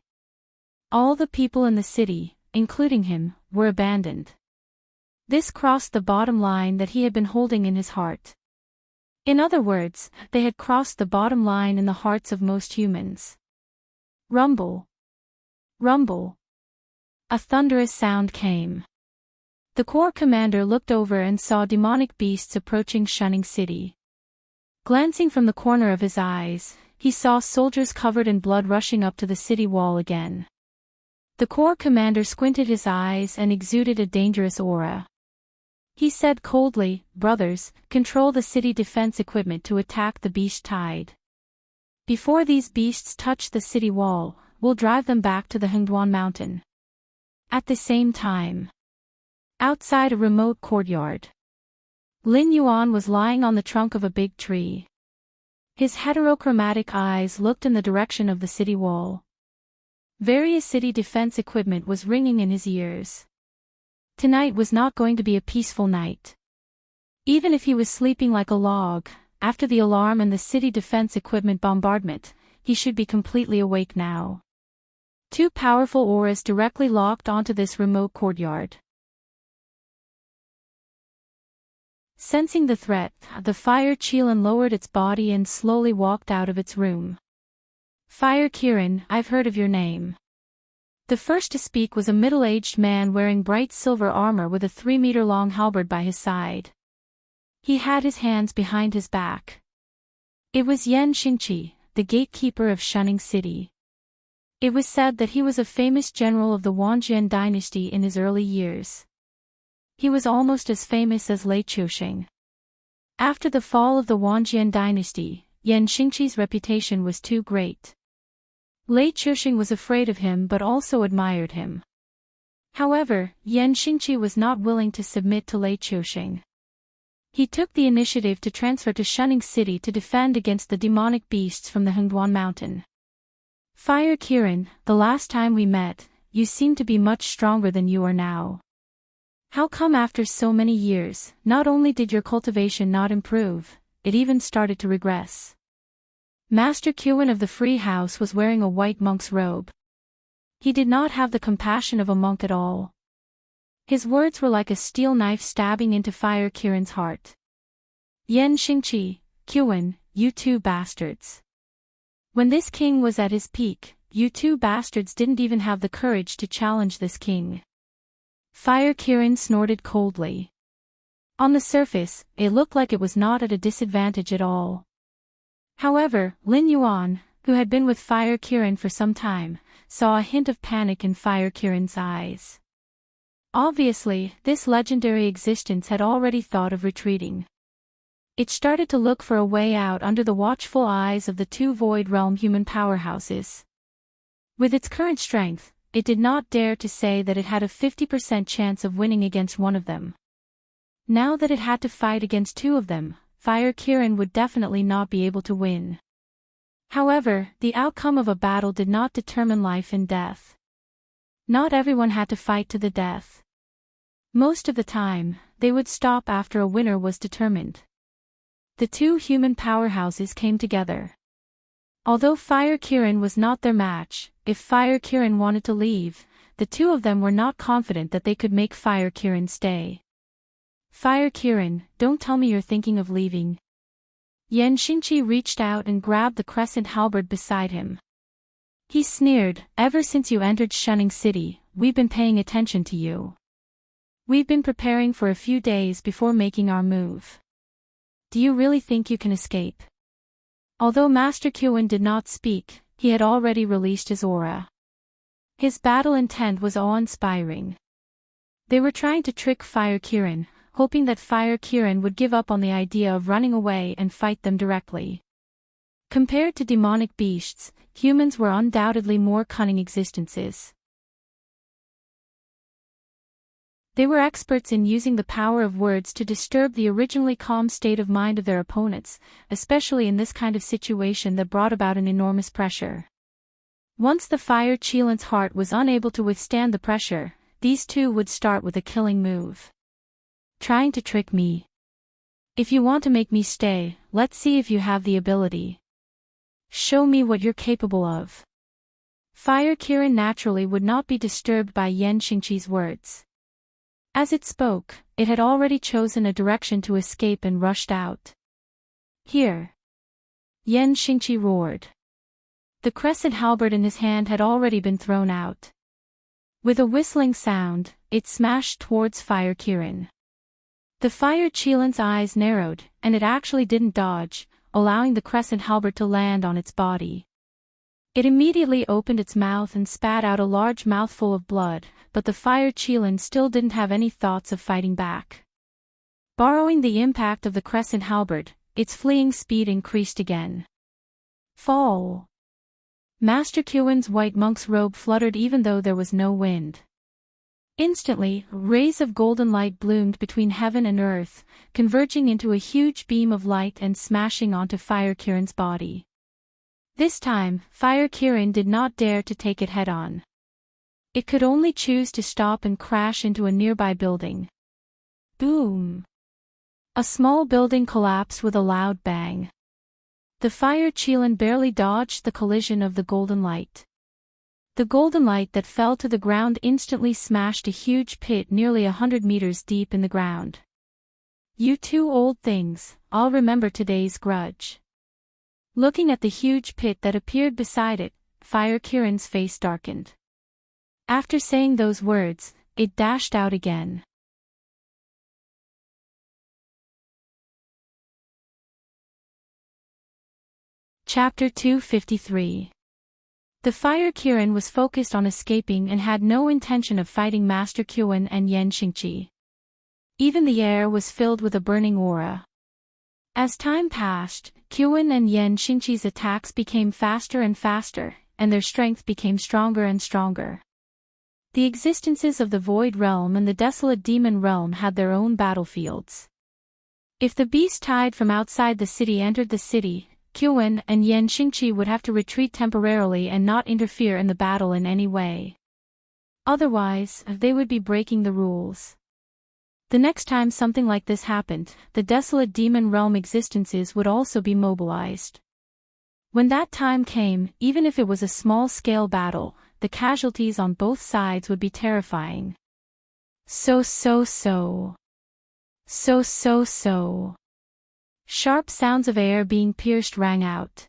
All the people in the city, including him, were abandoned. This crossed the bottom line that he had been holding in his heart. In other words, they had crossed the bottom line in the hearts of most humans. Rumble. Rumble. A thunderous sound came. The corps commander looked over and saw demonic beasts approaching Shunning City. Glancing from the corner of his eyes, he saw soldiers covered in blood rushing up to the city wall again. The corps commander squinted his eyes and exuded a dangerous aura. He said coldly, "Brothers, control the city defense equipment to attack the beast tide. Before these beasts touch the city wall, we'll drive them back to the Hengduan mountain." At the same time, outside a remote courtyard, Lin Yuan was lying on the trunk of a big tree. His heterochromatic eyes looked in the direction of the city wall. Various city defense equipment was ringing in his ears. Tonight was not going to be a peaceful night. Even if he was sleeping like a log, after the alarm and the city defense equipment bombardment, he should be completely awake now. Two powerful auras directly locked onto this remote courtyard. Sensing the threat, the fire Qilin lowered its body and slowly walked out of its room. "Fire Kirin, I've heard of your name." The first to speak was a middle-aged man wearing bright silver armor with a 3-meter-long halberd by his side. He had his hands behind his back. It was Yan Xingqi, the gatekeeper of Shunning City. It was said that he was a famous general of the Wangjian dynasty in his early years. He was almost as famous as Lei Qiusheng. After the fall of the Wangjian dynasty, Yan Xingqi's reputation was too great. Lei Qiusheng was afraid of him but also admired him. However, Yan Xingqi was not willing to submit to Lei Qiusheng. He took the initiative to transfer to Shunning City to defend against the demonic beasts from the Hengduan mountain. "Fire Kirin, the last time we met, you seemed to be much stronger than you are now. How come after so many years, not only did your cultivation not improve, it even started to regress?" Master Qin of the Free House was wearing a white monk's robe. He did not have the compassion of a monk at all. His words were like a steel knife stabbing into Fire Kirin's heart. "Yan Xingqi, Qin, you two bastards. When this king was at his peak, you two bastards didn't even have the courage to challenge this king." Fire Kirin snorted coldly. On the surface, it looked like it was not at a disadvantage at all. However, Lin Yuan, who had been with Fire Kirin for some time, saw a hint of panic in Fire Kirin's eyes. Obviously, this legendary existence had already thought of retreating. It started to look for a way out under the watchful eyes of the two Void Realm human powerhouses. With its current strength, it did not dare to say that it had a 50% chance of winning against one of them. Now that it had to fight against two of them, Fire Kirin would definitely not be able to win. However, the outcome of a battle did not determine life and death. Not everyone had to fight to the death. Most of the time, they would stop after a winner was determined. The two human powerhouses came together. Although Fire Kirin was not their match, if Fire Kirin wanted to leave, the two of them were not confident that they could make Fire Kirin stay. Fire Kirin, don't tell me you're thinking of leaving. Yan Xingqi reached out and grabbed the crescent halberd beside him. He sneered, ever since you entered Shunning City, we've been paying attention to you. We've been preparing for a few days before making our move. Do you really think you can escape? Although Master Qin did not speak, he had already released his aura. His battle intent was awe-inspiring. They were trying to trick Fire Kirin, hoping that Fire Kirin would give up on the idea of running away and fight them directly. Compared to demonic beasts, humans were undoubtedly more cunning existences. They were experts in using the power of words to disturb the originally calm state of mind of their opponents, especially in this kind of situation that brought about an enormous pressure. Once the Fire Qilin's heart was unable to withstand the pressure, these two would start with a killing move. Trying to trick me. If you want to make me stay, let's see if you have the ability. Show me what you're capable of. Fire Kirin naturally would not be disturbed by Yan Xingqi's words. As it spoke, it had already chosen a direction to escape and rushed out. Here! Yan Xingqi roared. The crescent halberd in his hand had already been thrown out. With a whistling sound, it smashed towards Fire Kirin. The Fire Qilin's eyes narrowed, and it actually didn't dodge, allowing the crescent halberd to land on its body. It immediately opened its mouth and spat out a large mouthful of blood, but the Fire Qilin still didn't have any thoughts of fighting back. Borrowing the impact of the crescent halberd, its fleeing speed increased again. Fall! Master Qin's white monk's robe fluttered even though there was no wind. Instantly, rays of golden light bloomed between heaven and earth, converging into a huge beam of light and smashing onto Fire Kirin's body. This time, Fire Kirin did not dare to take it head-on. It could only choose to stop and crash into a nearby building. Boom! A small building collapsed with a loud bang. The Fire Qilin barely dodged the collision of the golden light. The golden light that fell to the ground instantly smashed a huge pit nearly 100 meters deep in the ground. You two old things, I'll remember today's grudge. Looking at the huge pit that appeared beside it, Fire Kirin's face darkened. After saying those words, it dashed out again. Chapter 253. The Fire Kirin was focused on escaping and had no intention of fighting Master Qin and Yan Xingqi. Even the air was filled with a burning aura. As time passed, Qin and Yan Xingqi's attacks became faster and faster, and their strength became stronger and stronger. The existences of the Void Realm and the Desolate Demon Realm had their own battlefields. If the beast tide from outside the city entered the city, Qin and Yan Xingqi would have to retreat temporarily and not interfere in the battle in any way. Otherwise, they would be breaking the rules. The next time something like this happened, the Desolate Demon Realm existences would also be mobilized. When that time came, even if it was a small-scale battle, the casualties on both sides would be terrifying. So. Sharp sounds of air being pierced rang out.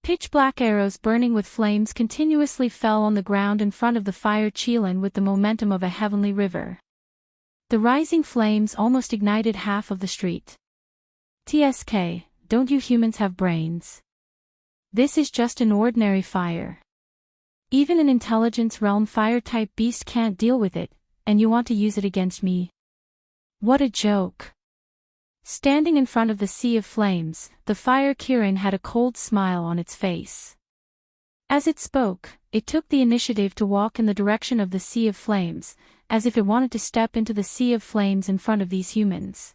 Pitch-black arrows burning with flames continuously fell on the ground in front of the Fire Qilin with the momentum of a heavenly river. The rising flames almost ignited half of the street. TSK, don't you humans have brains? This is just an ordinary fire. Even an intelligence realm fire-type beast can't deal with it, and you want to use it against me? What a joke. Standing in front of the sea of flames, the fire Kirin had a cold smile on its face. As it spoke, it took the initiative to walk in the direction of the sea of flames, as if it wanted to step into the sea of flames in front of these humans.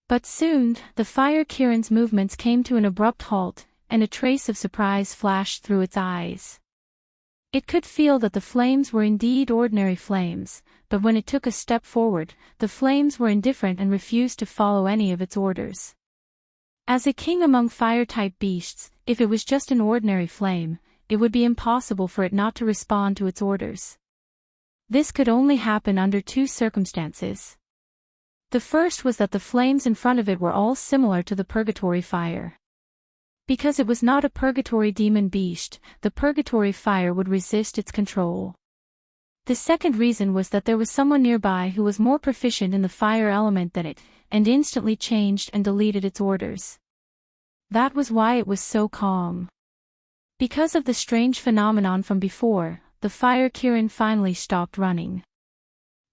But soon, the fire Kirin's movements came to an abrupt halt, and a trace of surprise flashed through its eyes. It could feel that the flames were indeed ordinary flames, but when it took a step forward, the flames were indifferent and refused to follow any of its orders. As a king among fire-type beasts, if it was just an ordinary flame, it would be impossible for it not to respond to its orders. This could only happen under two circumstances. The first was that the flames in front of it were all similar to the purgatory fire. Because it was not a purgatory demon beast, the purgatory fire would resist its control. The second reason was that there was someone nearby who was more proficient in the fire element than it, and instantly changed and deleted its orders. That was why it was so calm. Because of the strange phenomenon from before, the fire Kirin finally stopped running.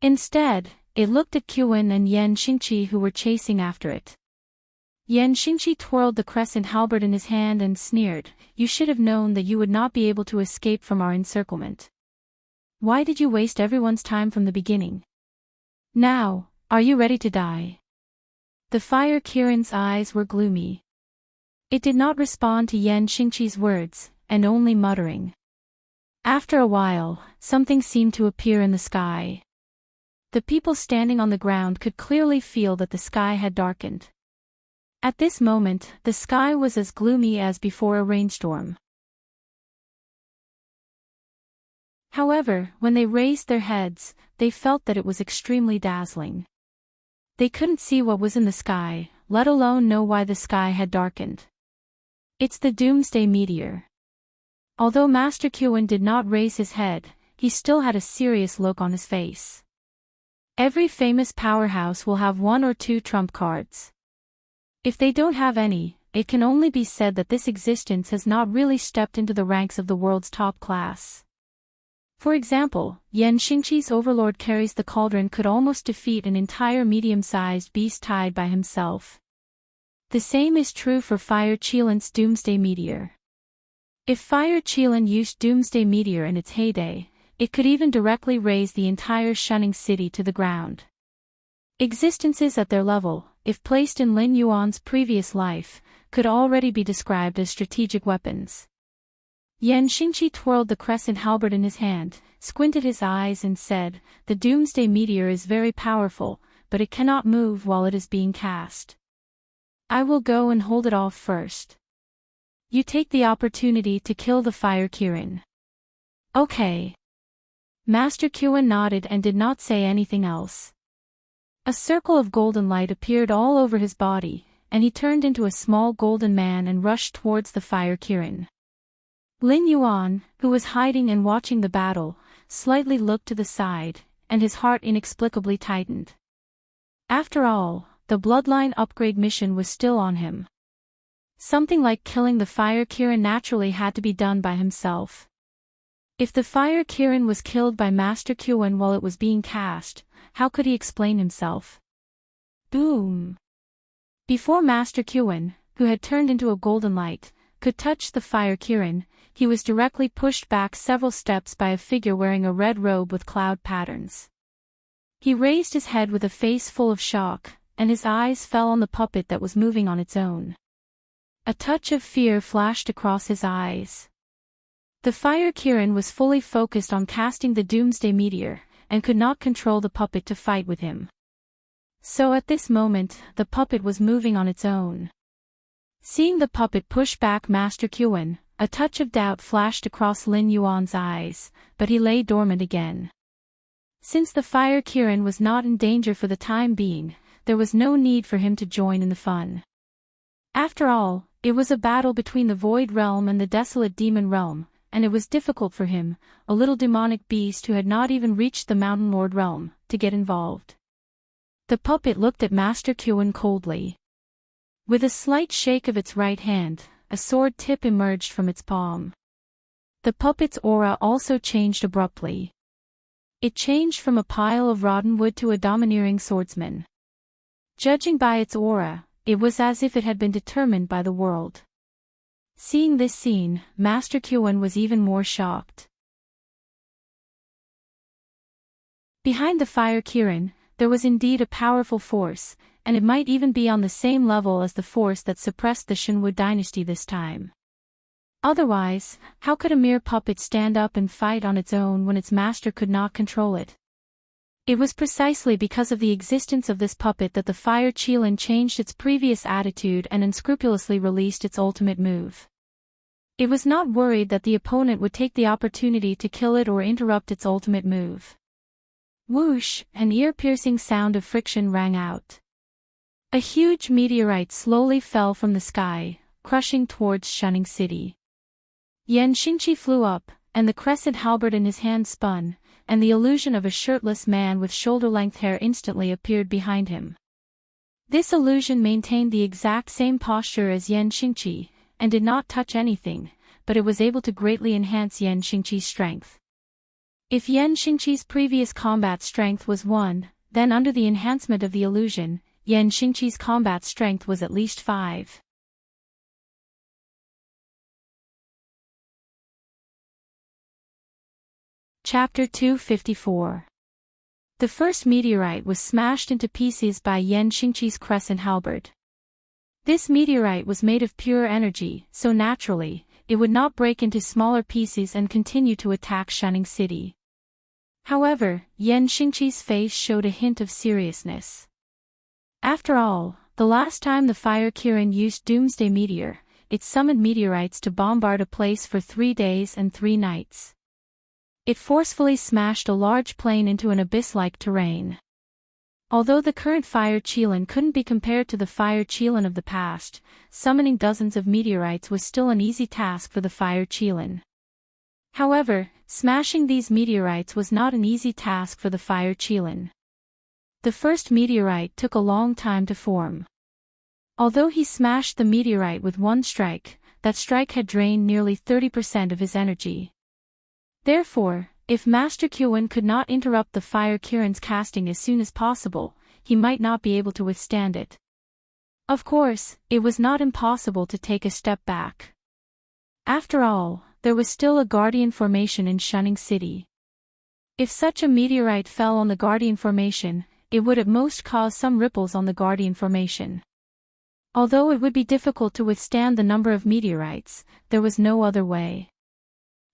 Instead, it looked at Qin and Yan Xingqi who were chasing after it. Yan Xingqi twirled the crescent halberd in his hand and sneered, "You should have known that you would not be able to escape from our encirclement. Why did you waste everyone's time from the beginning? Now, are you ready to die?" The fire Kirin's eyes were gloomy. It did not respond to Yan Xingqi's words, and only muttering. After a while, something seemed to appear in the sky. The people standing on the ground could clearly feel that the sky had darkened. At this moment, the sky was as gloomy as before a rainstorm. However, when they raised their heads, they felt that it was extremely dazzling. They couldn't see what was in the sky, let alone know why the sky had darkened. It's the doomsday meteor. Although Master Qin did not raise his head, he still had a serious look on his face. Every famous powerhouse will have one or two trump cards. If they don't have any, it can only be said that this existence has not really stepped into the ranks of the world's top class. For example, Yan Xingqi's overlord carries the cauldron could almost defeat an entire medium-sized beast tied by himself. The same is true for Fire Qilin's doomsday meteor. If Fire Qilin used doomsday meteor in its heyday, it could even directly raise the entire shunning city to the ground. Existences at their level, if placed in Lin Yuan's previous life, could already be described as strategic weapons. Yan Xingqi twirled the crescent halberd in his hand, squinted his eyes and said, "The doomsday meteor is very powerful, but it cannot move while it is being cast. I will go and hold it off first. You take the opportunity to kill the fire Kirin." "Okay." Master Qin nodded and did not say anything else. A circle of golden light appeared all over his body, and he turned into a small golden man and rushed towards the fire Kirin. Lin Yuan, who was hiding and watching the battle, slightly looked to the side, and his heart inexplicably tightened. After all, the bloodline upgrade mission was still on him. Something like killing the fire Kirin naturally had to be done by himself. If the fire Kirin was killed by Master Qin while it was being cast, how could he explain himself? Boom! Before Master Qin, who had turned into a golden light, could touch the fire Kirin, he was directly pushed back several steps by a figure wearing a red robe with cloud patterns. He raised his head with a face full of shock, and his eyes fell on the puppet that was moving on its own. A touch of fear flashed across his eyes. The fire Kirin was fully focused on casting the doomsday meteor, and could not control the puppet to fight with him. So at this moment, the puppet was moving on its own. Seeing the puppet push back Master Qin, a touch of doubt flashed across Lin Yuan's eyes, but he lay dormant again. Since the fire Kirin was not in danger for the time being, there was no need for him to join in the fun. After all, it was a battle between the Void Realm and the Desolate Demon Realm, and it was difficult for him, a little demonic beast who had not even reached the Mountain Lord realm, to get involved. The puppet looked at Master Qin coldly. With a slight shake of its right hand, a sword tip emerged from its palm. The puppet's aura also changed abruptly. It changed from a pile of rotten wood to a domineering swordsman. Judging by its aura, it was as if it had been determined by the world. Seeing this scene, Master Kyoan was even more shocked. Behind the fire Kirin, there was indeed a powerful force, and it might even be on the same level as the force that suppressed the Shinwu dynasty this time. Otherwise, how could a mere puppet stand up and fight on its own when its master could not control it? It was precisely because of the existence of this puppet that the fire Qilin changed its previous attitude and unscrupulously released its ultimate move. It was not worried that the opponent would take the opportunity to kill it or interrupt its ultimate move. Whoosh, an ear-piercing sound of friction rang out. A huge meteorite slowly fell from the sky, crushing towards Shunning City. Yan Xingqi flew up, and the crescent halberd in his hand spun, and the illusion of a shirtless man with shoulder-length hair instantly appeared behind him. This illusion maintained the exact same posture as Yan Xingqi, and did not touch anything, but it was able to greatly enhance Yan Xingqi's strength. If Yan Xingqi's previous combat strength was 1, then under the enhancement of the illusion, Yan Xingqi's combat strength was at least 5. Chapter 254. The first meteorite was smashed into pieces by Yan Xingqi's crescent halberd. This meteorite was made of pure energy, so naturally, it would not break into smaller pieces and continue to attack Shunning City. However, Yan Xingqi's face showed a hint of seriousness. After all, the last time the Fire Kirin used Doomsday Meteor, it summoned meteorites to bombard a place for 3 days and 3 nights. It forcefully smashed a large plain into an abyss-like terrain. Although the current Fire Qilin couldn't be compared to the Fire Qilin of the past, summoning dozens of meteorites was still an easy task for the Fire Qilin. However, smashing these meteorites was not an easy task for the Fire Qilin. The first meteorite took a long time to form. Although he smashed the meteorite with 1 strike, that strike had drained nearly 30% of his energy. Therefore, if Master Kyoan could not interrupt the Fire Kirin's casting as soon as possible, he might not be able to withstand it. Of course, it was not impossible to take a step back. After all, there was still a Guardian Formation in Shunning City. If such a meteorite fell on the Guardian Formation, it would at most cause some ripples on the Guardian Formation. Although it would be difficult to withstand the number of meteorites, there was no other way.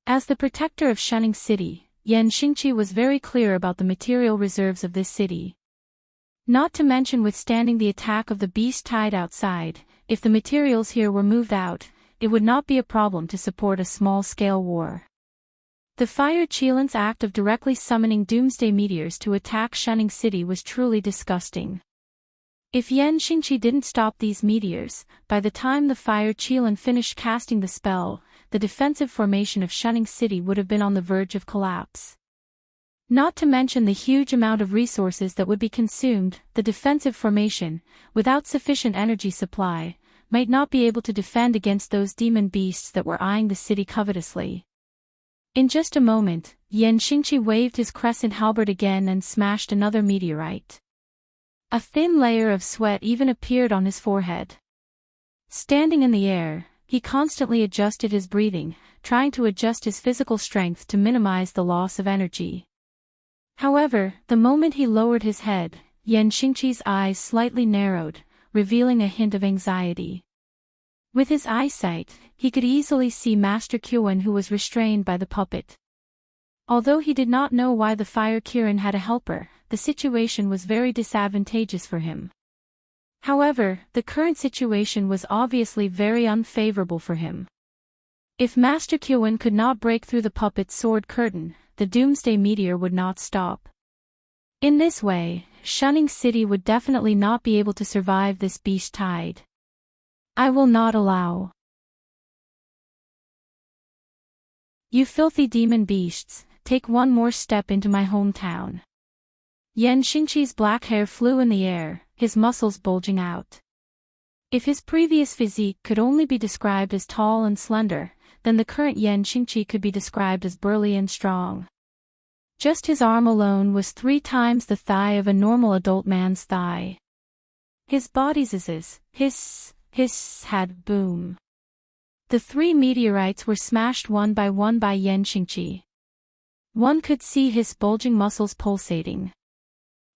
As the protector of Shunning City, Yan Xingqi was very clear about the material reserves of this city. Not to mention withstanding the attack of the beast tide outside, if the materials here were moved out, it would not be a problem to support a small-scale war. The Fire Qilin's act of directly summoning doomsday meteors to attack Shunning City was truly disgusting. If Yan Xingqi didn't stop these meteors, by the time the Fire Qilin finished casting the spell, the defensive formation of Shunning City would have been on the verge of collapse. Not to mention the huge amount of resources that would be consumed, the defensive formation, without sufficient energy supply, might not be able to defend against those demon beasts that were eyeing the city covetously. In just a moment, Yan Xingqi waved his crescent halberd again and smashed another meteorite. A thin layer of sweat even appeared on his forehead. Standing in the air, he constantly adjusted his breathing, trying to adjust his physical strength to minimize the loss of energy. However, the moment he lowered his head, Yan Xingqi's eyes slightly narrowed, revealing a hint of anxiety. With his eyesight, he could easily see Master Kyoan, who was restrained by the puppet. Although he did not know why the Fire Kirin had a helper, the situation was very disadvantageous for him. However, the current situation was obviously very unfavorable for him. If Master Kyoan could not break through the puppet's sword curtain, the Doomsday Meteor would not stop. In this way, Shunning City would definitely not be able to survive this beast tide. I will not allow. You filthy demon beasts, take one more step into my hometown. Yan Xingqi's black hair flew in the air, his muscles bulging out. If his previous physique could only be described as tall and slender, then the current Yan Xingqi could be described as burly and strong. Just his arm alone was 3 times the thigh of a normal adult man's thigh. His body's hiss had boom. The 3 meteorites were smashed one by Yan Xingqi. One could see his bulging muscles pulsating.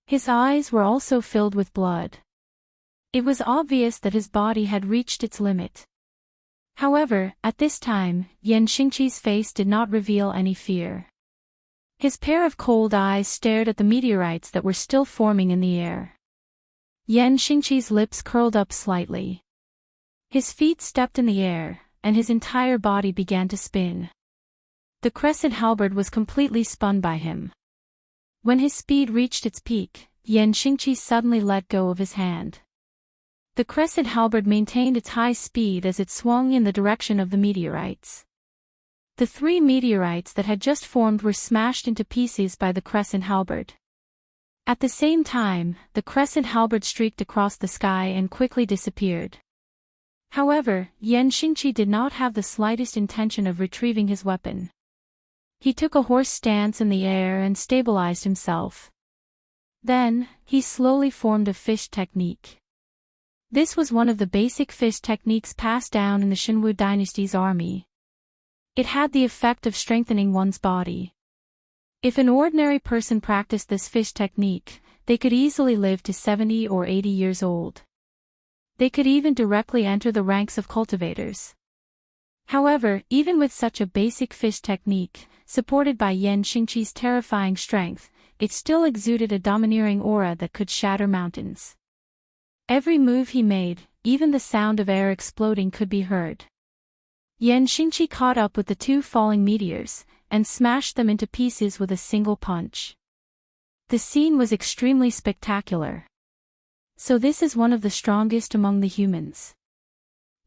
His eyes were also filled with blood. It was obvious that his body had reached its limit. However, at this time, Yan Xingqi's face did not reveal any fear. His pair of cold eyes stared at the meteorites that were still forming in the air. Yan Xingqi's lips curled up slightly. His feet stepped in the air, and his entire body began to spin. The crescent halberd was completely spun by him. When his speed reached its peak, Yan Xingqi suddenly let go of his hand. The crescent halberd maintained its high speed as it swung in the direction of the meteorites. The 3 meteorites that had just formed were smashed into pieces by the crescent halberd. At the same time, the crescent halberd streaked across the sky and quickly disappeared. However, Yan Xingqi did not have the slightest intention of retrieving his weapon. He took a horse stance in the air and stabilized himself. Then, he slowly formed a fish technique. This was one of the basic fish techniques passed down in the Xinwu dynasty's army. It had the effect of strengthening one's body. If an ordinary person practiced this fish technique, they could easily live to 70 or 80 years old. They could even directly enter the ranks of cultivators. However, even with such a basic fish technique, supported by Yan Xingqi's terrifying strength, it still exuded a domineering aura that could shatter mountains. Every move he made, even the sound of air exploding could be heard. Yan Xingqi caught up with the 2 falling meteors, and smashed them into pieces with a single punch. The scene was extremely spectacular. So this is one of the strongest among the humans.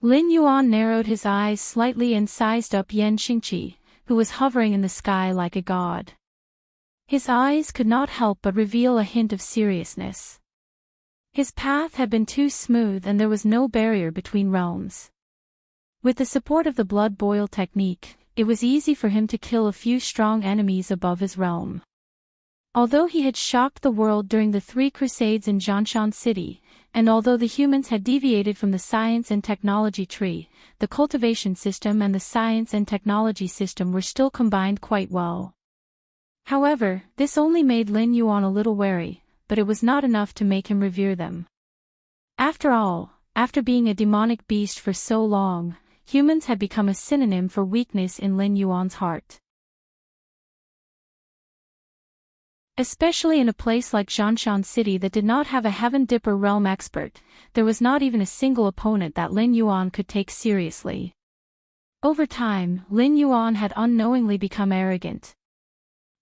Lin Yuan narrowed his eyes slightly and sized up Yan Xingqi, who was hovering in the sky like a god. His eyes could not help but reveal a hint of seriousness. His path had been too smooth and there was no barrier between realms. With the support of the blood boil technique, it was easy for him to kill a few strong enemies above his realm. Although he had shocked the world during the 3 crusades in Zhanshan City, and although the humans had deviated from the science and technology tree, the cultivation system and the science and technology system were still combined quite well. However, this only made Lin Yuan a little wary, but it was not enough to make him revere them. After all, after being a demonic beast for so long, humans had become a synonym for weakness in Lin Yuan's heart. Especially in a place like Zhanshan City that did not have a Heaven Dipper realm expert, there was not even a single opponent that Lin Yuan could take seriously. Over time, Lin Yuan had unknowingly become arrogant.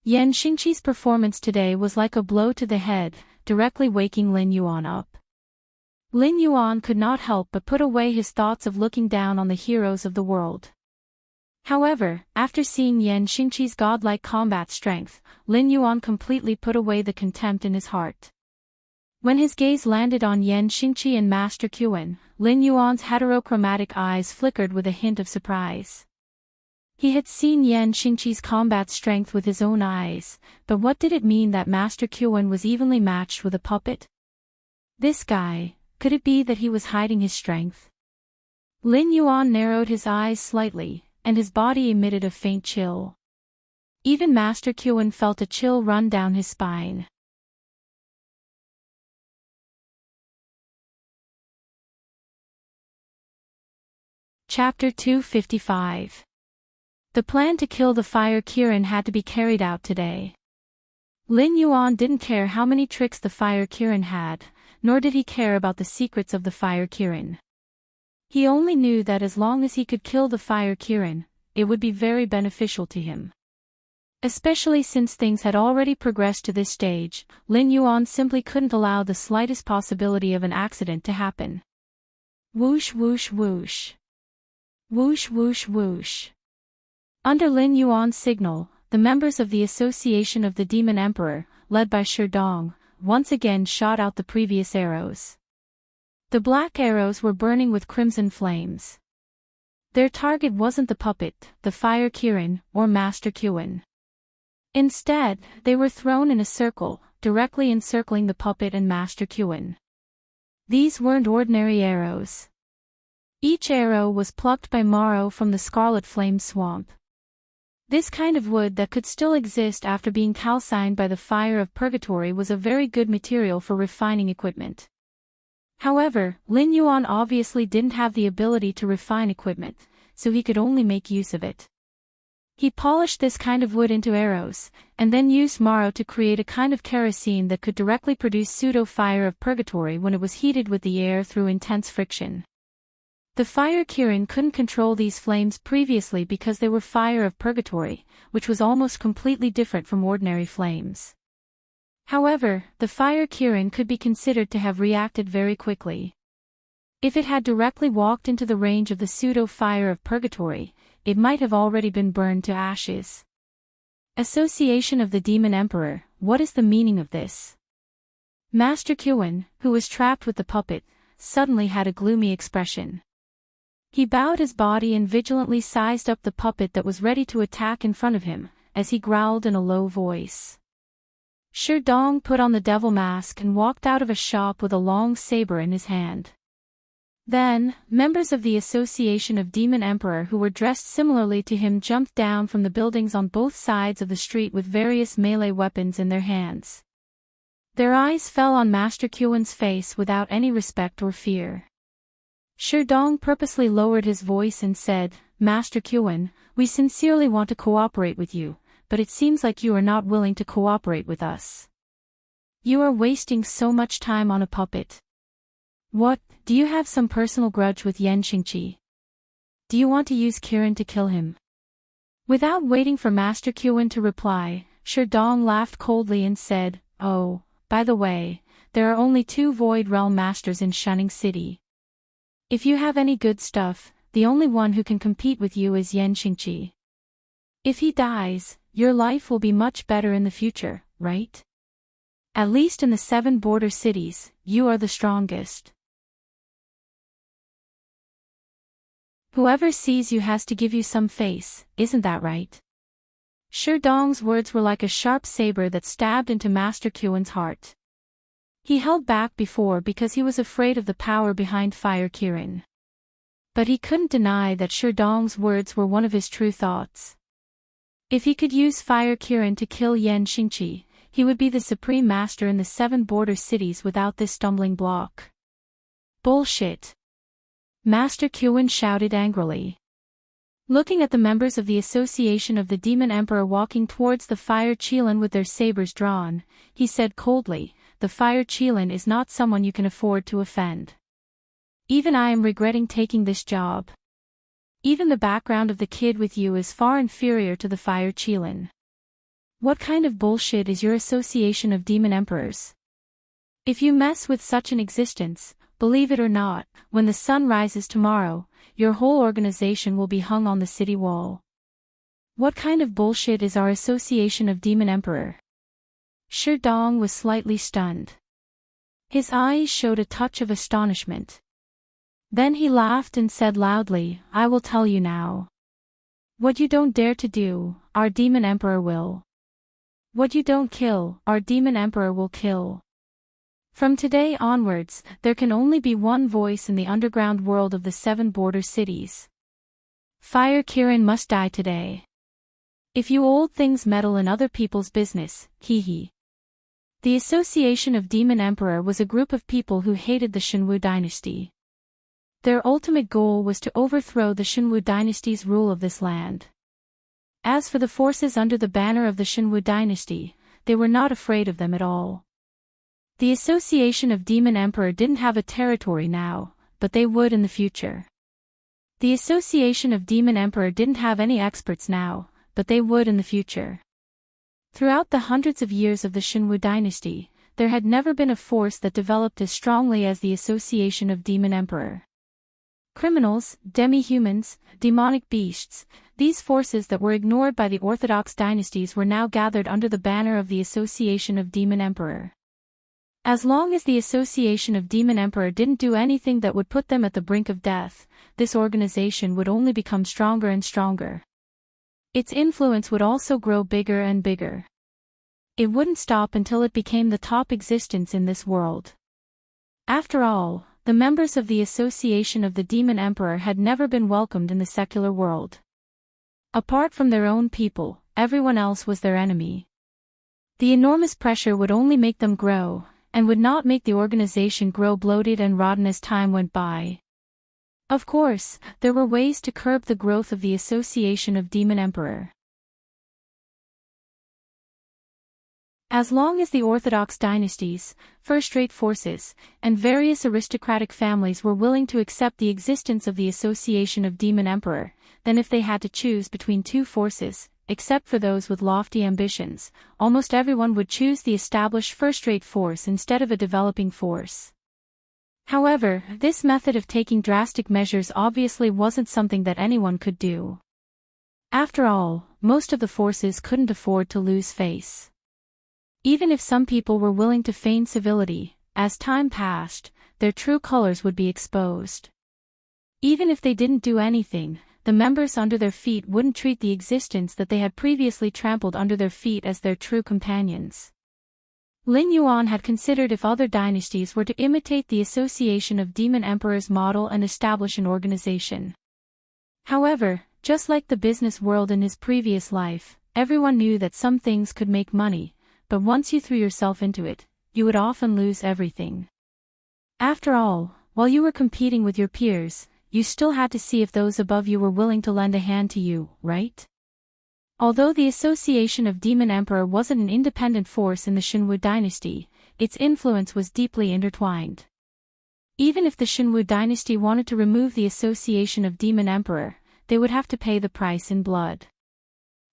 Yan Xingqi's performance today was like a blow to the head, directly waking Lin Yuan up. Lin Yuan could not help but put away his thoughts of looking down on the heroes of the world. However, after seeing Yan Xingqi's godlike combat strength, Lin Yuan completely put away the contempt in his heart. When his gaze landed on Yan Xingqi and Master Qin, Lin Yuan's heterochromatic eyes flickered with a hint of surprise. He had seen Yan Xingqi's combat strength with his own eyes, but what did it mean that Master Qin was evenly matched with a puppet? This guy, could it be that he was hiding his strength? Lin Yuan narrowed his eyes slightly, and his body emitted a faint chill. Even Master Qin felt a chill run down his spine. Chapter 255. The plan to kill the fire Kirin had to be carried out today. Lin Yuan didn't care how many tricks the fire Kirin had, nor did he care about the secrets of the fire Kirin. He only knew that as long as he could kill the fire Kirin, it would be very beneficial to him. Especially since things had already progressed to this stage, Lin Yuan simply couldn't allow the slightest possibility of an accident to happen. Whoosh whoosh whoosh. Whoosh whoosh whoosh. Under Lin Yuan's signal, the members of the Association of the Demon Emperor, led by Shi Dong, once again shot out the previous arrows. The black arrows were burning with crimson flames. Their target wasn't the puppet, the fire Kirin, or Master Kuan. Instead, they were thrown in a circle, directly encircling the puppet and Master Kuan. These weren't ordinary arrows. Each arrow was plucked by Morrow from the scarlet flame swamp. This kind of wood that could still exist after being calcined by the fire of purgatory was a very good material for refining equipment. However, Lin Yuan obviously didn't have the ability to refine equipment, so he could only make use of it. He polished this kind of wood into arrows, and then used Morrow to create a kind of kerosene that could directly produce pseudo-fire of purgatory when it was heated with the air through intense friction. The fire Kirin couldn't control these flames previously because they were fire of purgatory, which was almost completely different from ordinary flames. However, the fire Kirin could be considered to have reacted very quickly. If it had directly walked into the range of the pseudo-fire of purgatory, it might have already been burned to ashes. Association of the Demon Emperor, what is the meaning of this? Master Kuan, who was trapped with the puppet, suddenly had a gloomy expression. He bowed his body and vigilantly sized up the puppet that was ready to attack in front of him, as he growled in a low voice. Shi Dong put on the devil mask and walked out of a shop with a long saber in his hand. Then, members of the Association of Demon Emperor who were dressed similarly to him jumped down from the buildings on both sides of the street with various melee weapons in their hands. Their eyes fell on Master Kuan's face without any respect or fear. Shi Dong purposely lowered his voice and said, "Master Kuan, we sincerely want to cooperate with you, but it seems like you are not willing to cooperate with us. You are wasting so much time on a puppet. What, do you have some personal grudge with Yan Xingqi? Do you want to use Kirin to kill him?" Without waiting for Master Kuan to reply, Shi Dong laughed coldly and said, "Oh, by the way, there are only 2 Void Realm Masters in Shunning City. If you have any good stuff, the only one who can compete with you is Yan Xingqi. If he dies, your life will be much better in the future, right? At least in the 7 border cities, you are the strongest. Whoever sees you has to give you some face, isn't that right?" Shi Dong's words were like a sharp saber that stabbed into Master Kuan's heart. He held back before because he was afraid of the power behind Fire Kirin. But he couldn't deny that Shi Dong's words were one of his true thoughts. If he could use Fire Kirin to kill Yan Xingqi, he would be the supreme master in the 7 border cities without this stumbling block. Bullshit! Master Kuan shouted angrily. Looking at the members of the Association of the Demon Emperor walking towards the Fire Qilin with their sabers drawn, he said coldly, "The Fire Qilin is not someone you can afford to offend. Even I am regretting taking this job. Even the background of the kid with you is far inferior to the Fire Qilin. What kind of bullshit is your Association of Demon Emperors? If you mess with such an existence, believe it or not, when the sun rises tomorrow, your whole organization will be hung on the city wall. What kind of bullshit is our Association of Demon Emperor?" Shi Dong was slightly stunned. His eyes showed a touch of astonishment. Then he laughed and said loudly, "I will tell you now. What you don't dare to do, our Demon Emperor will. What you don't kill, our Demon Emperor will kill. From today onwards, there can only be one voice in the underground world of the 7 border cities. Fire Kirin must die today. If you old things meddle in other people's business, hee." The Association of Demon Emperor was a group of people who hated the Shenwu dynasty. Their ultimate goal was to overthrow the Shenwu dynasty's rule of this land. As for the forces under the banner of the Shenwu dynasty, they were not afraid of them at all. The Association of Demon Emperor didn't have a territory now, but they would in the future. The Association of Demon Emperor didn't have any experts now, but they would in the future. Throughout the hundreds of years of the Shenwu dynasty, there had never been a force that developed as strongly as the Association of Demon Emperor. Criminals, demi-humans, demonic beasts, these forces that were ignored by the orthodox dynasties were now gathered under the banner of the Association of Demon Emperor. As long as the Association of Demon Emperor didn't do anything that would put them at the brink of death, this organization would only become stronger and stronger. Its influence would also grow bigger and bigger. It wouldn't stop until it became the top existence in this world. After all, the members of the Association of the Demon Emperor had never been welcomed in the secular world. Apart from their own people, everyone else was their enemy. The enormous pressure would only make them grow, and would not make the organization grow bloated and rotten as time went by. Of course, there were ways to curb the growth of the Association of Demon Emperor. As long as the orthodox dynasties, first-rate forces, and various aristocratic families were willing to accept the existence of the Association of Demon Emperor, then if they had to choose between two forces, except for those with lofty ambitions, almost everyone would choose the established first-rate force instead of a developing force. However, this method of taking drastic measures obviously wasn't something that anyone could do. After all, most of the forces couldn't afford to lose face. Even if some people were willing to feign civility, as time passed, their true colors would be exposed. Even if they didn't do anything, the members under their feet wouldn't treat the existence that they had previously trampled under their feet as their true companions. Lin Yuan had considered if other dynasties were to imitate the Association of Demon Emperor's model and establish an organization. However, just like the business world in his previous life, everyone knew that some things could make money, but once you threw yourself into it, you would often lose everything. After all, while you were competing with your peers, you still had to see if those above you were willing to lend a hand to you, right? Although the Association of Demon Emperor wasn't an independent force in the Xinwu dynasty, its influence was deeply intertwined. Even if the Xinwu dynasty wanted to remove the Association of Demon Emperor, they would have to pay the price in blood.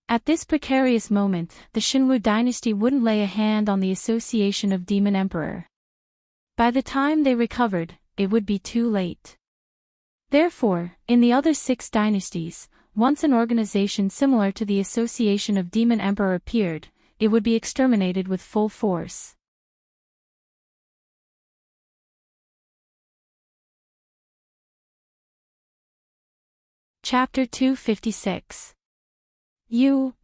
At this precarious moment, the Xinwu dynasty wouldn't lay a hand on the Association of Demon Emperor. By the time they recovered, it would be too late. Therefore, in the other 6 dynasties, once an organization similar to the Association of Demon Emperor appeared, it would be exterminated with full force. Chapter 256.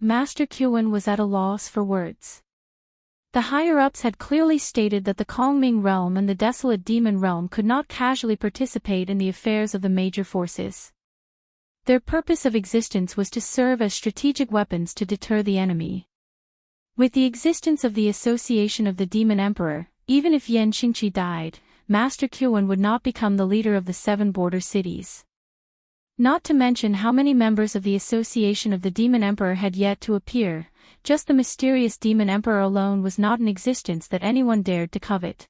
Master Qian was at a loss for words. The higher-ups had clearly stated that the Kongming realm and the desolate demon realm could not casually participate in the affairs of the major forces. Their purpose of existence was to serve as strategic weapons to deter the enemy. With the existence of the Association of the Demon Emperor, even if Yan Xingqi died, Master Qian would not become the leader of the 7 border cities. Not to mention how many members of the Association of the Demon Emperor had yet to appear, just the mysterious Demon Emperor alone was not an existence that anyone dared to covet.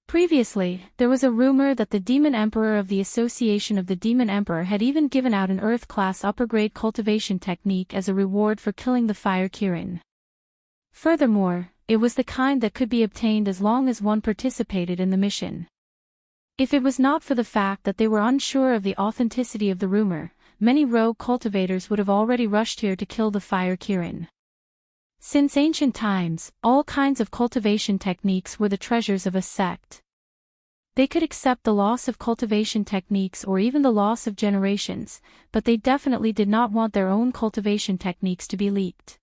Previously, there was a rumor that the Demon Emperor of the Association of the Demon Emperor had even given out an Earth-class upper-grade cultivation technique as a reward for killing the Fire Kirin. Furthermore, it was the kind that could be obtained as long as one participated in the mission. If it was not for the fact that they were unsure of the authenticity of the rumor, many rogue cultivators would have already rushed here to kill the Fire Kirin. Since ancient times, all kinds of cultivation techniques were the treasures of a sect. They could accept the loss of cultivation techniques or even the loss of generations, but they definitely did not want their own cultivation techniques to be leaked.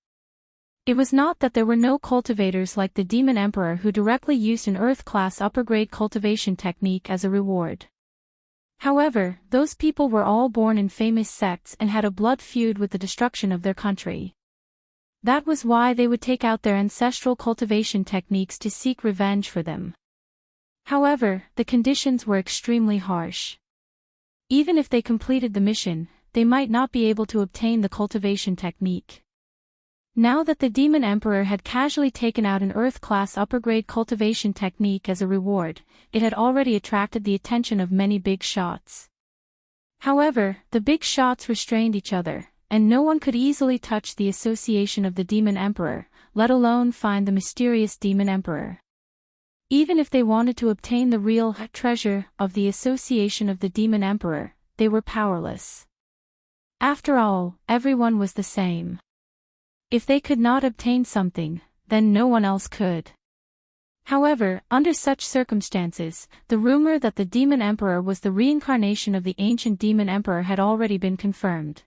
It was not that there were no cultivators like the Demon Emperor who directly used an Earth-class upper-grade cultivation technique as a reward. However, those people were all born in famous sects and had a blood feud with the destruction of their country. That was why they would take out their ancestral cultivation techniques to seek revenge for them. However, the conditions were extremely harsh. Even if they completed the mission, they might not be able to obtain the cultivation technique. Now that the Demon Emperor had casually taken out an Earth-class upper-grade cultivation technique as a reward, it had already attracted the attention of many big shots. However, the big shots restrained each other, and no one could easily touch the Association of the Demon Emperor, let alone find the mysterious Demon Emperor. Even if they wanted to obtain the real treasure of the Association of the Demon Emperor, they were powerless. After all, everyone was the same. If they could not obtain something, then no one else could. However, under such circumstances, the rumor that the demon emperor was the reincarnation of the ancient demon emperor had already been confirmed.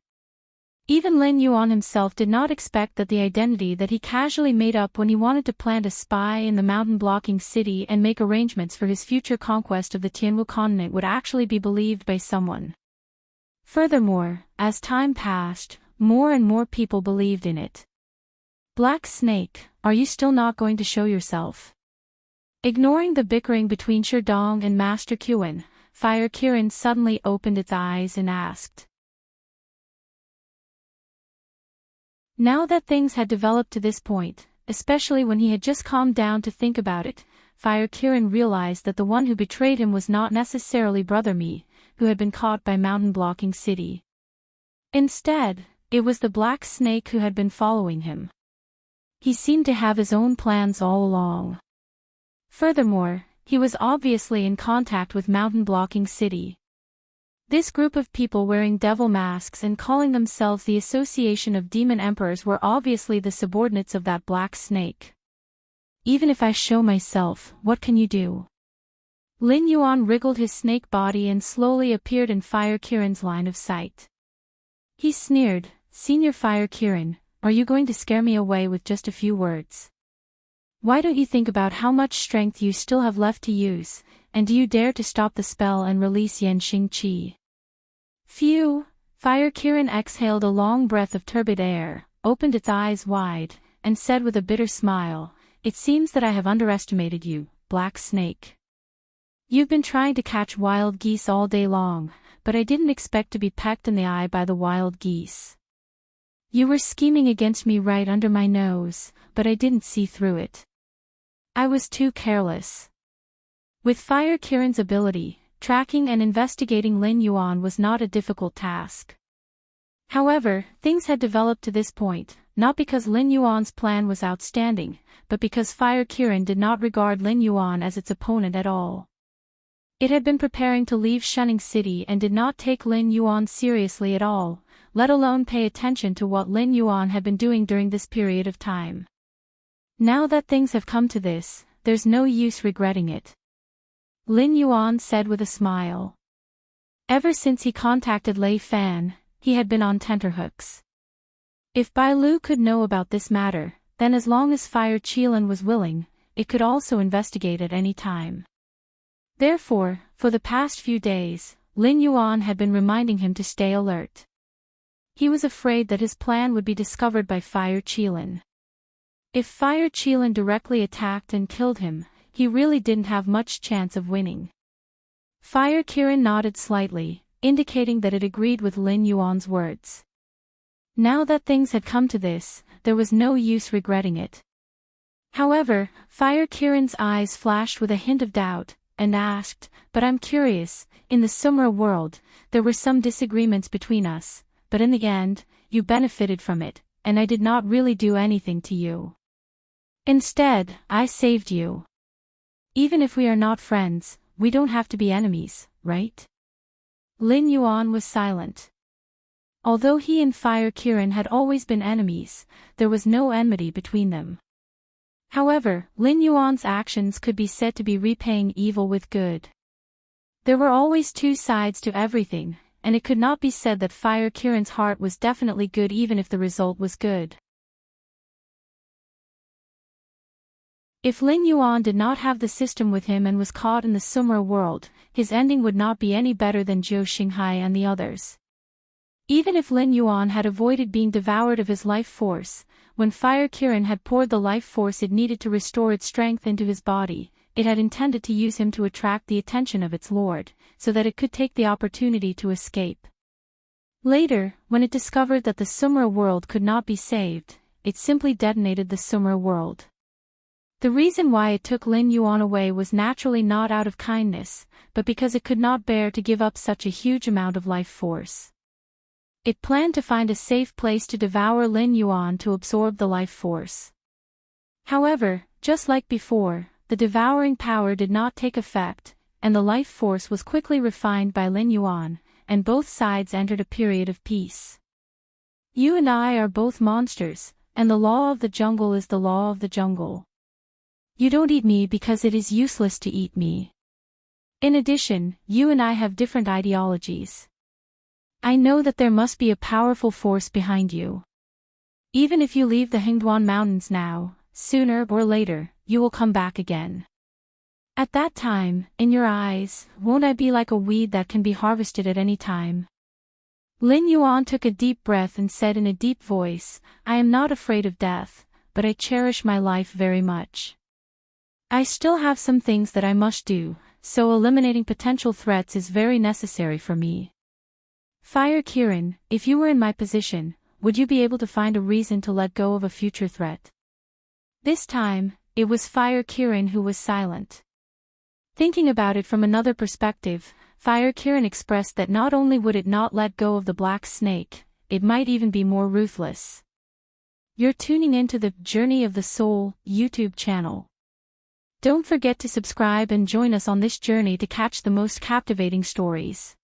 Even Lin Yuan himself did not expect that the identity that he casually made up when he wanted to plant a spy in the mountain-blocking city and make arrangements for his future conquest of the Tianwu continent would actually be believed by someone. Furthermore, as time passed, more and more people believed in it. Black Snake, are you still not going to show yourself? Ignoring the bickering between Sherdong and Master Kuan, Fire Kirin suddenly opened its eyes and asked. Now that things had developed to this point, especially when he had just calmed down to think about it, Fire Kirin realized that the one who betrayed him was not necessarily Brother Mi, who had been caught by mountain-blocking city. Instead, it was the Black Snake who had been following him. He seemed to have his own plans all along. Furthermore, he was obviously in contact with mountain-blocking city. This group of people wearing devil masks and calling themselves the Association of Demon Emperors were obviously the subordinates of that Black Snake. Even if I show myself, what can you do? Lin Yuan wriggled his snake body and slowly appeared in Fire Kirin's line of sight. He sneered, Senior Fire Kirin, are you going to scare me away with just a few words? Why don't you think about how much strength you still have left to use, and do you dare to stop the spell and release Yanxing Qi? Phew! Fire Kirin exhaled a long breath of turbid air, opened its eyes wide, and said with a bitter smile, It seems that I have underestimated you, Black Snake. You've been trying to catch wild geese all day long, but I didn't expect to be pecked in the eye by the wild geese. You were scheming against me right under my nose, but I didn't see through it. I was too careless. With Fire Kirin's ability, tracking and investigating Lin Yuan was not a difficult task. However, things had developed to this point, not because Lin Yuan's plan was outstanding, but because Fire Kirin did not regard Lin Yuan as its opponent at all. It had been preparing to leave Shunning City and did not take Lin Yuan seriously at all, let alone pay attention to what Lin Yuan had been doing during this period of time. Now that things have come to this, there's no use regretting it. Lin Yuan said with a smile. Ever since he contacted Lei Fan, he had been on tenterhooks. If Bai Lu could know about this matter, then as long as Fire Qilin was willing, it could also investigate at any time. Therefore, for the past few days, Lin Yuan had been reminding him to stay alert. He was afraid that his plan would be discovered by Fire Qilin. If Fire Qilin directly attacked and killed him, he really didn't have much chance of winning. Fire Kirin nodded slightly, indicating that it agreed with Lin Yuan's words. Now that things had come to this, there was no use regretting it. However, Fire Kirin's eyes flashed with a hint of doubt, and asked, But I'm curious, in the Sumra world, there were some disagreements between us, but in the end, you benefited from it, and I did not really do anything to you. Instead, I saved you. Even if we are not friends, we don't have to be enemies, right? Lin Yuan was silent. Although he and Fire Kirin had always been enemies, there was no enmity between them. However, Lin Yuan's actions could be said to be repaying evil with good. There were always two sides to everything, and it could not be said that Fire Kirin's heart was definitely good even if the result was good. If Lin Yuan did not have the system with him and was caught in the Sumra world, his ending would not be any better than Zhou Xinghai and the others. Even if Lin Yuan had avoided being devoured of his life force, when Fire Kirin had poured the life force it needed to restore its strength into his body, it had intended to use him to attract the attention of its lord, so that it could take the opportunity to escape. Later, when it discovered that the Sumra world could not be saved, it simply detonated the Sumra world. The reason why it took Lin Yuan away was naturally not out of kindness, but because it could not bear to give up such a huge amount of life force. It planned to find a safe place to devour Lin Yuan to absorb the life force. However, just like before, the devouring power did not take effect, and the life force was quickly refined by Lin Yuan, and both sides entered a period of peace. You and I are both monsters, and the law of the jungle is the law of the jungle. You don't eat me because it is useless to eat me. In addition, you and I have different ideologies. I know that there must be a powerful force behind you. Even if you leave the Hingduan Mountains now, sooner or later, you will come back again. At that time, in your eyes, won't I be like a weed that can be harvested at any time? Lin Yuan took a deep breath and said in a deep voice, I am not afraid of death, but I cherish my life very much. I still have some things that I must do, so eliminating potential threats is very necessary for me. Fire Kiran, if you were in my position, would you be able to find a reason to let go of a future threat? This time, it was Fire Kiran who was silent. Thinking about it from another perspective, Fire Kiran expressed that not only would it not let go of the black snake, it might even be more ruthless. You're tuning into the Journey of the Soul YouTube channel. Don't forget to subscribe and join us on this journey to catch the most captivating stories.